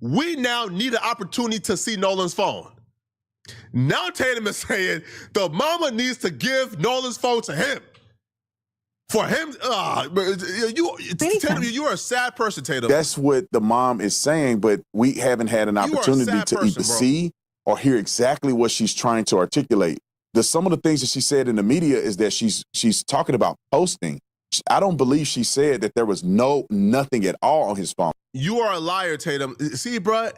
We now need an opportunity to see Nolan's phone. Now Tatum is saying the mama needs to give Nolan's phone to him. For him, Tatum, you are a sad person, Tatum. That's what the mom is saying, but we haven't had an opportunity to either see or hear exactly what she's trying to articulate. Some of the things that she said in the media is that she's talking about posting. I don't believe she said that there was nothing at all on his phone. You are a liar, Tatum. See, bruh,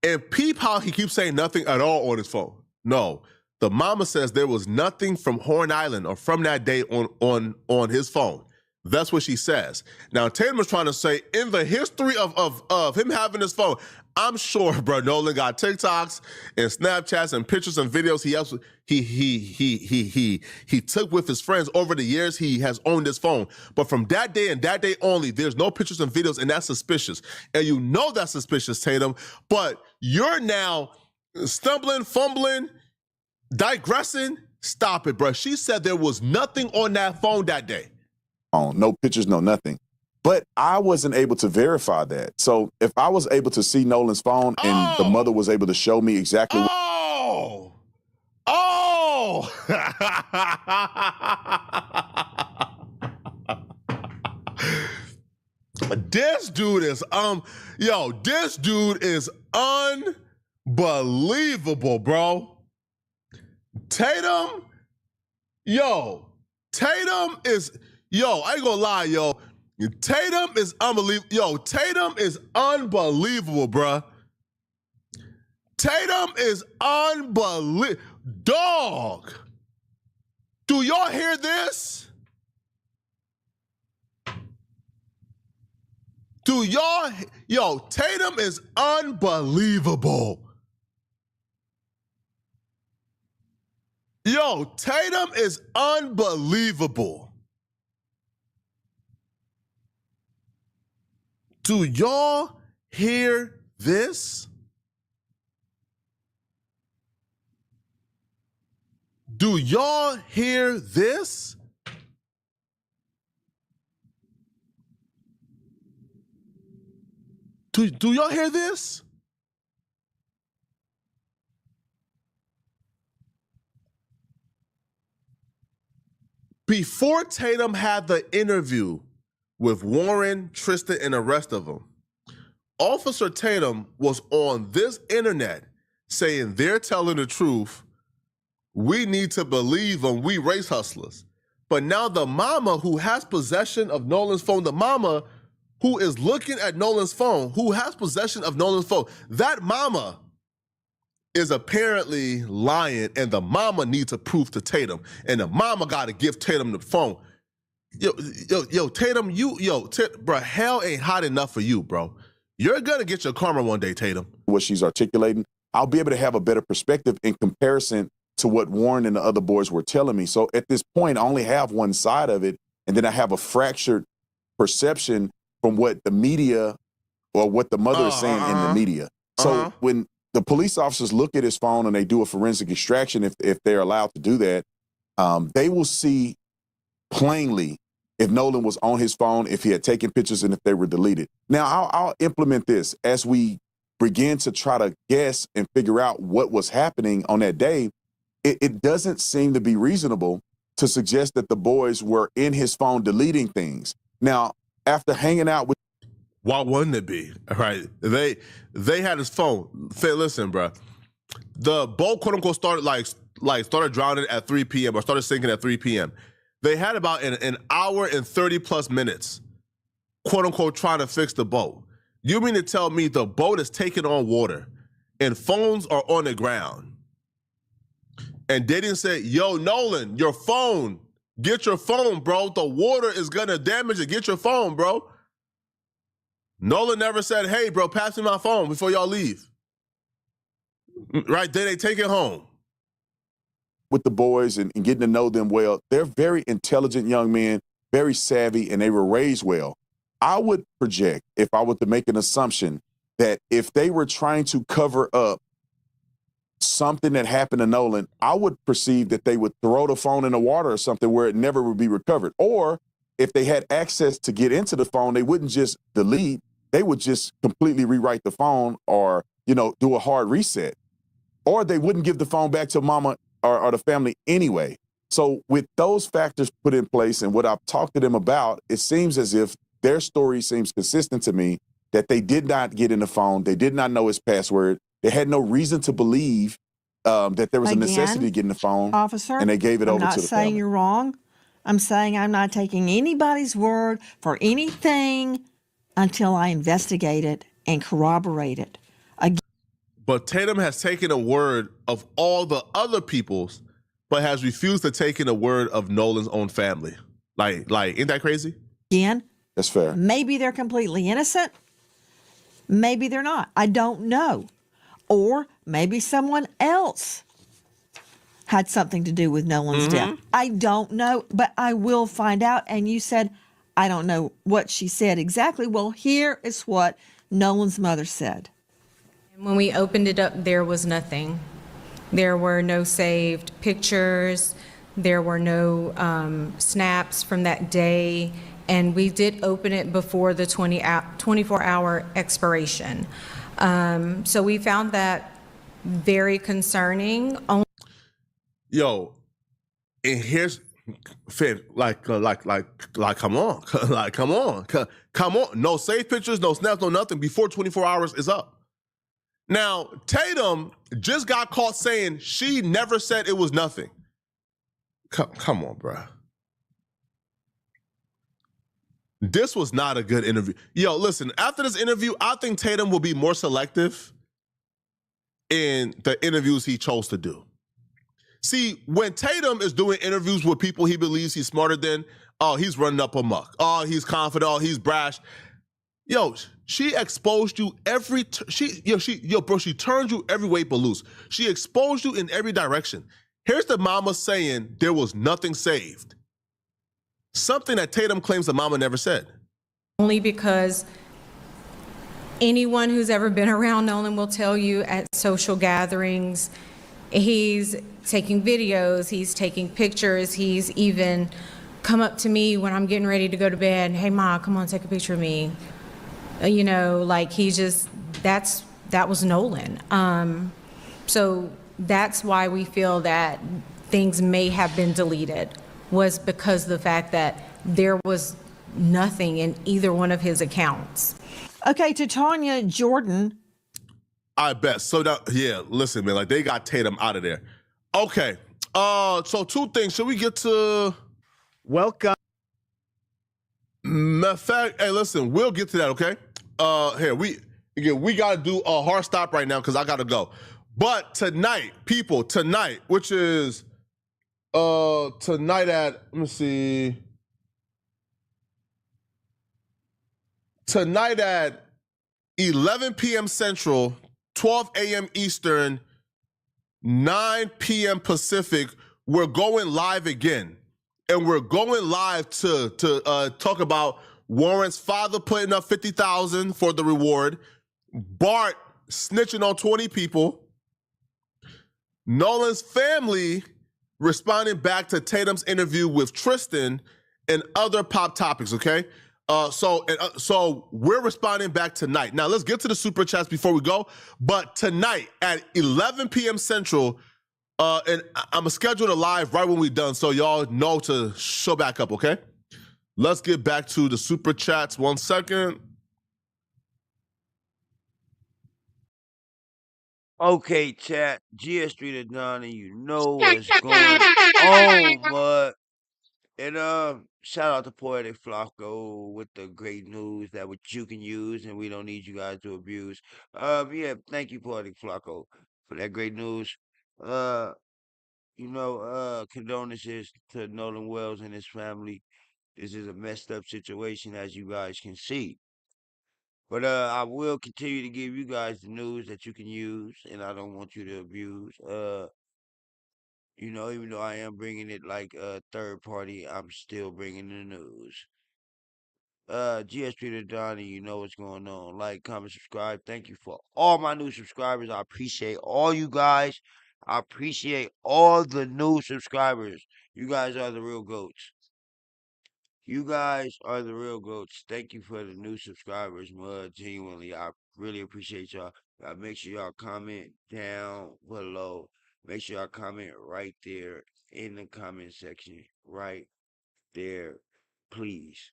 and peep how he keeps saying nothing at all on his phone. No, the mama says there was nothing from Horn Island or from that day on his phone. That's what she says. Now, Tatum was trying to say in the history of him having his phone, I'm sure, bro, Nolan got TikToks and Snapchats and pictures and videos he took with his friends over the years he has owned his phone. But from that day and that day only, there's no pictures and videos, and that's suspicious. And you know that's suspicious, Tatum. But you're now stumbling, fumbling, digressing. Stop it, bro. She said there was nothing on that phone that day. No pictures, no nothing. But I wasn't able to verify that. So if I was able to see Nolan's phone and the mother was able to show me exactly This dude is this dude is unbelievable, bro. Tatum is I ain't gonna lie, Tatum is unbelievable. Tatum is unbelievable, bruh. Tatum is unbelievable. Dog. Do y'all hear this? Tatum is unbelievable. Tatum is unbelievable. Do y'all hear this? Do y'all hear this? Do y'all hear this? Before Tatum had the interview with Warren, Tristan, and the rest of them, Officer Tatum was on this internet saying they're telling the truth. We need to believe them. We race hustlers. But now the mama who has possession of Nolan's phone, the mama who is looking at Nolan's phone, who has possession of Nolan's phone, that mama is apparently lying, and the mama needs a proof to Tatum, and the mama got to give Tatum the phone. Tatum, bro, hell ain't hot enough for you, bro. You're gonna get your karma one day, Tatum. What she's articulating, I'll be able to have a better perspective in comparison to what Warren and the other boys were telling me. So at this point, I only have one side of it, and then I have a fractured perception from what the media or what the mother is saying in the media. So when the police officers look at his phone and they do a forensic extraction, if they're allowed to do that, they will see plainly if Nolan was on his phone, if he had taken pictures, and if they were deleted. Now, I'll implement this as we begin to try to guess and figure out what was happening on that day. It doesn't seem to be reasonable to suggest that the boys were in his phone deleting things. Now, after hanging out with... Why wouldn't it be? All right. They had his phone. Say, listen, bro. The boat, quote unquote, started drowning at 3 p.m. or started sinking at 3 p.m. They had about an hour and 30 plus minutes, quote unquote, trying to fix the boat. You mean to tell me the boat is taking on water and phones are on the ground? And they didn't say, yo, Nolan, your phone, get your phone, bro. The water is gonna damage it. Get your phone, bro. Nolan never said, hey, bro, pass me my phone before y'all leave. Right, then they take it home. With the boys and getting to know them well, they're very intelligent young men, very savvy, and they were raised well. I would project, if I were to make an assumption, that if they were trying to cover up something that happened to Nolan, I would perceive that they would throw the phone in the water or something where it never would be recovered. Or if they had access to get into the phone, they wouldn't just delete, they would just completely rewrite the phone or, do a hard reset. or they wouldn't give the phone back to mama or the family anyway. So with those factors put in place and what I've talked to them about, it seems as if their story seems consistent to me, that they did not get in the phone. They did not know his password. They had no reason to believe that there was a necessity to get in the phone, officer, and they gave it I'm over not to the saying family. you're wrong. I'm saying I'm not taking anybody's word for anything until I investigate it and corroborate it. But Tatum has taken a word of all the other people's, but has refused to take in a word of Nolan's own family. Like, ain't that crazy? Again, that's fair. Maybe they're completely innocent. Maybe they're not. I don't know. Or maybe someone else had something to do with Nolan's death. I don't know, but I will find out. And you said, I don't know what she said exactly. Well, here is what Nolan's mother said. When we opened it up, there was nothing. There were no saved pictures. There were no snaps from that day. And we did open it before the 24-hour expiration. So we found that very concerning. Yo, and here's Finn, come on, come on. No save pictures, no snaps, no nothing before 24 hours is up. Now, Tatum just got caught saying she never said it was nothing. Come on, bruh. This was not a good interview. Yo, listen, after this interview, I think Tatum will be more selective in the interviews he chose to do. See, when Tatum is doing interviews with people he believes he's smarter than, oh, he's running up amok. Oh, he's confident. Oh, he's brash. Yo, she exposed you she turned you every way but loose. She exposed you in every direction. Here's the mama saying there was nothing saved. Something that Tatum claims the mama never said. Only because anyone who's ever been around Nolan will tell you at social gatherings, he's taking videos, he's taking pictures, he's even come up to me when I'm getting ready to go to bed. Hey, Ma, come on, take a picture of me. You know, like that was Nolan. So that's why we feel that things may have been deleted, was because of the fact that there was nothing in either one of his accounts. Okay, to Tanya Jordan. I bet. So that, yeah, listen, man, like they got Tatum out of there. Okay. So two things. Should we get to welcome? Matter of fact, hey, listen, we'll get to that, okay? Here, we gotta do a hard stop right now because I gotta go. But tonight, people, which is tonight at, let me see. Tonight at 11 p.m. Central, 12 a.m. Eastern, 9 p.m. Pacific, we're going live again. And we're going live to talk about Warren's father putting up $50,000 for the reward, Bart snitching on 20 people, Nolan's family responding back to Tatum's interview with Tristan, and other pop topics, okay? So we're responding back tonight. Now, let's get to the super chats before we go. But tonight at 11 p.m. Central, and I'm going to schedule a live right when we're done so y'all know to show back up, okay? Let's get back to the super chats. 1 second. Okay, chat. GS Street is done, and you know what's going on, but shout out to Poetic Flocko with the great news that what you can use, and we don't need you guys to abuse. Yeah, thank you, Poetic Flocko, for that great news. Condolences to Nolan Wells and his family. This is a messed up situation, as you guys can see. But I will continue to give you guys the news that you can use, and I don't want you to abuse. Even though I am bringing it like a third party, I'm still bringing the news. GS Peter Donnie, you know what's going on. Like, comment, subscribe. Thank you for all my new subscribers. I appreciate all you guys. I appreciate all the new subscribers. You guys are the real goats. You guys are the real goats. Thank you for the new subscribers, Mud. Genuinely, I really appreciate y'all. Make sure y'all comment down below. Make sure y'all comment right there in the comment section, right there, please.